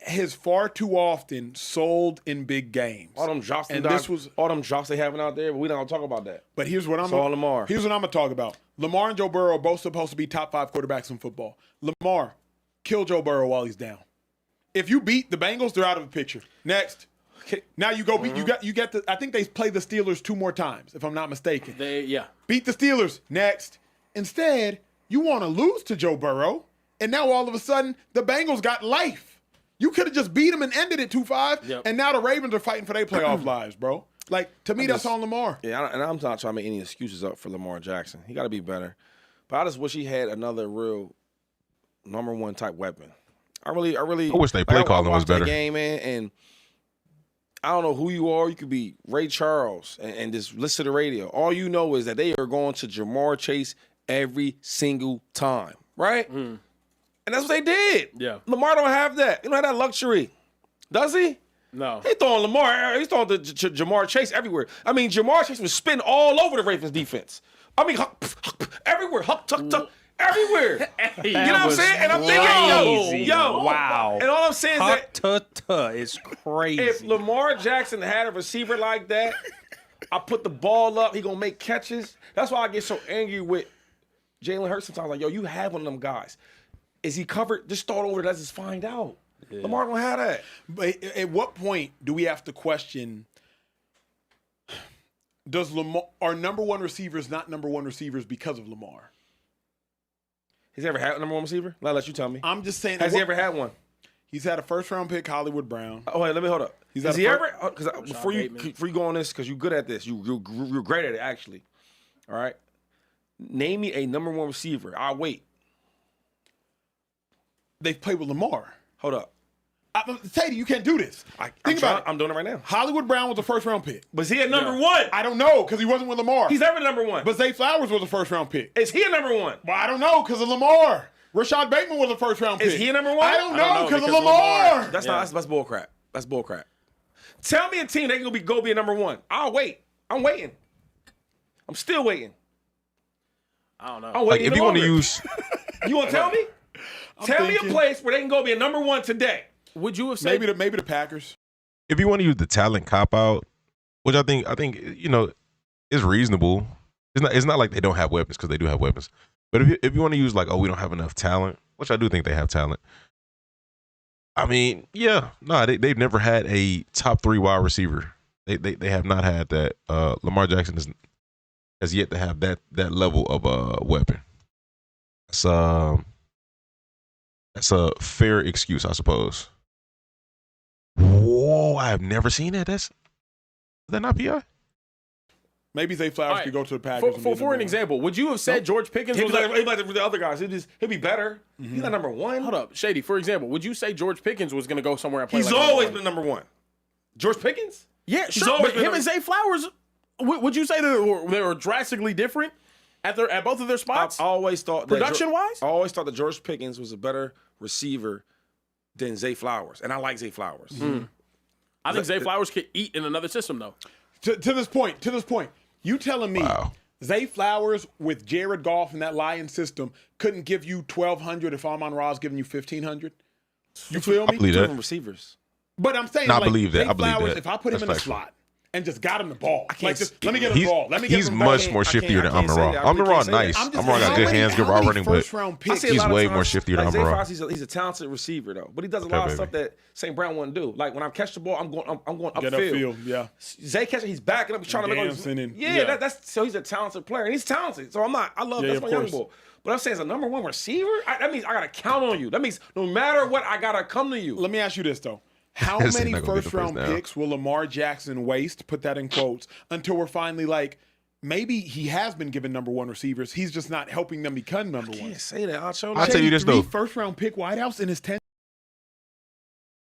Speaker 4: has far too often sold in big games.
Speaker 3: All them drops,
Speaker 4: And this was
Speaker 3: all them drops they having out there, but we not gonna talk about that.
Speaker 4: But here's what I'm
Speaker 3: It's all Lamar.
Speaker 4: Here's what I'm gonna talk about. Lamar and Joe Burrow are both supposed to be top 5 quarterbacks in football. Lamar, kill Joe Burrow while he's down. If you beat the Bengals, they're out of the picture. Next. Now you go beat you get the I think they play the Steelers 2 more times, if I'm not mistaken. Beat the Steelers. Next. Instead, you want to lose to Joe Burrow, and now all of a sudden the Bengals got life. You could have just beat them and ended it 2-5, and now the Ravens are fighting for their playoff lives, bro. Like, to me, that's on Lamar.
Speaker 3: Yeah, and I'm not trying to make any excuses up for Lamar Jackson. He got to be better. But I just wish he had another real number one type weapon. I wish
Speaker 1: they play calling was better.
Speaker 3: Game, man, and I don't know who you are. You could be Ray Charles and just listen to the radio. All you know is that they are going to Ja'Marr Chase every single time, right? And that's what they did.
Speaker 2: Yeah.
Speaker 3: Lamar don't have that. He don't have that luxury. Does he?
Speaker 2: No.
Speaker 3: He's throwing Ja'Marr Chase everywhere. I mean, Ja'Marr Chase was spinning all over the Ravens defense. I mean, everywhere. Everywhere. You know what I'm saying? And I'm thinking, yo.
Speaker 8: Wow.
Speaker 3: And all I'm saying is that
Speaker 8: is crazy.
Speaker 3: if Lamar Jackson had a receiver like that, I put the ball up, he gonna make catches. That's why I get so angry with Jalen Hurts sometimes. Like, yo, you have one of them guys. Is he covered? Just start over. Let's just find out. Yeah. Lamar don't have that.
Speaker 4: But at what point do we have to question, are number one receivers not number one receivers because of Lamar?
Speaker 3: Has he ever had a number one receiver? I'll let you tell me.
Speaker 4: I'm just saying.
Speaker 3: Has he ever had one?
Speaker 4: He's had a first-round pick, Hollywood Brown.
Speaker 3: Oh, wait, let me hold up. Has he ever? Because before you go on this, because you're good at this. You're great at it, actually. All right. Name me a number one receiver. I'll wait.
Speaker 4: They've played with Lamar.
Speaker 3: Hold up.
Speaker 4: Teddy, you can't do this. Think about it.
Speaker 3: I'm doing it right now.
Speaker 4: Hollywood Brown was a first-round pick.
Speaker 3: Was he a number one?
Speaker 4: I don't know, because he wasn't with Lamar.
Speaker 3: He's ever number one.
Speaker 4: But Zay Flowers was a first-round pick.
Speaker 3: Is he a number one?
Speaker 4: Well, I don't know, because of Lamar. Rashad Bateman was a first-round pick.
Speaker 3: Is he a number one?
Speaker 4: I don't know, because of Lamar.
Speaker 3: That's bull crap. That's bull crap. Tell me a team that can go be a number one. I'll wait. I'm waiting. I'm still waiting.
Speaker 2: I don't know.
Speaker 3: I'm waiting.
Speaker 1: Like, if you want to use,
Speaker 3: you want to tell me? Tell me a place where they can go be a number one today.
Speaker 2: Would you have said
Speaker 4: maybe the Packers?
Speaker 1: if you want to use the talent cop out, which I think is reasonable. It's not like they don't have weapons, because they do have weapons. But if you want to use like, oh, we don't have enough talent, which I do think they have talent. I mean, yeah, no, they've never had a top 3 wide receiver. They have not had that. Lamar Jackson has yet to have that level of a weapon. That's a fair excuse, I suppose. Whoa, I have never seen that. Is that not PI?
Speaker 4: Maybe Zay Flowers could go to the Packers.
Speaker 2: For an example, would you have said George Pickens was
Speaker 3: like the other guys? He'll be better. Mm-hmm. He's not number one.
Speaker 2: Hold up, Shady. For example, would you say George Pickens was going to go somewhere and play?
Speaker 3: He's always been number one. George Pickens?
Speaker 2: Yeah, sure. But him and Zay Flowers, would you say they were drastically different at both of their spots?
Speaker 3: I always thought
Speaker 2: production-wise?
Speaker 3: I always thought that George Pickens was a better receiver than Zay Flowers, and I like Zay Flowers.
Speaker 2: Mm-hmm. I think Zay Flowers could eat in another system, though.
Speaker 4: To this point, you telling me Zay Flowers with Jared Goff in that Lions system couldn't give you 1,200 if Amon-Ra's giving you 1,500? You feel me?
Speaker 1: I believe that.
Speaker 3: Different receivers.
Speaker 4: But I'm saying,
Speaker 1: I believe that.
Speaker 4: Zay Flowers, if I put him in the slot and just got him the ball, let me get him the ball.
Speaker 1: He's much more shiftier than Amon-Ra. Amon-Ra nice. Amon-Ra got good hands, good raw running, but he's way more shiftier than Amon-Ra.
Speaker 3: He's a talented receiver though, but he does a lot of stuff that St. Brown wouldn't do. Like when I catch the ball, I'm going upfield.
Speaker 4: Get upfield, yeah.
Speaker 3: Zay catching, he's backing up, he's trying to make that's so he's a talented player, and he's talented. So I love that's my young boy. But I'm saying as a number one receiver, that means I gotta count on you. That means no matter what, I gotta come to you.
Speaker 4: Let me ask you this though. How many first-round picks will Lamar Jackson waste, put that in quotes, until we're finally like, maybe he has been given number one receivers. He's just not helping them become number one.
Speaker 3: I can't say that. I'll
Speaker 1: tell you this, though.
Speaker 4: First-round pick wideouts in his 10.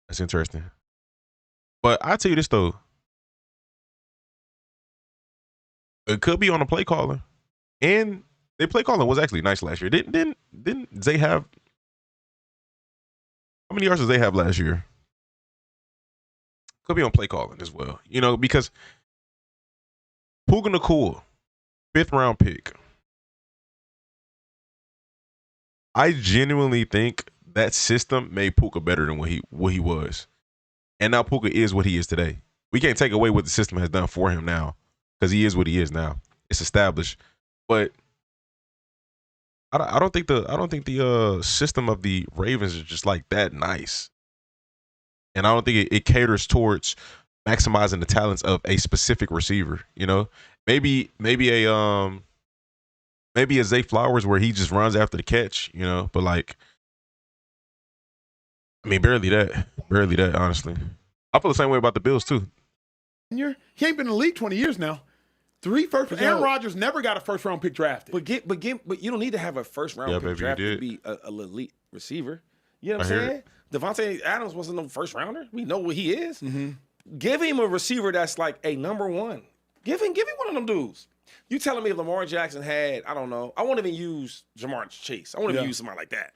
Speaker 1: That's interesting. But I'll tell you this, though. It could be on a play caller. And their play calling was actually nice last year. Didn't Zay have... How many yards did Zay have last year? Could be on play calling as well, because Puka Nacua, 5th round pick. I genuinely think that system made Puka better than what he was, and now Puka is what he is today. We can't take away what the system has done for him now, because he is what he is now. It's established, but I don't think the system of the Ravens is just like that nice. And I don't think it caters towards maximizing the talents of a specific receiver. Maybe a Zay Flowers where he just runs after the catch. But like, I mean, barely that. Honestly, I feel the same way about the Bills too.
Speaker 4: He ain't been in the league 20 years now. Aaron Rodgers never got a first-round pick drafted.
Speaker 3: But you don't need to have a first-round pick drafted to be a elite receiver. You know what I'm saying? Devontae Adams wasn't no first-rounder. We know what he is.
Speaker 4: Mm-hmm.
Speaker 3: Give him a receiver that's like a number one. Give him one of them dudes. You telling me if Lamar Jackson had, I don't know, I won't even use Jamar Chase. I won't even use somebody like that.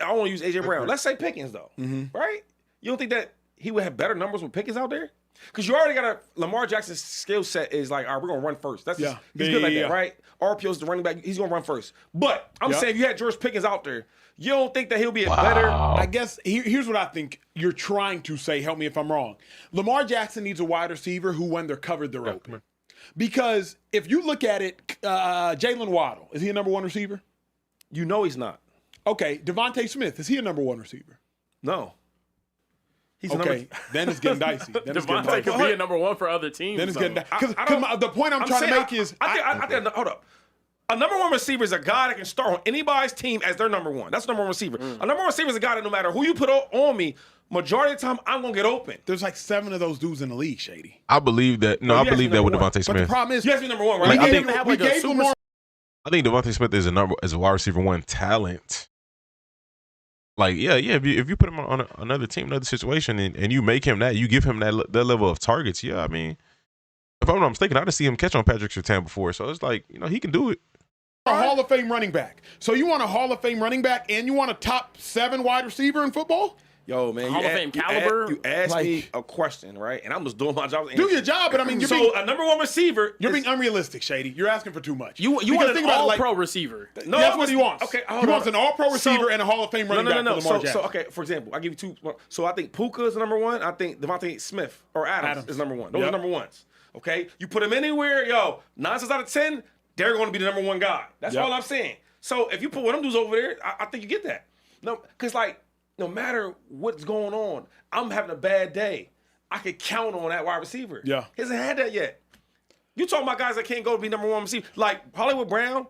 Speaker 3: I want to use A.J. Brown. Let's say Pickens, though. Right? You don't think that he would have better numbers with Pickens out there? Because you already got Lamar Jackson's skill set is like, all right, we're going to run first. He's good like that, right? RPO's the running back. He's going to run first. But I'm saying if you had George Pickens out there, you don't think that he'll be a better?
Speaker 4: I guess here's what I think you're trying to say. Help me if I'm wrong. Lamar Jackson needs a wide receiver who, when they're covered, they're open. Because if you look at it, Jalen Waddle, is he a number one receiver?
Speaker 3: You know he's not.
Speaker 4: Okay. Devontae Smith, is he a number one receiver?
Speaker 3: No.
Speaker 4: He's okay. Then it's getting dicey.
Speaker 2: Devontae could be a number one for other teams.
Speaker 4: Then it's getting dicey. Because the point I'm trying to make is,
Speaker 3: I think hold up. A number one receiver is a guy that can start on anybody's team as their number one. That's a number one receiver. A number one receiver is a guy that no matter who you put on me, majority of the time I'm gonna get open.
Speaker 4: There's like 7 of those dudes in the league, Shady.
Speaker 1: I believe that. No, I believe that with Devontae Smith.
Speaker 4: But the problem is,
Speaker 3: you have to be number one, right?
Speaker 1: I
Speaker 3: think
Speaker 1: Devontae Smith is a wide receiver one talent. Like, if you put him on another team, another situation, and you make him that, you give him that level of targets. Yeah, I mean, if I'm not mistaken, I didn't see him catch on Patrick Surtain before, so it's like, he can do it.
Speaker 4: A Hall of Fame running back. So you want a Hall of Fame running back and you want a top 7 wide receiver in football?
Speaker 3: Yo, man,
Speaker 2: Hall of Fame caliber.
Speaker 3: You asked me a question, right? And I'm just doing my job.
Speaker 4: Do your job, but I mean,
Speaker 3: a number one receiver.
Speaker 4: You're being unrealistic, Shady. You're asking for too much.
Speaker 2: You want an all-pro receiver.
Speaker 4: No, that's what he wants. Okay, he wants an all-pro receiver and a Hall of Fame running back. No.
Speaker 3: So, okay, for example, I'll give you 2. So I think Puka is number 1. I think Devontae Smith or Adams is number 1. Those are number ones. Okay, you put them anywhere, 9 times out of 10, they're going to be the number 1 guy. That's all I'm saying. So if you put one of them dudes over there, I think you get that. No, because no matter what's going on, I'm having a bad day, I could count on that wide receiver.
Speaker 4: Yeah.
Speaker 3: He hasn't had that yet. You talking about guys that can't go to be number 1 receiver. Like Hollywood Brown,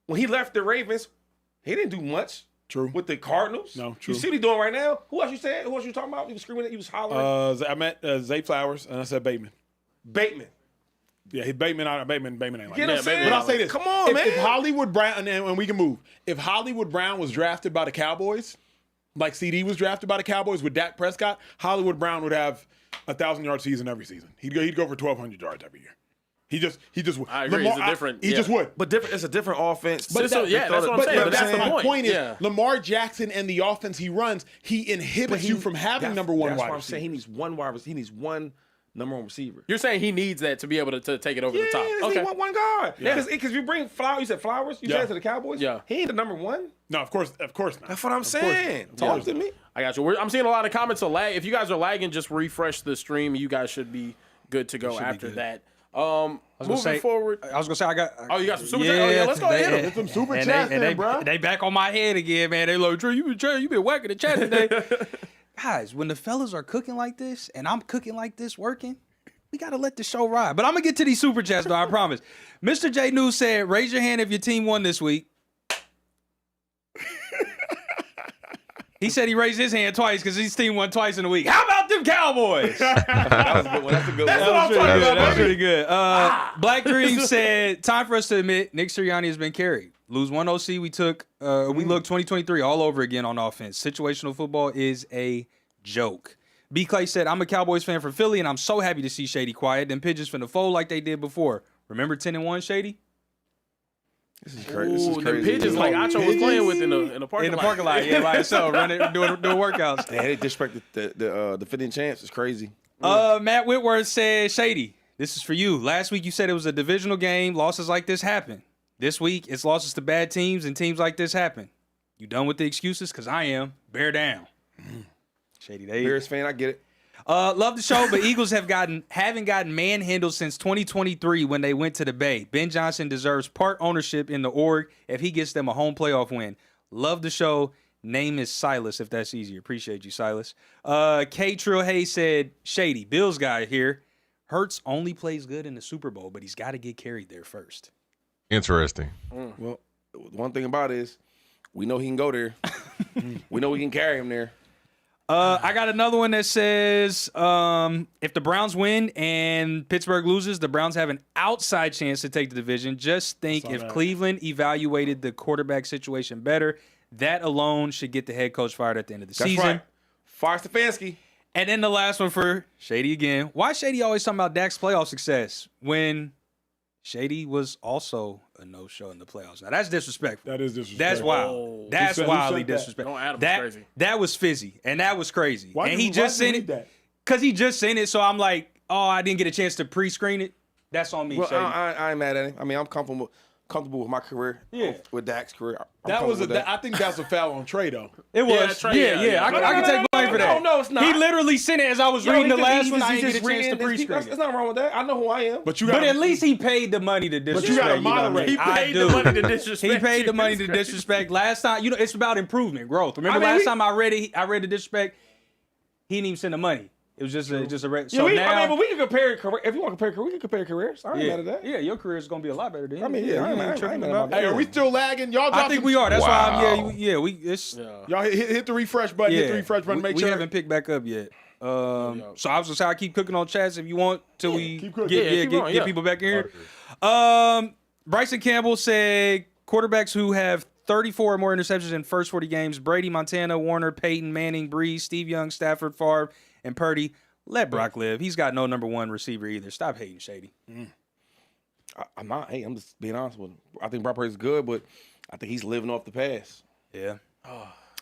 Speaker 3: when he left the Ravens, he didn't do much.
Speaker 4: True.
Speaker 3: With the Cardinals.
Speaker 4: No, true.
Speaker 3: You see what he's doing right now? Who else you said? Who else you talking about? He was screaming, he was hollering.
Speaker 4: I met Zay Flowers, and I said Bateman. Yeah, Bateman ain't like that. But I'll say this.
Speaker 3: Come on, man.
Speaker 4: If Hollywood Brown, and we can move. If Hollywood Brown was drafted by the Cowboys, like CD was drafted by the Cowboys with Dak Prescott, Hollywood Brown would have a 1,000-yard season every season. He'd go for 1,200 yards every year. He just would.
Speaker 2: I agree. It's a different.
Speaker 4: He just would.
Speaker 3: But it's a different offense.
Speaker 2: But that's what I'm saying. But that's the point.
Speaker 4: My point is, Lamar Jackson and the offense he runs, he inhibits you from having number 1 wide receiver.
Speaker 3: That's why I'm saying he needs one wide receiver. He needs one number 1 receiver.
Speaker 2: You're saying he needs that to be able to take it over the top.
Speaker 3: Okay. He want one guy. Because you bring Flowers, you said Flowers, you said to the Cowboys.
Speaker 2: Yeah.
Speaker 3: He ain't the number 1.
Speaker 4: No, of course not.
Speaker 3: That's what I'm saying. Talk to me.
Speaker 2: I got you. I'm seeing a lot of comments on lag. If you guys are lagging, just refresh the stream. You guys should be good to go after that. Moving forward.
Speaker 8: I was gonna say I got.
Speaker 2: Oh, you got some super chats? Oh, yeah, let's go ahead.
Speaker 4: Get some super chats in, bro.
Speaker 8: They back on my head again, man. They like, Drew, you been whacking the chat today. Guys, when the fellas are cooking like this and I'm cooking like this working, we got to let the show ride. But I'm going to get to these super chats, though, I promise. Mr. J News said, raise your hand if your team won this week. He said he raised his hand twice because his team won twice in a week. How about them Cowboys?
Speaker 3: That was a good one. That's a good one.
Speaker 2: That's what I'm talking about.
Speaker 8: That's pretty good. Black Dream said, time for us to admit Nick Sirianni has been carried. Lose one OC, we look 2023 all over again on offense. Situational football is a joke. B. Clay said, I'm a Cowboys fan from Philly, and I'm so happy to see Shady quiet. Them pigeons finna fold like they did before. Remember 10-1, Shady?
Speaker 3: This is crazy.
Speaker 2: The pigeons like Acho was playing with in the parking lot.
Speaker 8: In the parking lot, yeah, by himself, doing workouts.
Speaker 3: Yeah, they disrespect the defending champs. It's crazy.
Speaker 8: Matt Whitworth said, Shady, this is for you. Last week you said it was a divisional game. Losses like this happen. This week it's losses to bad teams and teams like this happen. You done with the excuses? Because I am. Bear down. Shady Dave.
Speaker 3: Bears fan, I get it.
Speaker 8: Love the show, but Eagles haven't gotten manhandled since 2023 when they went to the Bay. Ben Johnson deserves part ownership in the org if he gets them a home playoff win. Love the show. Name is Silas, if that's easier. Appreciate you, Silas. K. Trill Hayes said, Shady, Bills guy here. Hurts only plays good in the Super Bowl, but he's got to get carried there first.
Speaker 1: Interesting.
Speaker 3: Well, one thing about it is we know he can go there. We know we can carry him there.
Speaker 8: I got another one that says if the Browns win and Pittsburgh loses, the Browns have an outside chance to take the division. Just think if Cleveland evaluated the quarterback situation better, that alone should get the head coach fired at the end of the season.
Speaker 3: Right. Fire Stefanski.
Speaker 8: And then the last one for Shady again. Why Shady always talking about Dak's playoff success when Shady was also a no-show in the playoffs? Now that's disrespectful.
Speaker 4: That is disrespectful.
Speaker 8: That's wild. That's wildly disrespectful.
Speaker 2: Don't Adam was crazy.
Speaker 8: That was fizzy, and that was crazy.
Speaker 4: Why
Speaker 8: and
Speaker 4: did
Speaker 8: he just sent it
Speaker 4: that?
Speaker 8: because he just sent it. So I'm like, oh, I didn't get a chance to pre-screen it. That's on me,
Speaker 3: Well,
Speaker 8: Shady.
Speaker 3: I ain't mad at him. I mean, I'm comfortable with my career.
Speaker 8: Yeah.
Speaker 3: With Dak's career.
Speaker 4: I think that's a foul on Trey though.
Speaker 8: It was.
Speaker 2: Trey,
Speaker 8: I can take blame for that.
Speaker 3: No, it's not.
Speaker 8: He literally sent it as I was reading the last one. I didn't get a chance to pre-screen
Speaker 3: There's
Speaker 8: it.
Speaker 3: nothing wrong with that. I know who I am.
Speaker 4: But
Speaker 8: But at least he paid the money to disrespect.
Speaker 4: you gotta
Speaker 8: know what I mean?
Speaker 4: moderate.
Speaker 2: He
Speaker 8: I
Speaker 2: paid
Speaker 8: do.
Speaker 2: the money to disrespect.
Speaker 8: He paid the
Speaker 2: you.
Speaker 8: money to
Speaker 2: That's
Speaker 8: disrespect. Last time, it's about improvement, growth. Remember
Speaker 3: I mean,
Speaker 8: time I read it, I read the disrespect. He didn't even send the money. It was just a
Speaker 3: So but we can compare career. If you want to compare career, we can compare careers. I ain't mad at that.
Speaker 8: Yeah, your career is gonna be a lot better than his.
Speaker 3: I mean, yeah, I ain't
Speaker 8: tripping
Speaker 3: mad
Speaker 8: about
Speaker 3: about
Speaker 8: that.
Speaker 4: Hey, are we still lagging? Y'all
Speaker 8: I think we are. That's
Speaker 1: Wow.
Speaker 8: why it's
Speaker 4: Y'all hit the refresh button. Hit the refresh button. Make
Speaker 8: we
Speaker 4: sure.
Speaker 8: haven't picked back up yet. So I was just saying I keep cooking on chats if you want till we
Speaker 4: keep cooking.
Speaker 8: get people back in here. Bryson Campbell said quarterbacks who have 34 or more interceptions in first 40 games: Brady, Montana, Warner, Peyton, Manning, Breeze, Steve Young, Stafford, Favre, and Purdy. Let Brock live. He's got no number one receiver either. Stop hating, Shady.
Speaker 3: I'm not. Hey, I'm just being honest with him. I think Brock Purdy's good, but I think he's living off the past.
Speaker 8: Yeah.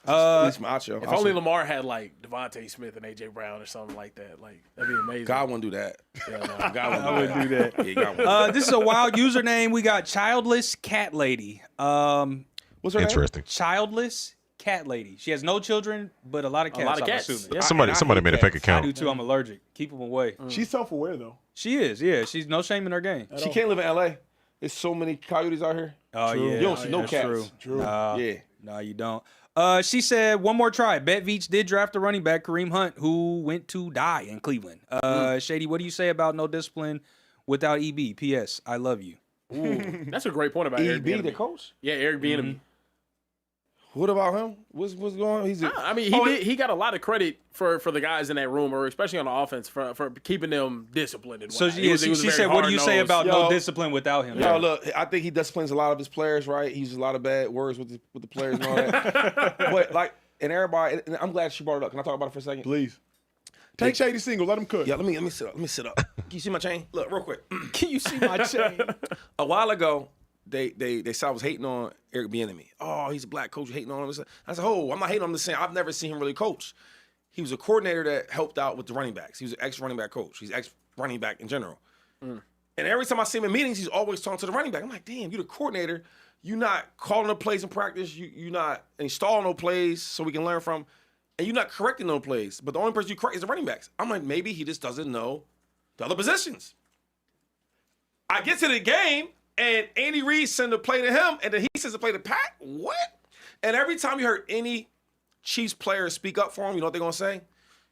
Speaker 3: At least Macho.
Speaker 2: If only Lamar had like Devontae Smith and AJ Brown or something like that, like that'd be amazing.
Speaker 3: God wouldn't do that.
Speaker 2: Yeah, no.
Speaker 3: God wouldn't do that. Yeah, God wouldn't.
Speaker 8: This is a wild username. We got Childless Cat Lady.
Speaker 3: What's her
Speaker 1: Interesting.
Speaker 8: Childless Cat Lady. She has no children, but a lot of cats.
Speaker 2: A lot of
Speaker 8: I'm
Speaker 2: cats.
Speaker 8: assuming.
Speaker 2: Yeah.
Speaker 1: Somebody made a fake
Speaker 8: I
Speaker 1: account.
Speaker 8: do too. I'm allergic. Keep them away.
Speaker 4: She's self-aware though.
Speaker 8: She is. Yeah. She's no shame in her game.
Speaker 3: She can't live in L.A. There's so many coyotes out here.
Speaker 8: Oh yeah.
Speaker 3: You don't see no
Speaker 8: That's
Speaker 3: cats.
Speaker 8: True.
Speaker 3: Yeah.
Speaker 8: No, you don't. She said one more try. Bet Veach did draft a running back, Kareem Hunt, who went to die in Cleveland. Shady, what do you say about no discipline without EB? P.S. I love you.
Speaker 2: Ooh, that's a great point about Eric
Speaker 3: EB, the
Speaker 2: Bieniemy.
Speaker 3: coach.
Speaker 2: Yeah, Eric Bieniemy.
Speaker 3: What about him? What's going on? He's
Speaker 2: I mean, he got a lot of credit for the guys in that room, or especially on the offense, for keeping them disciplined. And
Speaker 8: So
Speaker 2: whatnot.
Speaker 8: she
Speaker 2: very
Speaker 8: said, what do you say
Speaker 2: hard-nosed.
Speaker 8: about no discipline without him?
Speaker 3: No, look, I think he disciplines a lot of his players, right? He uses a lot of bad words with the players and all that. But like, and everybody, and I'm glad she brought it up. Can I talk about it for a second?
Speaker 4: Please. Take Shady single. Let him cook.
Speaker 3: Yeah, let me sit up. Let me sit up. Can you see my chain? Look, real quick.
Speaker 8: Can you see my chain?
Speaker 3: A while ago, they said I was hating on Eric Bieniemy. Oh, he's a black coach, hating on him. I said, oh, I'm not hating on him. I'm just saying I've never seen him really coach. He was a coordinator that helped out with the running backs. He was an ex-running back coach. He's ex-running back in general. And every time I see him in meetings, he's always talking to the running back. I'm like, damn, you're the coordinator. You're not calling the plays in practice. You're not installing no plays so we can learn from. And you're not correcting no plays. But the only person you correct is the running backs. I'm like, maybe he just doesn't know the other positions. I get to the game, and Andy Reid sends a play to him, and then he sends a play to Pat. What? And every time you heard any Chiefs player speak up for him, you know what they're going to say?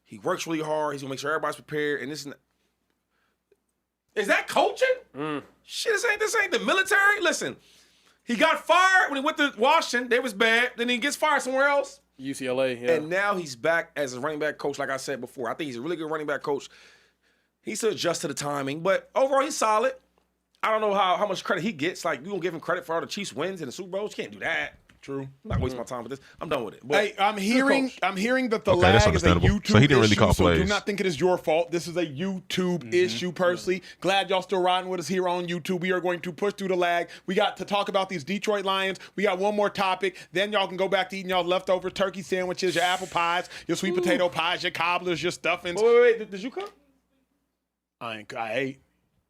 Speaker 3: He works really hard. He's going to make sure everybody's prepared. And this and that. Is that coaching? Shit, this ain't the military. Listen, he got fired when he went to Washington. They was bad. Then he gets fired somewhere else.
Speaker 2: UCLA, yeah.
Speaker 3: And now he's back as a running back coach, like I said before. I think he's a really good running back coach. He's to adjust to the timing. But overall, he's solid. I don't know how much credit he gets. Like, you gonna give him credit for all the Chiefs wins in the Super Bowls? You can't do that.
Speaker 4: True.
Speaker 3: I'm not wasting my time with this. I'm done with it. But
Speaker 4: Hey, I'm hearing that the
Speaker 1: Okay, that's
Speaker 4: lag is a
Speaker 1: understandable.
Speaker 4: YouTube
Speaker 1: So he didn't really
Speaker 4: issue,
Speaker 1: call
Speaker 4: so do
Speaker 1: plays.
Speaker 4: not think it is your fault. This is a YouTube issue, personally. Glad y'all still riding with us here on YouTube. We are going to push through the lag. We got to talk about these Detroit Lions. We got one more topic. Then y'all can go back to eating y'all leftover turkey sandwiches, your apple pies, your sweet potato pies, your cobblers, your stuffings.
Speaker 3: wait. Did you cook?
Speaker 4: I ate.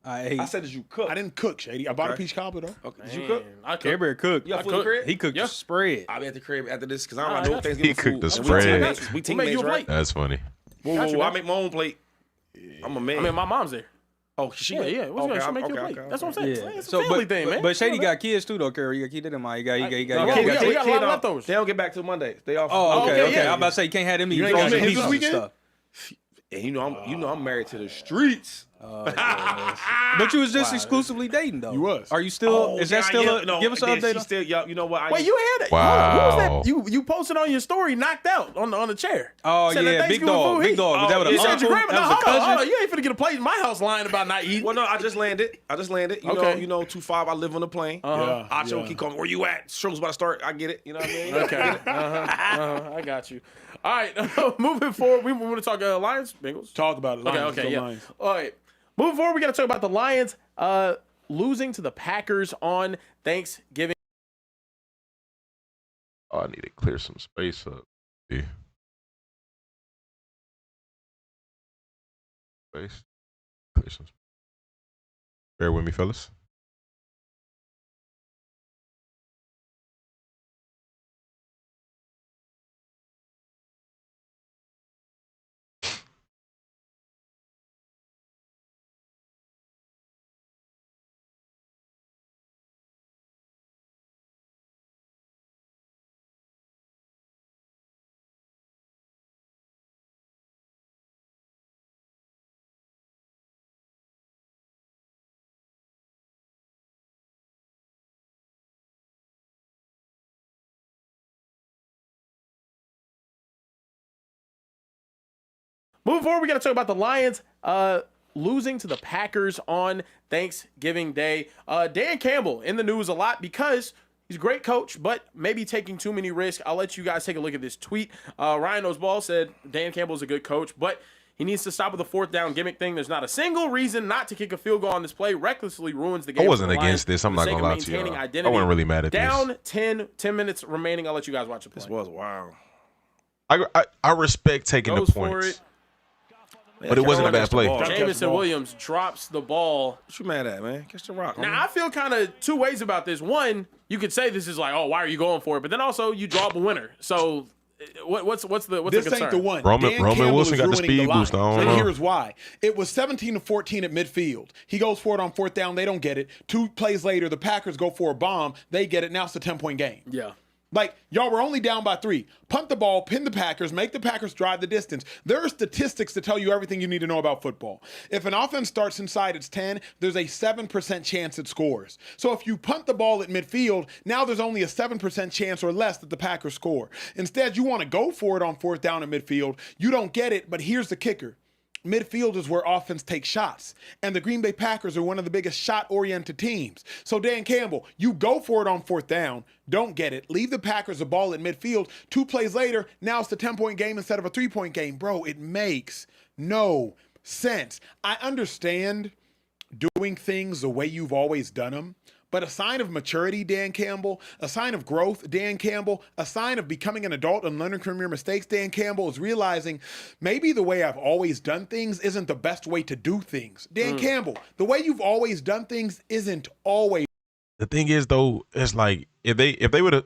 Speaker 3: I said, did you cook?
Speaker 4: I didn't cook, Shady. I bought a peach cobbler, though.
Speaker 3: Okay. Did you cook?
Speaker 2: I cooked.
Speaker 8: Everybody cooked.
Speaker 3: You got food in the crib?
Speaker 8: He cooked the spread.
Speaker 3: I'll be at the crib after this because I don't
Speaker 2: Nah,
Speaker 3: know
Speaker 2: I
Speaker 3: what
Speaker 2: got you.
Speaker 3: Thanksgiving
Speaker 1: He cooked the
Speaker 3: food.
Speaker 1: spread.
Speaker 3: We
Speaker 2: We'll make you
Speaker 3: teammates,
Speaker 2: a
Speaker 3: right?
Speaker 2: plate.
Speaker 1: That's funny.
Speaker 3: Whoa, I make my own plate. I'm a man.
Speaker 2: I mean, my mom's there.
Speaker 3: Oh, she
Speaker 2: Yeah. What's
Speaker 3: okay,
Speaker 2: She'll make you a
Speaker 3: okay,
Speaker 2: plate.
Speaker 3: okay.
Speaker 2: That's what I'm saying.
Speaker 8: Yeah.
Speaker 2: It's a family thing, man.
Speaker 8: But Shady got kids too, though, Kerry. You got kids in mind. You got
Speaker 2: we got a lot of leftovers.
Speaker 3: They don't get back till Monday. They off.
Speaker 8: Oh, okay.
Speaker 2: yeah.
Speaker 8: I'm about to say you can't have them eat
Speaker 3: You ain't got
Speaker 8: frozen
Speaker 3: kids
Speaker 8: pieces
Speaker 3: this
Speaker 8: and
Speaker 3: weekend?
Speaker 8: stuff.
Speaker 3: And you know I'm married to the streets.
Speaker 8: But you was just exclusively dating though.
Speaker 4: You was.
Speaker 8: Are you still? Is that still? Give us an update.
Speaker 3: Still, you know what?
Speaker 2: Wait, you had it?
Speaker 1: Wow.
Speaker 2: Who was that? You posted on your story, knocked out on the chair.
Speaker 8: Oh
Speaker 2: Said that
Speaker 8: yeah, big
Speaker 2: Thanksgiving
Speaker 8: dog,
Speaker 2: food
Speaker 8: big
Speaker 2: heat.
Speaker 8: dog. Was that with
Speaker 2: You
Speaker 8: a
Speaker 2: said
Speaker 8: uncle?
Speaker 2: your grandma.
Speaker 8: That
Speaker 2: No,
Speaker 8: was a
Speaker 2: hold on.
Speaker 8: cousin?
Speaker 2: You ain't finna get a plate in my house lying about not eating.
Speaker 3: Well, no, I just landed. You
Speaker 2: Okay.
Speaker 3: know, 2-5. I live on the plane.
Speaker 4: Yeah,
Speaker 3: Acho
Speaker 4: yeah.
Speaker 3: keep calling. Where you at? Show's about to start. I get it. You know what I mean?
Speaker 2: Okay. I got you. All right. Moving forward, we want to talk Lions, Bengals.
Speaker 4: Talk about it. Lions,
Speaker 2: Okay,
Speaker 4: go
Speaker 2: yeah.
Speaker 4: Lions.
Speaker 2: All right. Moving forward, we got to talk about the Lions losing to the Packers on Thanksgiving.
Speaker 1: Oh, I need to clear some space up. Yeah. Space. Clear some space. Bear with me, fellas.
Speaker 2: Moving forward, we got to talk about the Lions losing to the Packers on Thanksgiving Day. Dan Campbell in the news a lot because he's a great coach, but maybe taking too many risks. I'll let you guys take a look at this tweet. Ryan Osball said Dan Campbell's a good coach, but he needs to stop with the fourth down gimmick thing. There's not a single reason not to kick a field goal on this play. Recklessly ruins the game.
Speaker 1: I wasn't
Speaker 2: for the
Speaker 1: against
Speaker 2: Lions
Speaker 1: this. I'm
Speaker 2: for the
Speaker 1: not
Speaker 2: sake
Speaker 1: gonna
Speaker 2: of
Speaker 1: lie to
Speaker 2: maintaining
Speaker 1: you. I
Speaker 2: identity.
Speaker 1: wasn't really mad at
Speaker 2: Down
Speaker 1: this.
Speaker 2: 10 minutes remaining. I'll let you guys watch the play.
Speaker 3: This was wow.
Speaker 1: I respect taking
Speaker 2: Goes
Speaker 1: the
Speaker 2: for
Speaker 1: points,
Speaker 2: it.
Speaker 1: but it wasn't a bad
Speaker 3: Catch the
Speaker 1: play.
Speaker 3: ball.
Speaker 2: Jamison Williams drops the ball.
Speaker 3: What you mad at, man? Catch the rock.
Speaker 2: Now, I feel kind of two ways about this. One, you could say this is like, oh, why are you going for it? But then also, you draw up a winner. So, what's the
Speaker 4: This
Speaker 2: concern?
Speaker 4: ain't the one.
Speaker 1: Roman
Speaker 4: Campbell
Speaker 1: Wilson
Speaker 4: is
Speaker 1: got the
Speaker 4: ruining
Speaker 1: speed
Speaker 4: Lions.
Speaker 1: boost. I don't
Speaker 4: And
Speaker 1: know.
Speaker 4: here's why. It was 17-14 at midfield. He goes for it on fourth down. They don't get it. 2 plays later, the Packers go for a bomb. They get it. Now it's a 10-point game.
Speaker 2: Yeah.
Speaker 4: Like, y'all were only down by 3. Punt the ball, pin the Packers, make the Packers drive the distance. There are statistics to tell you everything you need to know about football. If an offense starts inside its 10, there's a 7% chance it scores. So if you punt the ball at midfield, now there's only a 7% chance or less that the Packers score. Instead, you want to go for it on fourth down at midfield. You don't get it, but here's the kicker. Midfield is where offense takes shots. And the Green Bay Packers are one of the biggest shot-oriented teams. So Dan Campbell, you go for it on fourth down, don't get it, leave the Packers the ball at midfield, 2 plays later, now it's a 10-point game instead of a 3-point game. Bro, it makes no sense. I understand doing things the way you've always done them, but a sign of maturity, Dan Campbell, a sign of growth, Dan Campbell, a sign of becoming an adult and learning from your mistakes, Dan Campbell, is realizing maybe the way I've always done things isn't the best way to do things. Dan Campbell, the way you've always done things isn't always.
Speaker 1: The thing is, though, it's like if they would have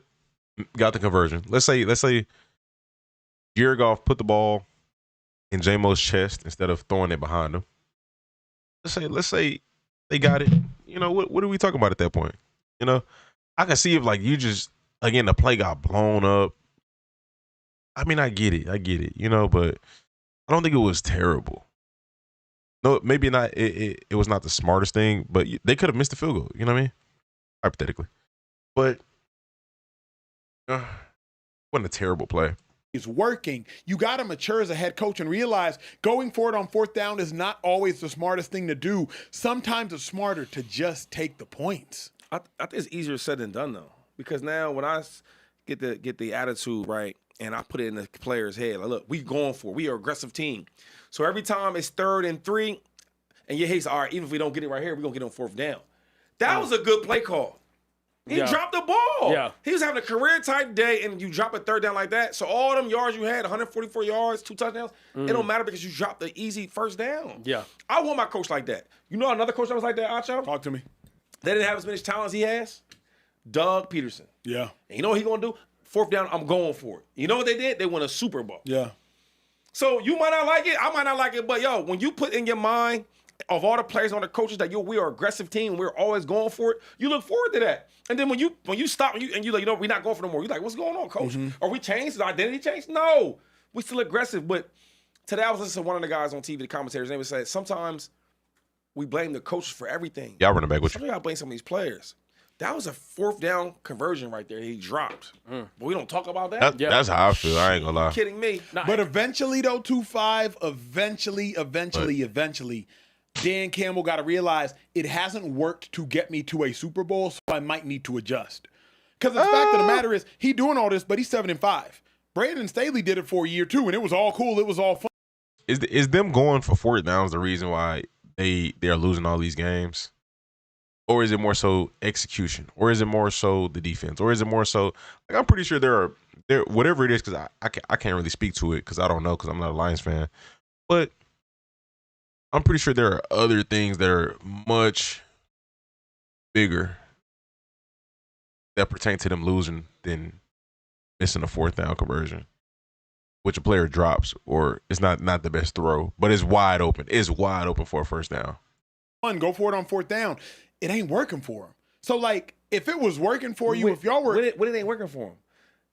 Speaker 1: got the conversion, let's say Jared Goff put the ball in J-Mo's chest instead of throwing it behind him. Let's say they got it. You know, what are we talking about at that point? You know, I can see if like you just again the play got blown up. I mean, I get it, you know, but I don't think it was terrible. No, maybe not. It was not the smartest thing, but they could have missed the field goal. You know what I mean? Hypothetically, but wasn't a terrible play.
Speaker 4: Is working. You got to mature as a head coach and realize going for it on fourth down is not always the smartest thing to do. Sometimes it's smarter to just take the points.
Speaker 3: I think it's easier said than done though, because now when I get the attitude right and I put it in the player's head, like, look, we going for it. We are an aggressive team. So every time it's 3rd and 3, and you hate, all right, even if we don't get it right here, we're gonna get on fourth down. That was a good play call. He dropped the ball.
Speaker 2: Yeah.
Speaker 3: He was having a career-type day, and you drop a 3rd down like that. So all them yards you had, 144 yards, 2 touchdowns, it don't matter because you dropped the easy first down.
Speaker 2: Yeah.
Speaker 3: I want my coach like that. You know another coach that was like that, Acho?
Speaker 4: Talk to me.
Speaker 3: They didn't have as many talents he has? Doug Peterson.
Speaker 4: Yeah.
Speaker 3: And you know what he going to do? Fourth down, I'm going for it. You know what they did? They won a Super Bowl.
Speaker 4: Yeah.
Speaker 3: So you might not like it, I might not like it, but yo, when you put in your mind of all the players on the coaches that we are an aggressive team, we're always going for it, you look forward to that. And then when you stop and you like, you know, we're not going for no more. You're like, what's going on, coach? Are we changed? Is our identity changed? No. We still aggressive, but Today I was listening to one of the guys on TV, the commentators, and they would say sometimes we blame the coaches for everything.
Speaker 1: Y'all running back with you.
Speaker 3: Sometimes I blame some of these players. That was a 4th down conversion right there. He dropped. But we don't talk about that.
Speaker 1: That's how I feel. I ain't gonna lie.
Speaker 3: You kidding me?
Speaker 4: But eventually, though, 2-5, eventually, Dan Campbell got to realize it hasn't worked to get me to a Super Bowl, so I might need to adjust. Because the fact of the matter is, he doing all this, but he's 7-5. Brandon Staley did it for a year too, and it was all cool. It was all fun.
Speaker 1: Is them going for 4th downs the reason why they're losing all these games? Or is it more so execution? Or is it more so the defense? Or is it more so like I'm pretty sure there whatever it is, because I can't really speak to it because I don't know because I'm not a Lions fan. But I'm pretty sure there are other things that are much bigger that pertain to them losing than missing a 4th down conversion, which a player drops or it's not the best throw, but it's wide open. It's wide open for a 1st down.
Speaker 4: Go for it on 4th down. It ain't working for him. So, like, if it was working for you, if y'all were...
Speaker 3: What it ain't working for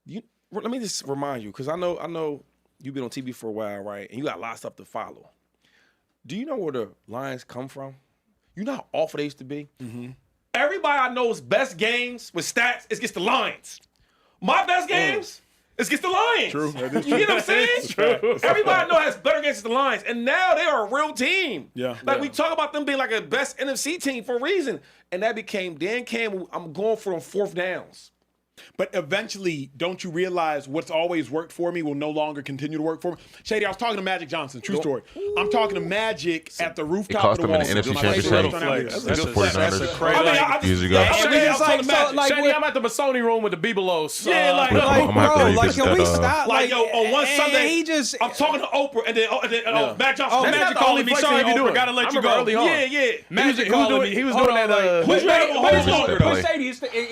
Speaker 3: him? Let me just remind you, because I know you've been on TV for a while, right? And you got a lot of stuff to follow. Do you know where the Lions come from? You know how awful they used to be? Mm-hmm. Everybody I know's best games with stats is against the Lions. My best games is against the Lions.
Speaker 4: True.
Speaker 3: You get what I'm saying? True. Everybody I know has better games against the Lions. And now they are a real team.
Speaker 4: Yeah.
Speaker 3: We talk about them being like a best NFC team for a reason. And that became Dan Campbell, I'm going for them 4th downs.
Speaker 4: But eventually, don't you realize what's always worked for me will no longer continue to work for me? Shady, I was talking to Magic Johnson. True story. I'm talking to Magic at the rooftop of the wall.
Speaker 1: It cost them an NFC championship.
Speaker 3: That's
Speaker 1: crazy.
Speaker 2: Shady, I'm at the Masoni room with the Bibelos.
Speaker 8: Can we stop?
Speaker 3: On one Sunday, I'm talking to Oprah and then Matt Johnson.
Speaker 8: Oh, Magic calling me. Sorry, Oprah. Gotta let you go.
Speaker 3: Yeah.
Speaker 8: Magic calling me.
Speaker 2: He was doing that.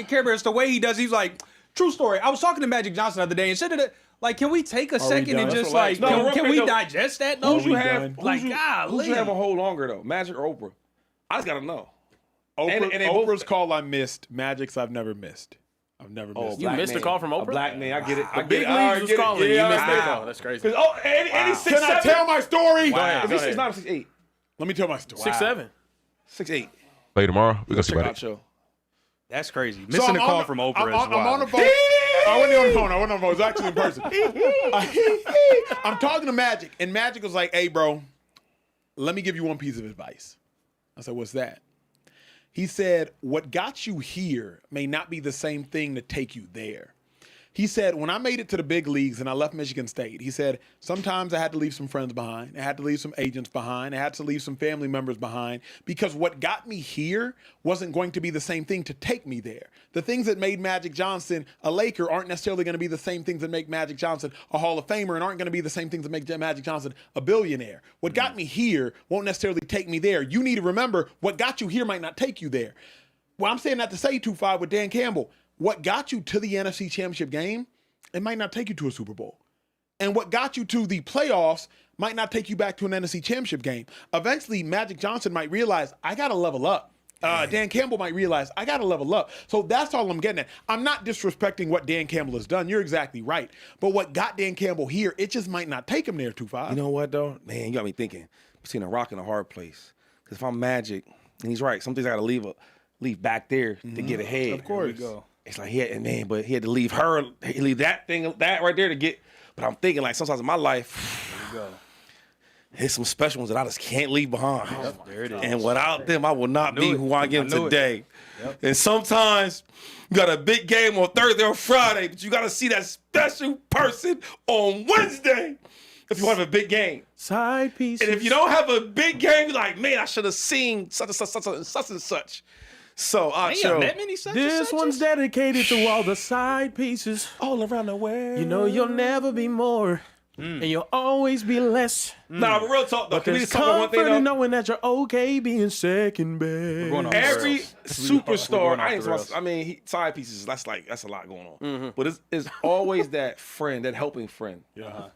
Speaker 8: Care Bear, it's the way he does. He's like, true story. I was talking to Magic Johnson the other day and said that, like, can we take a second and just like, can we digest that? No,
Speaker 3: who'd you have a hold longer though, Magic or Oprah? I just gotta know.
Speaker 4: Oprah's call I missed. Magic's I've never missed.
Speaker 2: You missed a call from Oprah?
Speaker 3: A black man, I get it.
Speaker 2: The big leagues was calling. You missed that call. That's crazy.
Speaker 3: And he's 6'7".
Speaker 4: Can I tell my story?
Speaker 3: If he's 6'9" or 6'8".
Speaker 4: Let me tell my story.
Speaker 2: 6'7".
Speaker 3: 6'8".
Speaker 1: Play tomorrow. We're gonna see about it.
Speaker 3: Show.
Speaker 8: That's crazy. Missing a call from Oprah is wild.
Speaker 4: I'm on the phone. I wasn't on the phone. It was actually in person. I'm talking to Magic, and Magic was like, hey, bro, let me give you one piece of advice. I said, what's that? He said, what got you here may not be the same thing to take you there. He said, when I made it to the big leagues and I left Michigan State, he said, sometimes I had to leave some friends behind. I had to leave some agents behind. I had to leave some family members behind because what got me here wasn't going to be the same thing to take me there. The things that made Magic Johnson a Laker aren't necessarily going to be the same things that make Magic Johnson a Hall of Famer and aren't going to be the same things that make Magic Johnson a billionaire. What got me here won't necessarily take me there. You need to remember what got you here might not take you there. Well, I'm saying that to say 2-5 with Dan Campbell. What got you to the NFC Championship game, it might not take you to a Super Bowl. And what got you to the playoffs might not take you back to an NFC Championship game. Eventually, Magic Johnson might realize, I got to level up. Dan Campbell might realize, I got to level up. So that's all I'm getting at. I'm not disrespecting what Dan Campbell has done. You're exactly right. But what got Dan Campbell here, it just might not take him there 2-5.
Speaker 3: You know what, though? Man, you got me thinking between a rock and a hard place. Because if I'm Magic, and he's right, some things I got to leave back there to get ahead.
Speaker 4: Of course.
Speaker 3: It's like, he had to leave her, leave that right there to get. But I'm thinking, like, sometimes in my life, there's some special ones that I just can't leave behind.
Speaker 8: There it is.
Speaker 3: And without them, I will not be who I am today. Yep. And sometimes you got a big game on Thursday or Friday, but you got to see that special person on Wednesday if you want to have a big game.
Speaker 2: Side pieces.
Speaker 3: And if you don't have a big game, you're like, man, I should have seen such and such. So,
Speaker 2: this one's dedicated to all the side pieces
Speaker 3: all around the world.
Speaker 2: You know you'll never be more, and you'll always be less.
Speaker 3: Nah, but real talk though.
Speaker 2: But there's comfort in knowing that you're okay being second best.
Speaker 3: Every superstar, side pieces. That's a lot going on. Mm-hmm. But it's always that friend, that helping friend.
Speaker 4: Yeah.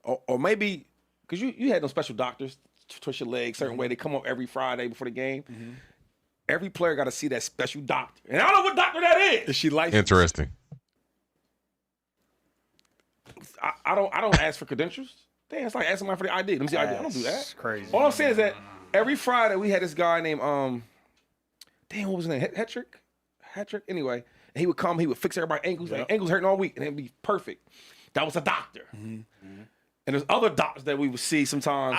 Speaker 3: Or maybe because you had those special doctors twist your leg certain way. They come up every Friday before the game. Mm-hmm. Every player got to see that special doctor. And I don't know what doctor that is.
Speaker 4: Is she licensed?
Speaker 1: Interesting.
Speaker 3: I don't ask for credentials. Damn, it's like asking somebody for the ID. Let me see the ID. I don't do that.
Speaker 8: That's crazy.
Speaker 3: All I'm saying is that every Friday we had this guy named damn, what was his name? Hetrick. Anyway, and he would come. He would fix everybody's ankles. Like, ankles hurting all week, and it'd be perfect. That was a doctor. And there's other doctors that we would see sometimes.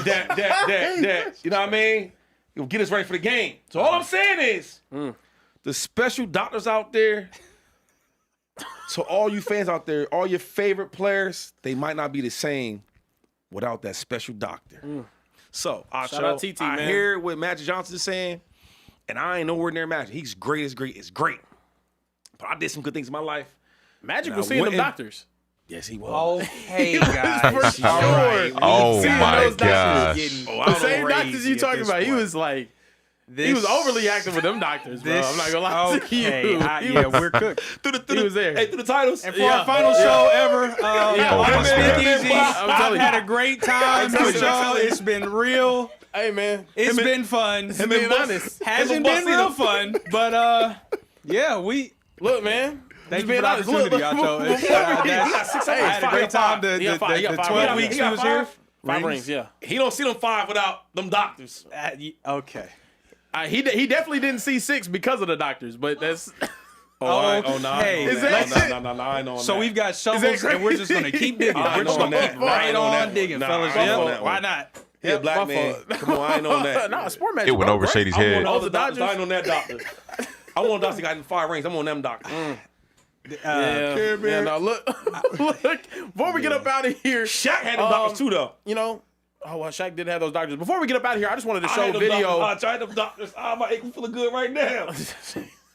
Speaker 3: That you know what I mean? He'll get us ready for the game. So all I'm saying is, the special doctors out there. So all you fans out there, all your favorite players, they might not be the same without that special doctor. So
Speaker 2: Shout out TT,
Speaker 3: I
Speaker 2: man.
Speaker 3: hear what Magic Johnson is saying, and I ain't nowhere near Magic. He's great. It's great. But I did some good things in my life.
Speaker 2: Magic
Speaker 3: And
Speaker 2: was
Speaker 3: I
Speaker 2: seeing them
Speaker 3: wouldn't-
Speaker 2: doctors.
Speaker 3: Yes, he was.
Speaker 8: Okay, guys.
Speaker 2: For sure.
Speaker 8: All right.
Speaker 1: Oh
Speaker 2: Seeing
Speaker 1: my
Speaker 2: those
Speaker 1: God.
Speaker 2: doctors. The same doctors you talking about. He was like, he was overly active with them doctors, bro. I'm not gonna lie to you.
Speaker 8: Yeah, we're cooked.
Speaker 2: He was there.
Speaker 3: Hey, through the titles.
Speaker 8: And for our final show ever,
Speaker 1: Oh
Speaker 8: I'm
Speaker 1: my
Speaker 8: Speakeasy.
Speaker 2: I'm
Speaker 8: I've
Speaker 2: telling
Speaker 8: had
Speaker 2: you.
Speaker 8: a great time with y'all. It's been real.
Speaker 2: Hey, man.
Speaker 8: It's been fun.
Speaker 2: Being honest.
Speaker 8: Hasn't been real fun, but yeah, we.
Speaker 2: Look, man.
Speaker 8: Thank
Speaker 2: Just
Speaker 8: you for the
Speaker 2: being honest. Look,
Speaker 8: opportunity,
Speaker 2: look,
Speaker 8: Yacho. I had a great time the 12 weeks he was here.
Speaker 2: 5 rings, yeah.
Speaker 3: He don't see them 5 without them doctors.
Speaker 8: Okay.
Speaker 2: He definitely didn't see 6 because of the doctors, but that's.
Speaker 8: Hey,
Speaker 2: Is that
Speaker 3: no, I know.
Speaker 8: so we've got shovels, and we're just gonna keep digging.
Speaker 3: I
Speaker 8: We're just
Speaker 3: know
Speaker 8: gonna
Speaker 3: that.
Speaker 8: keep right on digging, fellas.
Speaker 3: I know
Speaker 8: Yep.
Speaker 3: that
Speaker 8: Why
Speaker 3: one.
Speaker 8: not?
Speaker 3: He a black man. Come on, I ain't on that.
Speaker 2: Nah, sport magic.
Speaker 1: It went
Speaker 2: bro,
Speaker 1: over
Speaker 2: right?
Speaker 1: Shady's
Speaker 3: I'm
Speaker 1: head.
Speaker 3: on all
Speaker 2: the
Speaker 3: the doctors.
Speaker 2: Dodgers?
Speaker 3: I ain't on that doctor. I want doctors that got in 5 rings. I'm on them doctors.
Speaker 2: Yeah, no, look. Before we get up out of here,
Speaker 3: Shaq had them doctors too, though.
Speaker 2: you know. Oh, well, Shaq did have those doctors. Before we get up out of here, I just wanted to
Speaker 3: I
Speaker 2: show
Speaker 3: had them
Speaker 2: video.
Speaker 3: doctors. I tried them doctors. My ankle feeling good right now.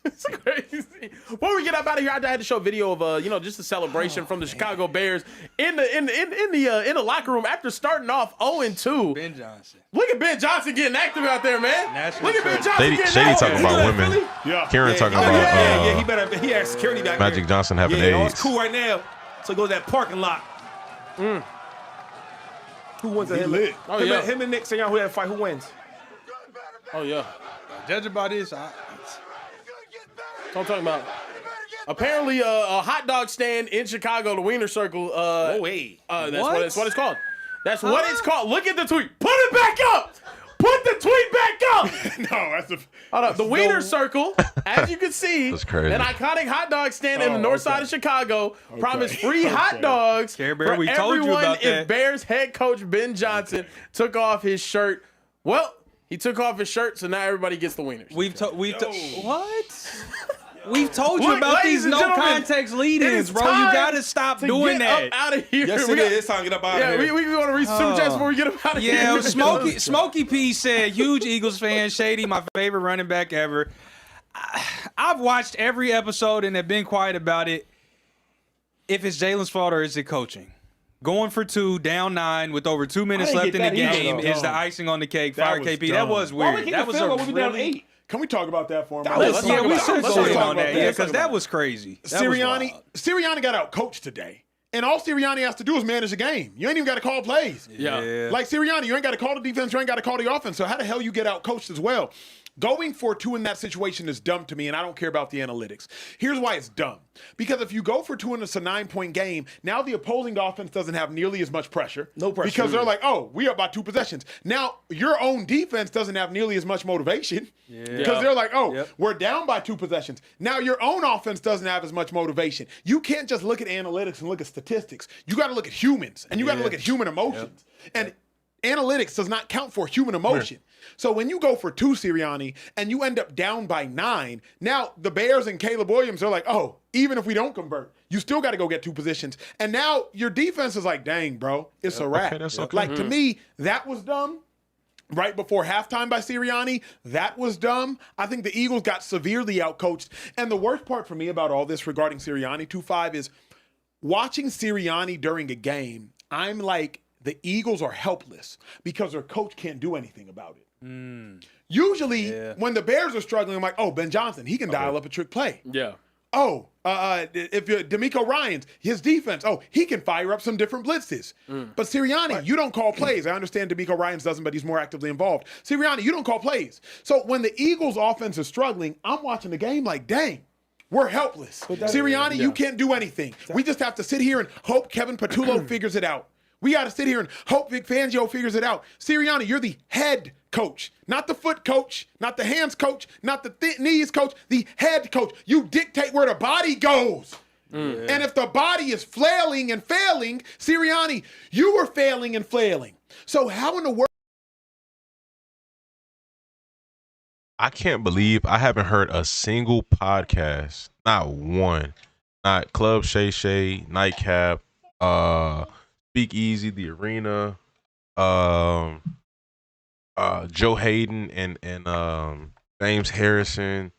Speaker 2: It's crazy. Before we get up out of here, I had to show a video of just a celebration from the Chicago Bears in the locker room after starting off 0-2.
Speaker 8: Ben Johnson.
Speaker 2: Look at Ben Johnson getting active out there, man.
Speaker 8: National
Speaker 2: Look at Ben
Speaker 8: treasure.
Speaker 2: Johnson getting
Speaker 1: Shady
Speaker 2: active.
Speaker 1: talking about women.
Speaker 4: Yeah.
Speaker 1: Karen talking about
Speaker 3: Yeah. He had security back there.
Speaker 1: Magic Johnson having
Speaker 3: Yeah,
Speaker 1: AIDS.
Speaker 3: it's cool right now. So go to that parking lot. Who wins that?
Speaker 4: lit.
Speaker 2: Oh, yeah.
Speaker 3: Him and Nick saying who had a fight. Who wins?
Speaker 2: Oh yeah.
Speaker 8: Judging by this,
Speaker 2: What I'm talking about. Apparently, a hot dog stand in Chicago, the Wiener Circle.
Speaker 3: Oh, hey.
Speaker 2: That's what it's called. That's what it's called. Look at the tweet. Put it back up. Put the tweet back up.
Speaker 4: No, that's a.
Speaker 2: Hold up. The Wiener Circle, as you can see,
Speaker 1: That's crazy.
Speaker 2: an iconic hot dog stand in the north side of Chicago, promised free hot dogs
Speaker 8: Care Bear,
Speaker 2: for
Speaker 8: we told you
Speaker 2: everyone
Speaker 8: about
Speaker 2: if
Speaker 8: that.
Speaker 2: Bears head coach Ben Johnson took off his shirt. Well, he took off his shirt, so now everybody gets the wieners.
Speaker 8: We've told you
Speaker 2: Look,
Speaker 8: about
Speaker 2: ladies
Speaker 8: these
Speaker 2: and
Speaker 8: no
Speaker 2: gentlemen,
Speaker 8: context
Speaker 2: it
Speaker 8: lead-ins,
Speaker 2: is
Speaker 8: bro. You
Speaker 2: time
Speaker 8: gotta stop
Speaker 2: to
Speaker 8: doing
Speaker 2: get
Speaker 8: that.
Speaker 2: up out of here.
Speaker 3: Yes,
Speaker 2: We
Speaker 3: it
Speaker 2: got-
Speaker 3: is. It's time to get up out of
Speaker 2: Yeah,
Speaker 3: here.
Speaker 2: we want to read super chats before we get up out of here.
Speaker 8: Yeah, Smokey P said, huge Eagles fan, Shady, my favorite running back ever. I've watched every episode and have been quiet about it. If it's Jalen's fault or is it coaching? Going for 2, down 9 with over 2 minutes
Speaker 3: didn't
Speaker 8: left in
Speaker 3: get
Speaker 8: the
Speaker 3: that either,
Speaker 8: game
Speaker 3: though.
Speaker 8: is the icing on the cake.
Speaker 4: That
Speaker 8: Fire
Speaker 4: was
Speaker 8: KP.
Speaker 4: dumb.
Speaker 8: That was
Speaker 3: Why we
Speaker 8: weird.
Speaker 3: kick
Speaker 8: That
Speaker 3: the
Speaker 8: was
Speaker 3: field
Speaker 8: a
Speaker 3: goal when we down
Speaker 8: really.
Speaker 3: 8?
Speaker 4: Can we talk about that for a
Speaker 3: That
Speaker 4: moment?
Speaker 3: was-
Speaker 8: Yeah, we
Speaker 3: Let's
Speaker 8: should
Speaker 3: talk
Speaker 8: go
Speaker 3: about
Speaker 8: in
Speaker 3: that.
Speaker 8: on that.
Speaker 3: Let's
Speaker 8: Yeah,
Speaker 3: talk
Speaker 8: because
Speaker 3: about
Speaker 8: that was crazy. That was wild.
Speaker 4: Sirianni got out coached today. And all Sirianni has to do is manage the game. You ain't even got to call plays.
Speaker 2: Yeah.
Speaker 4: Like Sirianni, you ain't got to call the defense, you ain't got to call the offense. So how the hell you get out coached as well? Going for 2 in that situation is dumb to me, and I don't care about the analytics. Here's why it's dumb. Because if you go for 2 and it's a 9-point game, now the opposing offense doesn't have nearly as much pressure.
Speaker 3: No pressure.
Speaker 4: Because they're like, oh, we are about 2 possessions. Now, your own defense doesn't have nearly as much motivation. Because they're like, oh, we're down by 2 possessions. Now, your own offense doesn't have as much motivation. You can't just look at analytics and look at statistics. You got to look at humans, and you got to look at human emotions. And analytics does not count for human emotion. So when you go for 2, Sirianni, and you end up down by 9, now the Bears and Caleb Williams are like, oh, even if we don't convert, you still got to go get 2 positions. And now your defense is like, dang, bro, it's a wrap.
Speaker 1: Okay, that's okay.
Speaker 4: Like, to me, that was dumb. Right before halftime by Sirianni, that was dumb. I think the Eagles got severely outcoached. And the worst part for me about all this regarding Sirianni, 2-5, is watching Sirianni during a game, I'm like, the Eagles are helpless because their coach can't do anything about it. Usually, when the Bears are struggling, I'm like, oh, Ben Johnson, he can dial up a trick play.
Speaker 2: Yeah.
Speaker 4: Oh, if you're D'Amico Ryans, his defense, oh, he can fire up some different blitzes. But Sirianni, you don't call plays. I understand D'Amico Ryans doesn't, but he's more actively involved. Sirianni, you don't call plays. So when the Eagles' offense is struggling, I'm watching the game like, dang, we're helpless. Sirianni, you can't do anything. We just have to sit here and hope Kevin Patullo figures it out. We got to sit here and hope Vic Fangio figures it out. Sirianni, you're the head coach, not the foot coach, not the hands coach, not the knees coach, the head coach. You dictate where the body goes. And if the body is flailing and failing, Sirianni, you were failing and flailing. So how in the world?
Speaker 1: I can't believe I haven't heard a single podcast, not one, not Club Shay Shay, Nightcap, Speak Easy, The Arena, Joe Hayden and James Harrison.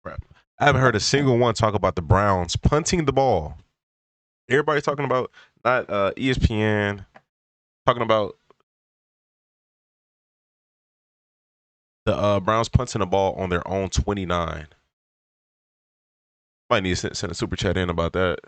Speaker 1: Crap. I haven't heard a single one talk about the Browns punting the ball. Everybody's talking about not ESPN, talking about the Browns punting the ball on their own 29. Might need to send a super chat in about that.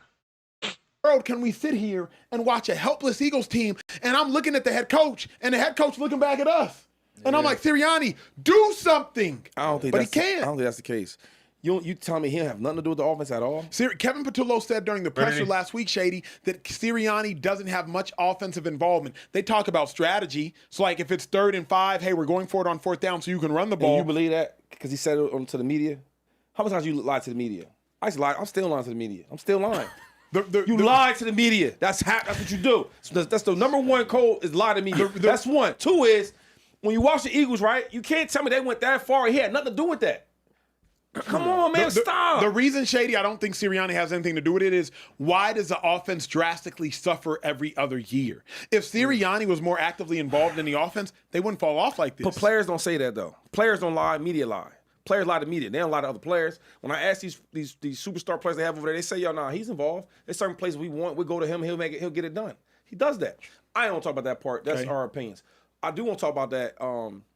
Speaker 4: World can we sit here and watch a helpless Eagles team, and I'm looking at the head coach, and the head coach looking back at us, and I'm like, Sirianni, do something.
Speaker 3: I don't think
Speaker 4: he can't.
Speaker 3: I don't think that's the case. You tell me he don't have nothing to do with the offense at all?
Speaker 4: Kevin Patullo said during the presser last week, Shady, that Sirianni doesn't have much offensive involvement. They talk about strategy. So, like, if it's 3rd and 5, hey, we're going for it on 4th down so you can run the ball.
Speaker 3: And you believe that because he said it to the media? How many times you lied to the media? I used to lie. I'm still lying to the media. I'm still lying. You lied to the media. That's what you do. That's the number one code is lie to me. That's one. Two is when you watch the Eagles, right? You can't tell me they went that far. He had nothing to do with that. Come on, man, stop.
Speaker 4: The reason, Shady, I don't think Sirianni has anything to do with it is why does the offense drastically suffer every other year? If Sirianni was more actively involved in the offense, they wouldn't fall off like this.
Speaker 3: But players don't say that, though. Players don't lie, media lie. Players lie to media. They don't lie to other players. When I ask these superstar players they have over there, they say, yo, nah, he's involved. There's certain places we want. We go to him, he'll get it done. He does that. I don't talk about that part. That's our opinions. I do want to talk about that.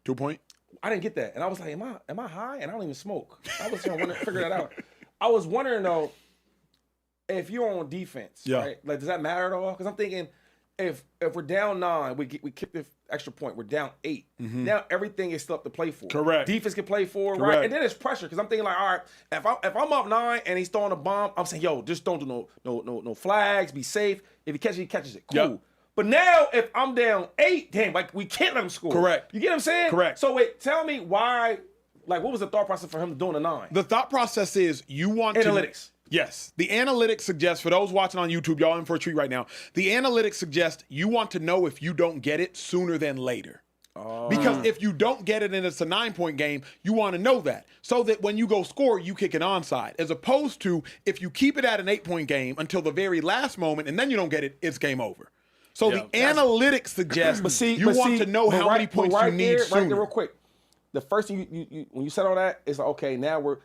Speaker 4: 2 point?
Speaker 3: I didn't get that. And I was like, am I high? And I don't even smoke. I was trying to figure that out. I was wondering, though, if you're on defense, right? Like, does that matter at all? Because I'm thinking, if we're down 9, we kick the extra point. We're down 8. Now everything is still up to play for.
Speaker 4: Correct.
Speaker 3: Defense can play for, right? And then there's pressure because I'm thinking like, all right, if I'm up 9 and he's throwing a bomb, I'm saying, yo, just don't do no flags. Be safe. If he catches it, cool. Yep. But now if I'm down 8, damn, like we can't let him score.
Speaker 4: Correct.
Speaker 3: You get what I'm saying?
Speaker 4: Correct.
Speaker 3: So wait, tell me why. Like, what was the thought process for him doing a 9?
Speaker 4: The thought process is you want
Speaker 3: analytics.
Speaker 4: Yes. The analytics suggest, for those watching on YouTube, y'all in for a treat right now, the analytics suggest you want to know if you don't get it sooner than later. Because if you don't get it and it's a 9-point game, you want to know that. So that when you go score, you kick an onside. As opposed to if you keep it at an 8-point game until the very last moment and then you don't get it, it's game over. So the analytics suggest you want to know how many points you need sooner.
Speaker 3: Right there, real quick. The first thing you when you said all that, it's like, okay, now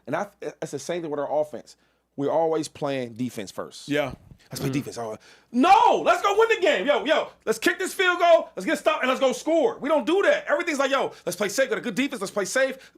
Speaker 3: it's the same thing with our offense. We're always playing defense first.
Speaker 4: Yeah.
Speaker 3: Let's play defense. No, let's go win the game. Yo, let's kick this field goal. Let's get stopped and let's go score. We don't do that. Everything's like, yo, let's play safe. Got a good defense. Let's play safe.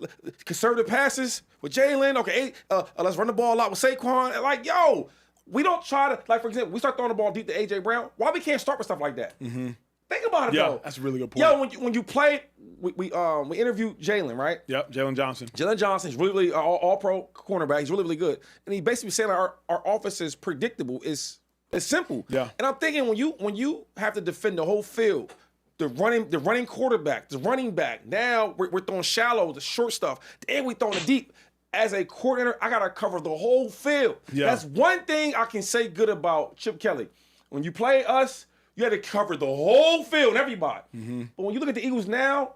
Speaker 3: Conservative passes with Jalen. Okay, let's run the ball a lot with Saquon. Like, yo, we don't try to, like, for example, we start throwing the ball deep to A.J. Brown. Why we can't start with stuff like that? Think about it, though.
Speaker 4: That's a really good point.
Speaker 3: Yo, when you played, we interviewed Jalen, right?
Speaker 4: Yep, Jalen Johnson.
Speaker 3: Jalen Johnson is really all-pro cornerback. He's really, really good. And he basically saying like our offense is predictable. It's simple.
Speaker 4: Yeah.
Speaker 3: And I'm thinking when you have to defend the whole field, the running quarterback, the running back, now we're throwing shallow, the short stuff, and we throwing the deep. As a coordinator, I got to cover the whole field. Yeah. That's one thing I can say good about Chip Kelly. When you play us, you had to cover the whole field and everybody. But when you look at the Eagles now,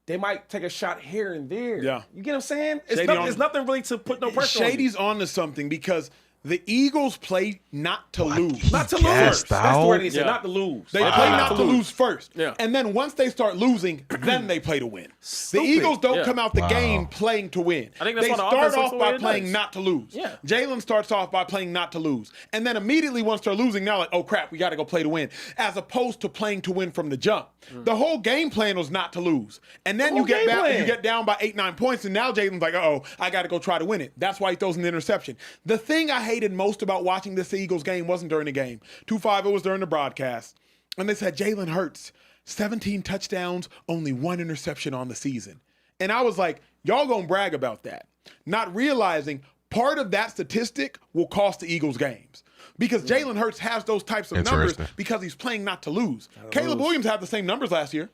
Speaker 3: they might take a shot here and there.
Speaker 4: Yeah.
Speaker 3: You get what I'm saying? It's nothing really to put no pressure on.
Speaker 4: Shady's on to something because the Eagles play not to lose.
Speaker 3: Not to lose. That's the word he said, not to lose.
Speaker 4: They play not to lose first. Yeah. And then once they start losing, then they play to win. The Eagles don't come out the game playing to win.
Speaker 2: I think that's
Speaker 4: they
Speaker 2: what
Speaker 4: start off by playing not to lose.
Speaker 2: Yeah.
Speaker 4: Jalen starts off by playing not to lose. And then immediately once they're losing, now like, oh crap, we got to go play to win. As opposed to playing to win from the jump. The whole game plan was not to lose. And then you get down by 8-9 points, and now Jalen's like, uh-oh, I got to go try to win it. That's why he throws an interception. The thing I hated most about watching this Eagles game wasn't during the game. 2-5, it was during the broadcast. And they said, Jalen Hurts, 17 touchdowns, only 1 interception on the season. And I was like, y'all gonna brag about that. Not realizing part of that statistic will cost the Eagles games. Because Jalen Hurts has those types of numbers because he's playing not to lose. Caleb Williams had the same numbers last year.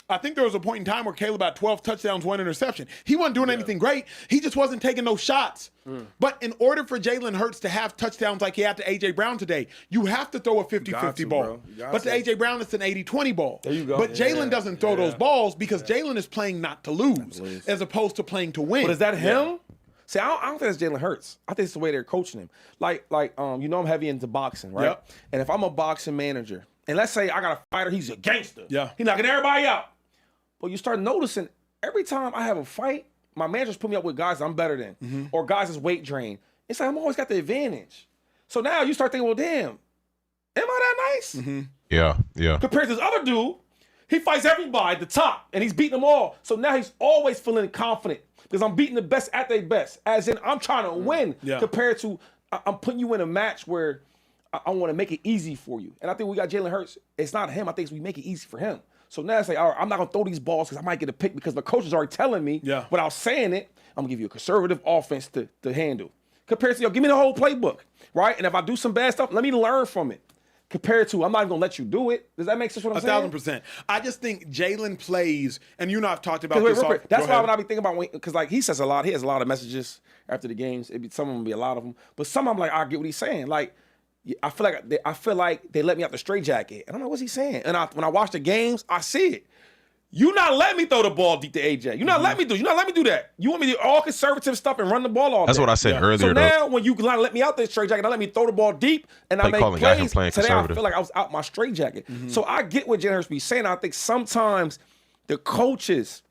Speaker 4: I think there was a point in time where Caleb had 12 touchdowns, 1 interception. He wasn't doing anything great. He just wasn't taking those shots. But in order for Jalen Hurts to have touchdowns like he had to A.J. Brown today, you have to throw a 50-50 ball. But to A.J. Brown, it's an 80-20 ball.
Speaker 6: There you go.
Speaker 4: But Jalen doesn't throw those balls because Jalen is playing not to lose as opposed to playing to win.
Speaker 6: But is that him? See, I don't think it's Jalen Hurts. I think it's the way they're coaching him. Like you know I'm heavy into boxing, right?
Speaker 4: Yep.
Speaker 6: And if I'm a boxing manager, and let's say I got a fighter, he's a gangster.
Speaker 4: Yeah.
Speaker 6: He's knocking everybody out. But you start noticing every time I have a fight, my managers put me up with guys I'm better than or guys that's weight drained. It's like I'm always got the advantage. So now you start thinking, well, damn, am I that nice?
Speaker 1: Yeah.
Speaker 6: Compared to this other dude, he fights everybody at the top, and he's beating them all. So now he's always feeling confident because I'm beating the best at their best. As in, I'm trying to win compared to I'm putting you in a match where I want to make it easy for you. And I think we got Jalen Hurts. It's not him. I think we make it easy for him. So now it's like, all right, I'm not going to throw these balls because I might get a pick because the coach is already telling me without saying it, I'm going to give you a conservative offense to handle. Compared to, give me the whole playbook, right? And if I do some bad stuff, let me learn from it. Compared to, I'm not going to let you do it. Does that make sense what I'm saying?
Speaker 4: 1,000%. I just think Jalen plays, and you and I have talked about this.
Speaker 6: That's why when I be thinking about, because like he says a lot, he has a lot of messages after the games. Some of them be a lot of them. But some of them, like, I get what he's saying. Like, I feel like they let me out the straitjacket. And I'm like, what's he saying? And when I watch the games, I see it. You not letting me throw the ball deep to AJ. You not letting me do. You not letting me do that. You want me to do all conservative stuff and run the ball all day.
Speaker 1: That's what I said earlier.
Speaker 6: So now when you let me out the straitjacket, not let me throw the ball deep and I make plays. Today I feel like I was out my straitjacket. So I get what Jalen Hurts be saying. I think sometimes the coaches,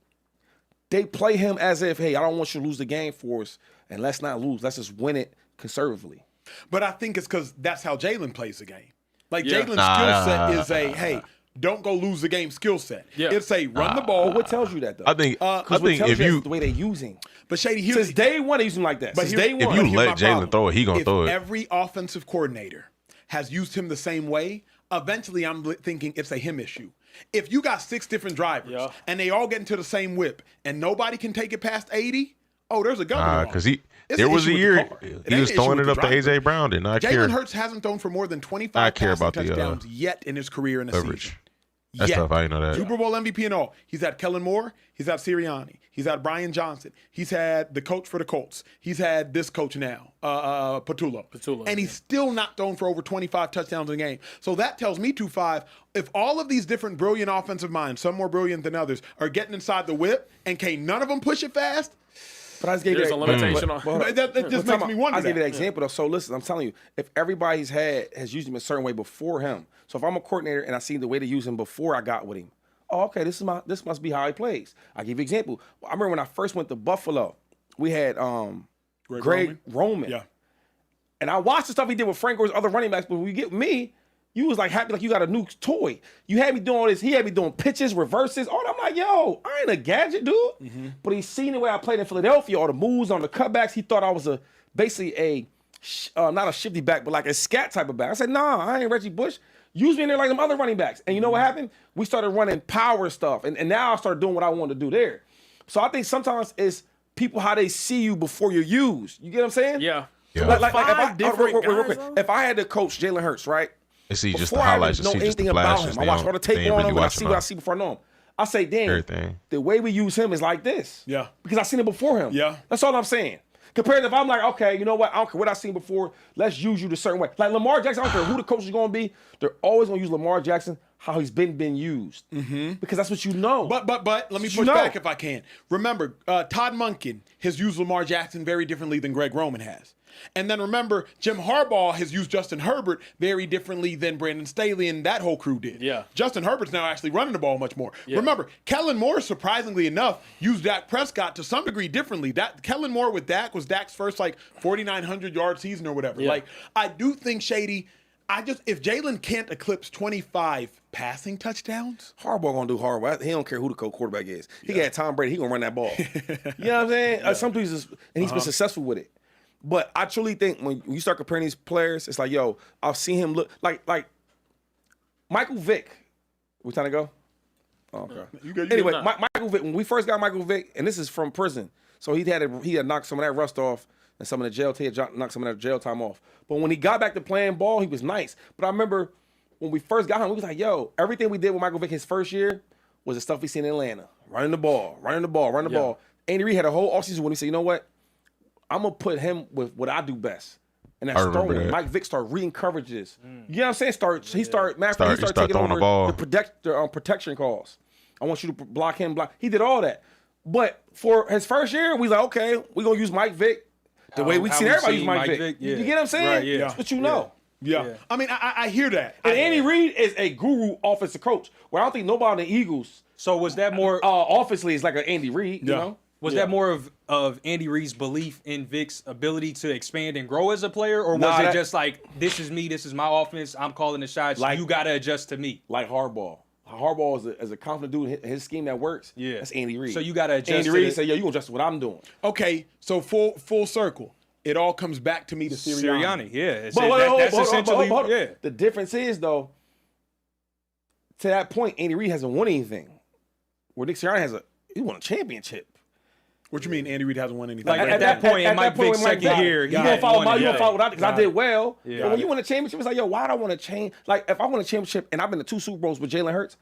Speaker 6: they play him as if, hey, I don't want you to lose the game for us, and let's not lose. Let's just win it conservatively.
Speaker 4: But I think it's because that's how Jalen plays the game. Like Jalen's skill set is hey, don't go lose the game skill set. It's a run the ball.
Speaker 6: But what tells you that though?
Speaker 1: I think if you
Speaker 6: the way they using.
Speaker 4: But Shady,
Speaker 6: since day one they use him like that.
Speaker 4: But
Speaker 6: since day one,
Speaker 1: if you let Jalen throw it, he gonna throw it.
Speaker 4: Every offensive coordinator has used him the same way. Eventually, I'm thinking it's a him issue. If you got 6 different drivers and they all get into the same whip and nobody can take it past 80, there's a governor.
Speaker 1: Because there was a year he was throwing it up to A.J. Brown, and I care.
Speaker 4: Jalen Hurts hasn't thrown for more than 25 passing touchdowns yet in his career in a season.
Speaker 1: That's tough. I know that.
Speaker 4: Super Bowl MVP and all. He's had Kellen Moore. He's had Sirianni. He's had Brian Johnson. He's had the coach for the Colts. He's had this coach now, Patullo. And he's still not thrown for over 25 touchdowns in a game. So that tells me, 2-5, if all of these different brilliant offensive minds, some more brilliant than others, are getting inside the whip and can none of them push it fast,
Speaker 6: but I just gave
Speaker 2: there's
Speaker 6: you
Speaker 2: a limitation on
Speaker 4: that just makes me wonder.
Speaker 6: I gave you that example though. So listen, I'm telling you, if everybody has used him a certain way before him, so if I'm a coordinator and I see the way they use him before I got with him, okay, this must be how he plays. I give you an example. I remember when I first went to Buffalo, we had Greg Roman.
Speaker 4: Yeah.
Speaker 6: And I watched the stuff he did with Frank or his other running backs, but when you get me, you was like happy like you got a new toy. You had me doing all this. He had me doing pitches, reverses. All I'm like, yo, I ain't a gadget dude. But he's seen the way I played in Philadelphia, all the moves on the cutbacks. He thought I was basically not a shifty back, but like a scat type of back. I said, nah, I ain't Reggie Bush. Use me in there like them other running backs. And you know what happened? We started running power stuff. And now I started doing what I wanted to do there. So I think sometimes it's people how they see you before you're used. You get what I'm saying?
Speaker 2: Yeah.
Speaker 6: If I had to coach Jalen Hurts, right?
Speaker 1: They see just the highlights.
Speaker 6: Know anything about him. I watch all the tape on him. I see what I see before I know him. I say, damn, the way we use him is like this.
Speaker 4: Yeah.
Speaker 6: Because I seen it before him.
Speaker 4: Yeah.
Speaker 6: That's all I'm saying. Compared to if I'm like, okay, you know what? I don't care what I seen before. Let's use you the certain way. Like Lamar Jackson, I don't care who the coach is going to be. They're always going to use Lamar Jackson how he's been used. Because that's what you know.
Speaker 4: But let me push back if I can. Remember, Todd Monken has used Lamar Jackson very differently than Greg Roman has. And then remember, Jim Harbaugh has used Justin Herbert very differently than Brandon Staley and that whole crew did.
Speaker 2: Yeah.
Speaker 4: Justin Herbert's now actually running the ball much more.
Speaker 2: Yeah.
Speaker 4: Remember, Kellen Moore, surprisingly enough, used Dak Prescott to some degree differently. Kellen Moore with Dak was Dak's first 4,900-yard season or whatever.
Speaker 2: Yeah.
Speaker 4: I do think, Shady, if Jalen can't eclipse 25 passing touchdowns,
Speaker 6: Harbaugh gonna do Harbaugh. He don't care who the quarterback is. He got Tom Brady. He gonna run that ball. You know what I'm saying? Some dudes, and he's been successful with it. But I truly think when you start comparing these players, it's like, yo, I've seen him look like Michael Vick. We trying to go? Oh, okay. Anyway, Michael Vick. When we first got Michael Vick, and this is from prison, so he had knocked some of that rust off. and some of the knocked some of that jail time off. But when he got back to playing ball, he was nice. But I remember when we first got him, we was like, yo, everything we did with Michael Vick his first year was the stuff we seen in Atlanta. Running the ball. Andy Reid had a whole offseason when he said, you know what? I'm going to put him with what I do best. And that's throwing.
Speaker 1: That.
Speaker 6: Mike Vick started reading coverages. You know what I'm saying? He started taking
Speaker 1: throwing
Speaker 6: over
Speaker 1: the ball.
Speaker 6: the protection calls. I want you to block him. He did all that. But for his first year, we was like, okay, we're going to use Mike Vick the way we seen everybody use Mike Vick.
Speaker 8: Yeah.
Speaker 6: You get what I'm saying?
Speaker 8: Right, yeah.
Speaker 6: That's what you know.
Speaker 4: Yeah. I mean, I hear that.
Speaker 6: And Andy Reid is a guru offensive coach. Where I don't think nobody in the Eagles.
Speaker 8: So was that more
Speaker 6: offensively is like an Andy Reid, you know?
Speaker 8: Was that more of Andy Reid's belief in Vick's ability to expand and grow as a player, or was it just like, this is me, this is my offense, I'm calling the shots, like, you got to adjust to me?
Speaker 6: Like Harbaugh. Harbaugh is a confident dude. His scheme that works.
Speaker 8: Yeah,
Speaker 6: that's Andy Reid.
Speaker 8: So you got to adjust.
Speaker 6: Andy Reid say, "Yo, you gonna adjust to what I'm doing."
Speaker 4: Okay, so full circle. It all comes back to me to Sirianni.
Speaker 8: Yeah,
Speaker 6: that's essentially. Yeah. The difference is though. To that point, Andy Reid hasn't won anything. Where Nick Sirianni he won a championship.
Speaker 4: What you mean, Andy Reid hasn't won anything?
Speaker 8: Like at that point, in Mike Vick's second year,
Speaker 6: you gonna follow what I did because I did well.
Speaker 8: Yeah.
Speaker 6: But when you win a championship, it's like, yo, why do I want to change? Like, if I win a championship and I've been to 2 Super Bowls with Jalen Hurts,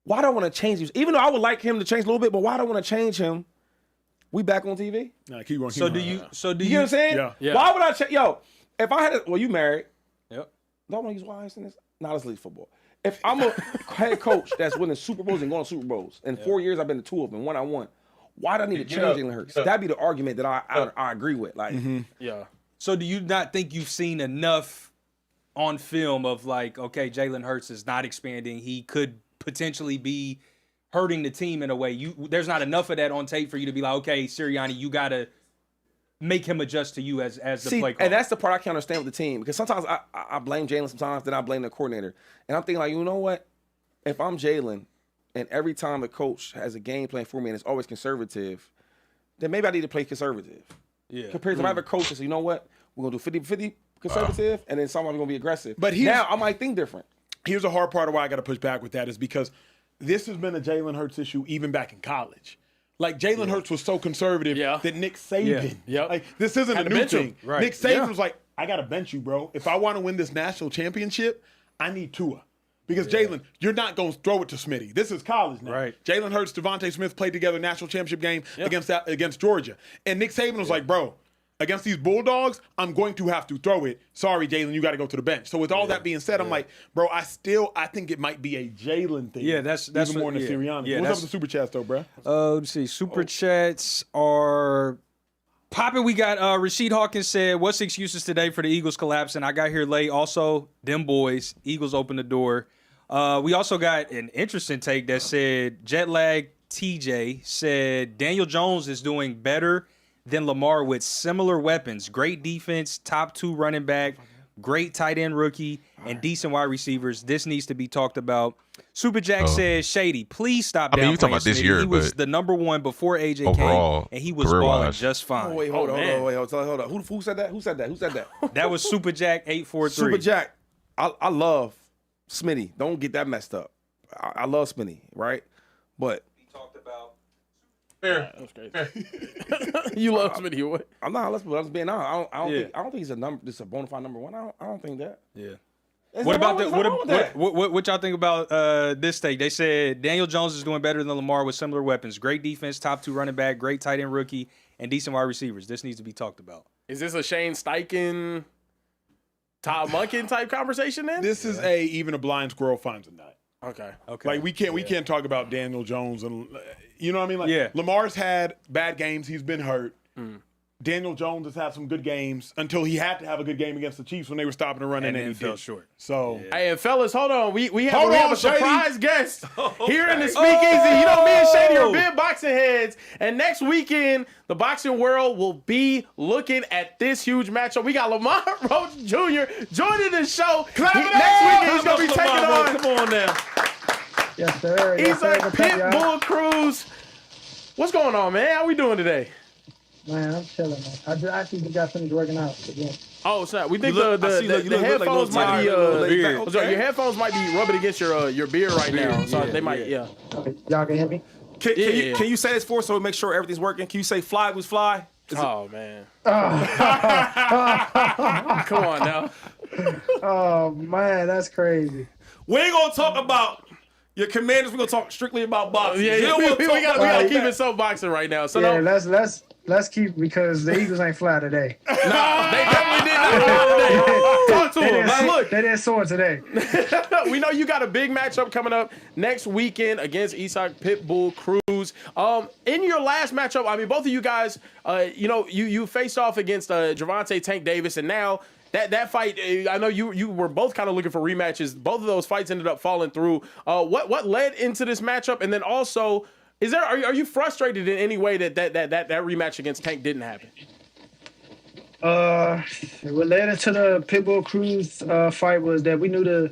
Speaker 6: why do I want to change these? Even though I would like him to change a little bit, but why do I want to change him? We back on TV.
Speaker 4: Nah, keep going.
Speaker 8: So do you?
Speaker 6: You know what I'm saying?
Speaker 4: Yeah.
Speaker 6: Why would I change? Yo, if I had, you married?
Speaker 8: Yep.
Speaker 6: Do I want to use wives in this? Not as league football. If I'm a head coach that's winning Super Bowls and going to Super Bowls, in 4 years I've been to 2 of them, 1 I won. Why do I need to change Jalen Hurts? That'd be the argument that I agree with. Like,
Speaker 8: yeah. So do you not think you've seen enough on film of like, okay, Jalen Hurts is not expanding. He could potentially be hurting the team in a way. There's not enough of that on tape for you to be like, okay, Sirianni, you got to make him adjust to you as the play caller.
Speaker 6: And that's the part I can't understand with the team. Because sometimes I blame Jalen, sometimes then I blame the coordinator. And I'm thinking like, you know what? If I'm Jalen, and every time the coach has a game plan for me and it's always conservative, then maybe I need to play conservative.
Speaker 8: Yeah.
Speaker 6: Compared to if I have a coach that says, you know what? We're going to do 50-50 conservative, and then somebody's going to be aggressive.
Speaker 4: But
Speaker 6: now I might think different.
Speaker 4: Here's the hard part of why I got to push back with that is because this has been a Jalen Hurts issue even back in college. Like, Jalen Hurts was so conservative that Nick Saban, like, this isn't a new thing.
Speaker 8: Right.
Speaker 4: Nick Saban was like, I got to bench you, bro. If I want to win this national championship, I need Tua. Because Jalen, you're not going to throw it to Smitty. This is college now.
Speaker 8: Right.
Speaker 4: Jalen Hurts, Devontae Smith played together national championship game against Georgia. And Nick Saban was like, bro, against these Bulldogs, I'm going to have to throw it. Sorry, Jalen, you got to go to the bench. So with all that being said, I'm like, bro, I think it might be a Jalen thing.
Speaker 8: Yeah, that's
Speaker 4: even more than Sirianni.
Speaker 8: Yeah,
Speaker 4: what's up with the super chats though, bro?
Speaker 8: Let's see. Super chats are popping. We got Rasheed Hawkins said, "What's the excuses today for the Eagles collapsing?" I got here late. Also, them boys, Eagles open the door. We also got an interesting take that said Jet Lag TJ said Daniel Jones is doing better than Lamar with similar weapons. Great defense, top 2 running back, great tight end rookie, and decent wide receivers. This needs to be talked about. Super Jack says, Shady, please stop downplaying
Speaker 1: you talking about this
Speaker 8: Smitty.
Speaker 1: year,
Speaker 8: He was
Speaker 1: but
Speaker 8: the number 1 before AJ
Speaker 1: overall,
Speaker 8: came, and he was balling
Speaker 1: career-wise.
Speaker 8: just fine.
Speaker 6: Oh, wait, hold on. Who said that? Who said that?
Speaker 8: That was Super Jack 843.
Speaker 6: Super Jack, I love Smitty. Don't get that messed up. I love Smitty, right? But
Speaker 8: He talked about
Speaker 2: That was crazy. You love Smitty, what?
Speaker 6: I'm not. Let's being honest. I don't think he's a number. This is a bona fide number 1. I don't think that.
Speaker 8: Yeah.
Speaker 6: Is
Speaker 8: What
Speaker 6: there
Speaker 8: about
Speaker 6: wrong with that?
Speaker 8: what y'all think about this take? They said Daniel Jones is doing better than Lamar with similar weapons. Great defense, top 2 running back, great tight end rookie, and decent wide receivers. This needs to be talked about.
Speaker 2: Is this a Shane Steichen, Todd Monken type conversation then?
Speaker 4: This is even a blind squirrel finds a nut.
Speaker 2: Okay.
Speaker 4: Like we can't talk about Daniel Jones and you know what I mean? Like Lamar's had bad games, he's been hurt. Daniel Jones has had some good games until he had to have a good game against the Chiefs when they were stopping the run and then he
Speaker 8: fell
Speaker 4: did.
Speaker 8: short.
Speaker 4: So
Speaker 2: Hey, and fellas, hold on. We have,
Speaker 4: Hold
Speaker 2: we have
Speaker 4: on,
Speaker 2: a surprise
Speaker 4: Shady.
Speaker 2: guest here in the speakeasy. You know, me and Shady are big boxing heads. And next weekend, the boxing world will be looking at this huge matchup. We got Lamar Roach Jr. joining the show. Next weekend, he's going to be taking on. Come on now.
Speaker 11: Yes, sir.
Speaker 2: He's like Pitbull Cruz. What's going on, man? How we doing today?
Speaker 11: Man, I'm chilling, man. I just actually got finished working out again.
Speaker 2: Oh, snap. We think
Speaker 6: You
Speaker 2: the headphones might be your headphones might be rubbing against your beard right now. So they might,
Speaker 11: Okay, y'all can hear me?
Speaker 6: Can you say this for us so we make sure everything's working? Can you say fly was fly?
Speaker 2: Oh man. Come on now.
Speaker 11: Oh man, that's crazy.
Speaker 6: We ain't gonna talk about your Commanders. We're gonna talk strictly about boxing.
Speaker 2: Yeah, we gotta keep it so boxing right now. So
Speaker 11: yeah, let's keep because the Eagles ain't fly today.
Speaker 2: Nah, they definitely did not fly today. Talk to them. Look,
Speaker 11: they didn't soar today.
Speaker 2: we know you got a big matchup coming up next weekend against Isak Pitbull Cruz. In your last matchup, I mean, both of you guys, you faced off against Gervonta Tank Davis, and now that fight, I know you were both kind of looking for rematches. Both of those fights ended up falling through. What led into this matchup, and then also, are you frustrated in any way that rematch against Tank didn't happen?
Speaker 11: Related to the Pitbull Cruz fight was that we knew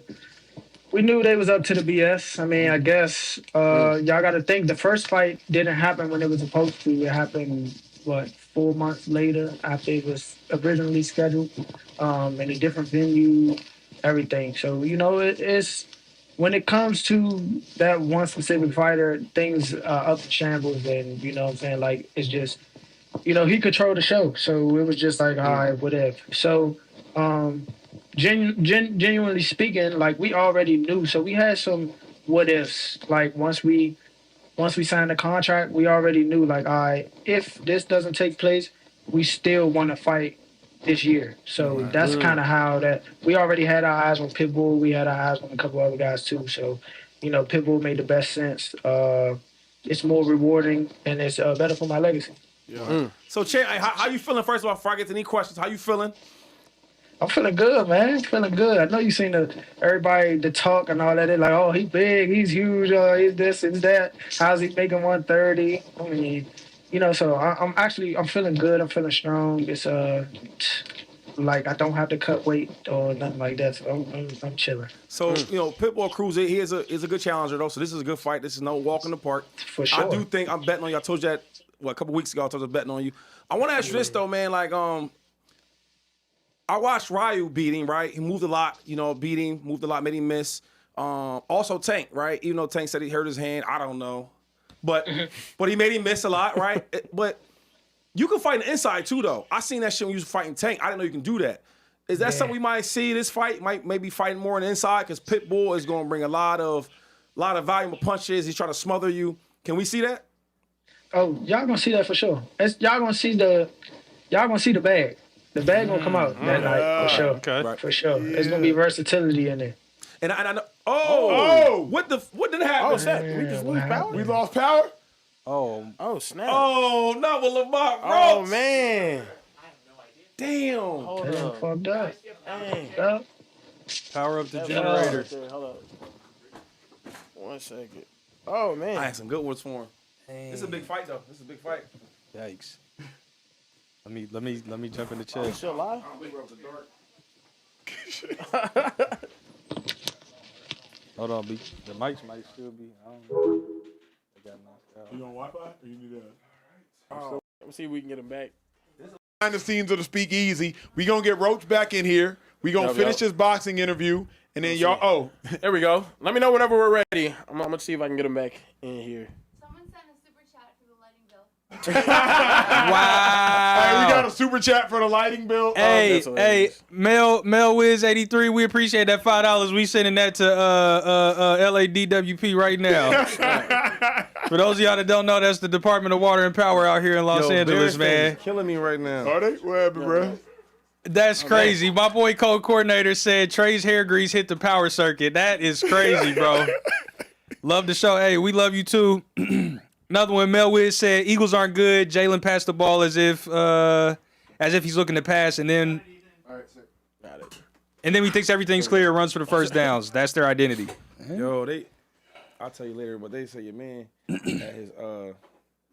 Speaker 11: they was up to the BS. I mean, I guess y'all got to think the first fight didn't happen when it was supposed to. It happened 4 months later after it was originally scheduled, in a different venue, everything. So it's when it comes to that one specific fighter, things are up in shambles, and you know what I'm saying, like it's just. He controlled the show, so it was just like, all right, whatever. So, genuinely speaking, like we already knew, so we had some what ifs. Like once we signed the contract, we already knew, like, all right, if this doesn't take place, we still want to fight this year. So that's kind of how that we already had our eyes on Pitbull. We had our eyes on a couple other guys too. So, Pitbull made the best sense. It's more rewarding and it's better for my legacy.
Speaker 6: Yeah. So, Chan, how you feeling? First of all, before I get to any questions, how you feeling?
Speaker 11: I'm feeling good, man. I'm feeling good. I know you seen everybody the talk and all that. They're like, oh, he's big, he's huge, he's this, he's that. How's he making 130? I mean, so I'm feeling good. I'm feeling strong. It's like I don't have to cut weight or nothing like that. So I'm chilling.
Speaker 6: So Pitbull Cruz, he is a good challenger though. So this is a good fight. This is no walk in the park.
Speaker 11: For sure.
Speaker 6: I do think I'm betting on you. I told you that a couple weeks ago. I told you I was betting on you. I want to ask you this though, man. Like I watched Ryu beat him, right? He moved a lot, beat him, moved a lot, made him miss. Also Tank, right? Even though Tank said he hurt his hand, I don't know. But he made him miss a lot, right? But you can fight on the inside too, though. I seen that shit when you was fighting Tank. I didn't know you can do that. Is that something we might see this fight? Maybe fighting more on the inside because Pitbull is going to bring a lot of volume of punches. He's trying to smother you. Can we see that?
Speaker 11: Oh, y'all gonna see that for sure. Y'all gonna see the bag. The bag gonna come out that night for sure.
Speaker 6: Okay. Right.
Speaker 11: For sure. There's gonna be versatility in there.
Speaker 6: And I know. Oh! What didn't happen?
Speaker 2: We just lose power.
Speaker 4: We lost power?
Speaker 2: Oh snap.
Speaker 6: Oh, not with Lamont Brooks.
Speaker 2: Oh man.
Speaker 6: Damn.
Speaker 2: Hold up.
Speaker 11: Fucked up.
Speaker 2: Dang.
Speaker 8: Power up the generator.
Speaker 2: Hold up. 1 second. Oh man.
Speaker 6: I had some good ones for him. This is a big fight though. This is a big fight.
Speaker 8: Yikes. Let me jump in the chat.
Speaker 2: Still alive?
Speaker 8: Hold on, the mics might still be. I don't know. They got knocked out.
Speaker 4: You on Wi-Fi or you need that?
Speaker 2: Let me see if we can get him back.
Speaker 4: Behind the scenes of the Speakeasy. We gonna get Roach back in here. We gonna finish this boxing interview, and then y'all. Oh,
Speaker 2: there we go. Let me know whenever we're ready. I'm gonna see if I can get him back in here.
Speaker 12: Someone sent a super chat for the lighting bill.
Speaker 8: Wow.
Speaker 4: Hey, we got a super chat for the lighting bill.
Speaker 8: Hey, Mel Wiz 83. We appreciate that $5. We sending that to LADWP right now. For those of y'all that don't know, that's the Department of Water and Power out here in Los Angeles, man.
Speaker 2: Killing me right now.
Speaker 4: Are they? What happened, bro?
Speaker 8: That's crazy. My boy code coordinator said Trey's hair grease hit the power circuit. That is crazy, bro. Love the show. Hey, we love you too. Another one, Mel Wiz said Eagles aren't good. Jalen passed the ball as if he's looking to pass, and then he thinks everything's clear, runs for the first downs. That's their identity.
Speaker 6: Yo, I'll tell you later, but they say your man at his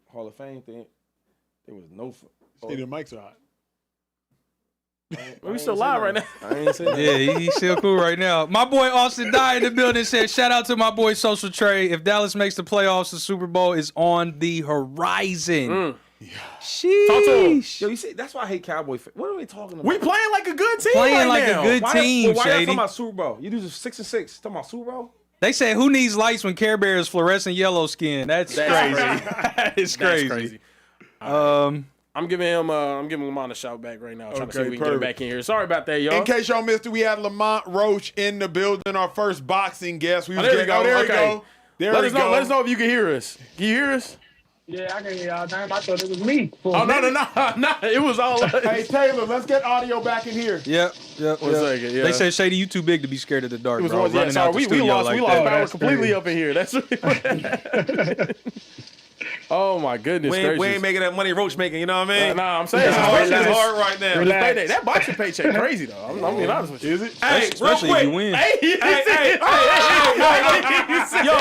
Speaker 6: Hall of Fame thing, there was no.
Speaker 4: Hey, the mics are hot.
Speaker 2: We still live right now.
Speaker 6: I ain't saying that.
Speaker 8: Yeah, he's still cool right now. My boy Austin Dye in the building said, shout out to my boy Social Trey. If Dallas makes the playoffs, the Super Bowl is on the horizon. Sheesh.
Speaker 6: Yo, you see, that's why I hate Cowboy fans. What are we talking about?
Speaker 2: We playing like a good team
Speaker 8: Playing
Speaker 2: right
Speaker 8: like
Speaker 2: now.
Speaker 8: a good team,
Speaker 6: why
Speaker 8: Shady.
Speaker 6: talking about Super Bowl? You do 6-6. Talking about Super Bowl?
Speaker 8: They said, who needs lights when Care Bears fluorescent yellow skin? That's crazy. That is crazy.
Speaker 2: I'm giving him on a shout back right now. Trying to see if we can get him back in here. Sorry about that, y'all.
Speaker 4: In case y'all missed it, we had Lamont Roach in the building, our first boxing guest. We was
Speaker 2: there you go.
Speaker 4: There
Speaker 2: Okay.
Speaker 4: you go. There
Speaker 2: Let
Speaker 4: we
Speaker 2: us
Speaker 4: go.
Speaker 2: know. Let us know if you can hear us. Can you hear us?
Speaker 11: Yeah, I can hear y'all. Damn, I thought it was me.
Speaker 2: Oh no! It was all.
Speaker 4: Hey Taylor, let's get audio back in here.
Speaker 8: Yep.
Speaker 2: One second. Yeah.
Speaker 8: They said Shady, you too big to be scared of the dark,
Speaker 2: It was
Speaker 8: bro.
Speaker 2: one,
Speaker 8: Running out the
Speaker 2: we
Speaker 8: studio
Speaker 2: lost
Speaker 8: like
Speaker 2: power
Speaker 8: that.
Speaker 2: completely up in here. That's. Oh my goodness gracious.
Speaker 3: We ain't making that money Roach making, you know what I mean?
Speaker 2: Nah, I'm saying
Speaker 3: it's hard right now.
Speaker 2: Payday. That boxing paycheck crazy though. I'm being honest with you. Is it?
Speaker 3: Hey, real
Speaker 8: Especially
Speaker 3: quick.
Speaker 8: if you win.
Speaker 3: Hey, yo,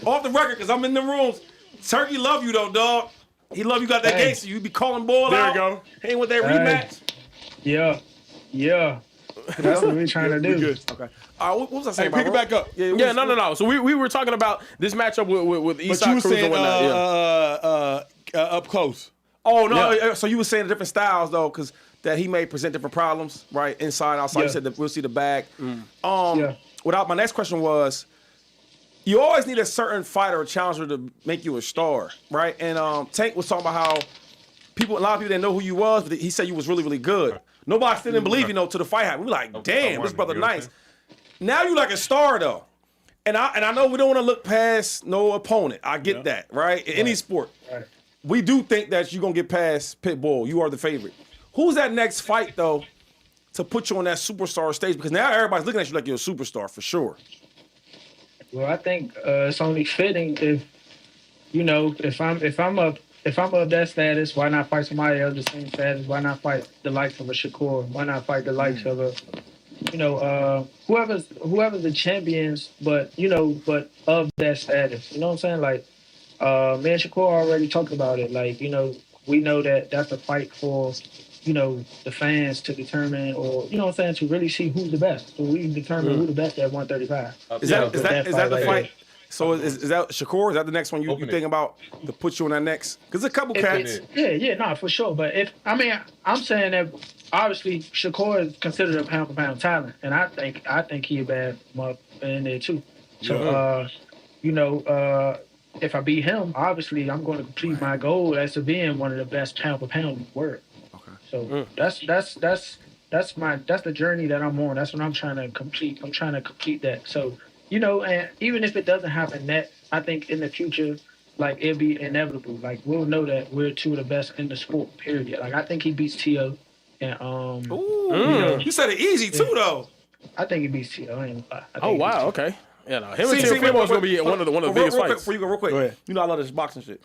Speaker 3: off the record, because I'm in the rooms. Turkey love you though, dog. He love you got that gangster. You be calling ball
Speaker 2: There
Speaker 3: out.
Speaker 2: you go.
Speaker 3: Hey, with that rematch.
Speaker 11: Yeah. That's what we're trying to do.
Speaker 3: Good. Okay. What was I saying?
Speaker 4: Pick it back up.
Speaker 2: Yeah, no. So we were talking about this matchup with Eastside
Speaker 4: But you were
Speaker 2: Cruz
Speaker 4: saying
Speaker 2: and whatnot.
Speaker 4: up close.
Speaker 3: Oh no! So you were saying the different styles though, because that he may present different problems, right? Inside, outside. You said that we'll see the bag. Without my next question was, you always need a certain fighter or challenger to make you a star, right? And Tank was talking about how a lot of people didn't know who you was, but he said you was really, really good. Nobody still didn't believe, till the fight happened. We were like, damn, this brother nice. Now you like a star though. And I know we don't want to look past no opponent. I get that, right? In any sport.
Speaker 11: Right.
Speaker 3: We do think that you're gonna get past Pitbull. You are the favorite. Who's that next fight though to put you on that superstar stage? Because now everybody's looking at you like you're a superstar for sure.
Speaker 11: Well, I think it's only fitting if I'm of that status, why not fight somebody else the same status? Why not fight the likes of a Shakur? Why not fight the likes of a whoever's the champions, but of that status. You know what I'm saying? Like, me and Shakur already talked about it. Like, we know that that's a fight for, the fans to determine, or to really see who's the best. So we determine who the best at 135.
Speaker 3: Is that the fight? So is that Shakur? Is that the next one you thinking about to put you on that next? Because a couple cats.
Speaker 11: For sure. But I'm saying that obviously Shakur is considered a pound for pound talent, and I think he a bad mother in there too. So if I beat him, obviously I'm going to complete my goal as to being one of the best pound for pound in the world. Okay. So that's the journey that I'm on. That's what I'm trying to complete. I'm trying to complete that. So. And even if it doesn't happen, I think in the future, like, it'll be inevitable. Like, we'll know that we're two of the best in the sport, period. Like, I think he beats T.O. And,
Speaker 3: you said it easy, too, though.
Speaker 11: I think he beats T.O. I think
Speaker 2: wow, okay. Yeah, no, him and Teofimo's going to be one of the biggest fights.
Speaker 3: Before you go, real quick. Go ahead. I love this boxing shit.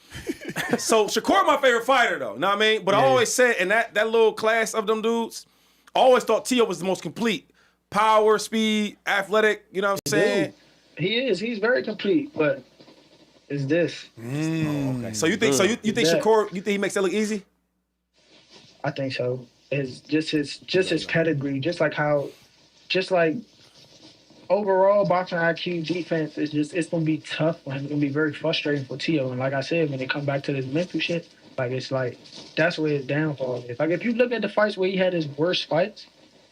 Speaker 3: So, Shakur my favorite fighter, though. Know what I mean? But I always said, in that little class of them dudes, I always thought T.O. was the most complete. Power, speed, athletic, you know what I'm saying?
Speaker 11: He is. He's very complete, but it's this.
Speaker 3: Okay. So you think you think Shakur, you think he makes that look easy?
Speaker 11: I think so. It's just his pedigree, just like overall boxing IQ, defense it's gonna be tough for him. It's gonna be very frustrating for T.O. And like I said, when they come back to this mental shit, it's like that's where his downfall is. Like, if you look at the fights where he had his worst fights,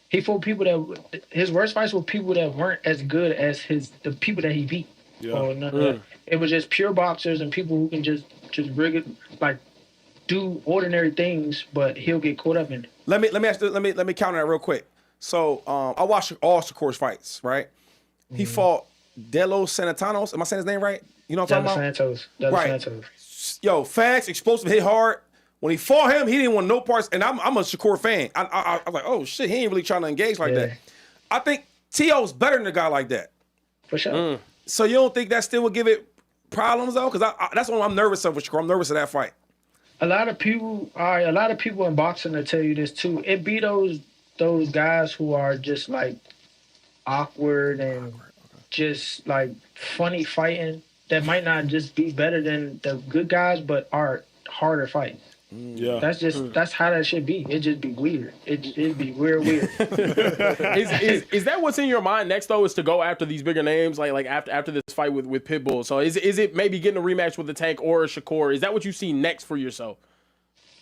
Speaker 11: his worst fights were people that weren't as good as the people that he beat. Yeah. It was just pure boxers and people who can just rig it, like, do ordinary things, but he'll get caught up in it.
Speaker 3: Let me counter that real quick. So I watched all Shakur's fights, right? He fought Delos Santanos. Am I saying his name right? You know what I'm talking
Speaker 11: about?
Speaker 3: Right.
Speaker 11: Santos.
Speaker 3: Yo, fast, explosive, hit hard. When he fought him, he didn't want no parts, and I'm a Shakur fan. I was like, oh shit, he ain't really trying to engage like that. I think T.O.'s better than a guy like that.
Speaker 11: For sure.
Speaker 3: So you don't think that still would give it problems though? Because that's what I'm nervous of with Shakur. I'm nervous of that fight.
Speaker 11: A lot of people in boxing will tell you this too. It be those guys who are just like awkward and just like funny fighting that might not just be better than the good guys, but are harder fights.
Speaker 4: Yeah,
Speaker 11: that's how that should be. It just be weird. It'd be weird.
Speaker 2: Is that what's in your mind next though? Is to go after these bigger names like after this fight with Pitbull? So is it maybe getting a rematch with the Tank or a Shakur? Is that what you see next for yourself?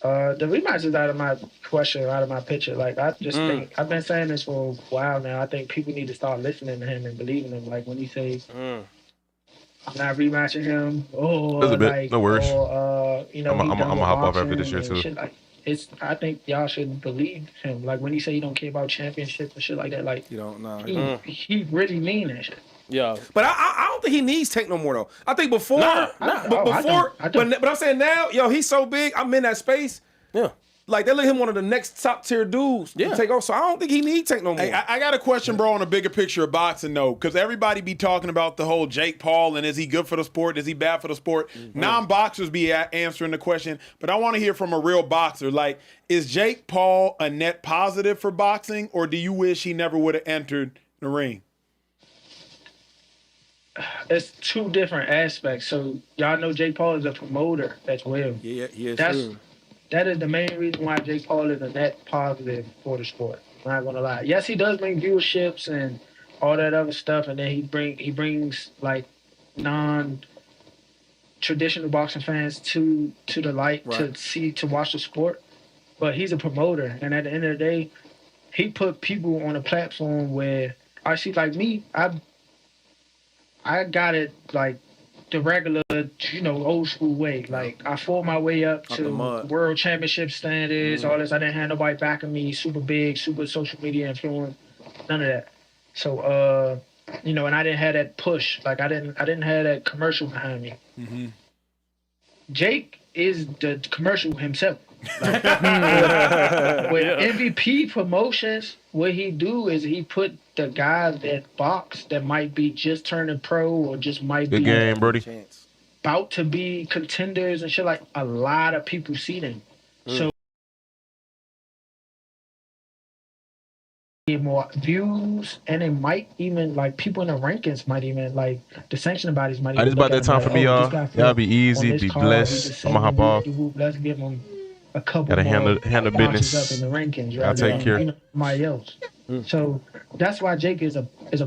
Speaker 11: The rematch is out of my question, out of my picture. Like, I just think I've been saying this for a while now. I think people need to start listening to him and believing him. Like, when he says, I'm not rematching him. Or
Speaker 1: There's a bit.
Speaker 11: like,
Speaker 1: No worries.
Speaker 11: Or you know,
Speaker 1: I'm gonna hop off after this year too.
Speaker 11: Shit like, I think y'all should believe him. Like when he say he don't care about championships and shit like that. Like
Speaker 3: you don't know.
Speaker 11: He really mean that shit.
Speaker 2: Yeah,
Speaker 3: but I don't think he needs Tank no more though. I think before,
Speaker 11: I don't.
Speaker 3: but I'm saying now, yo, he's so big. I'm in that space.
Speaker 2: Yeah.
Speaker 3: Like they let him one of the next top tier dudes to take off. So I don't think he need Tank no more.
Speaker 4: Hey, I got a question, bro, on a bigger picture of boxing though, because everybody be talking about the whole Jake Paul and is he good for the sport? Is he bad for the sport? Non-boxers be answering the question, but I want to hear from a real boxer. Like, is Jake Paul a net positive for boxing, or do you wish he never would have entered the ring?
Speaker 11: It's two different aspects. So y'all know Jake Paul is a promoter as well.
Speaker 3: Yeah, he is.
Speaker 11: That is the main reason why Jake Paul is a net positive for the sport. I'm not gonna lie. Yes, he does bring viewerships and all that other stuff, and then he brings like non-traditional boxing fans to the light to watch the sport. But he's a promoter, and at the end of the day, he put people on a platform where I see like me. I got it like the regular, old school way. Like I fought my way up to world championship standards, all this. I didn't have nobody backing me, super big, super social media influence, none of that. So and I didn't have that push. Like I didn't have that commercial behind me.
Speaker 4: Mm-hmm.
Speaker 11: Jake is the commercial himself. Like, with MVP promotions, what he do is he put the guys that box that might be just turning pro or just might
Speaker 1: Good
Speaker 11: be
Speaker 1: game, Brody.
Speaker 11: about to be contenders and shit. Like a lot of people see them, so get more views, and it might even like people in the rankings might even like the sanction bodies might.
Speaker 1: It's about that time for me, y'all. Y'all be easy, be blessed. I'm gonna hop off.
Speaker 11: Let's give them a couple.
Speaker 1: Gotta handle business.
Speaker 11: Up in the rankings, right?
Speaker 1: I'll take care.
Speaker 11: Somebody else. So that's why Jake is a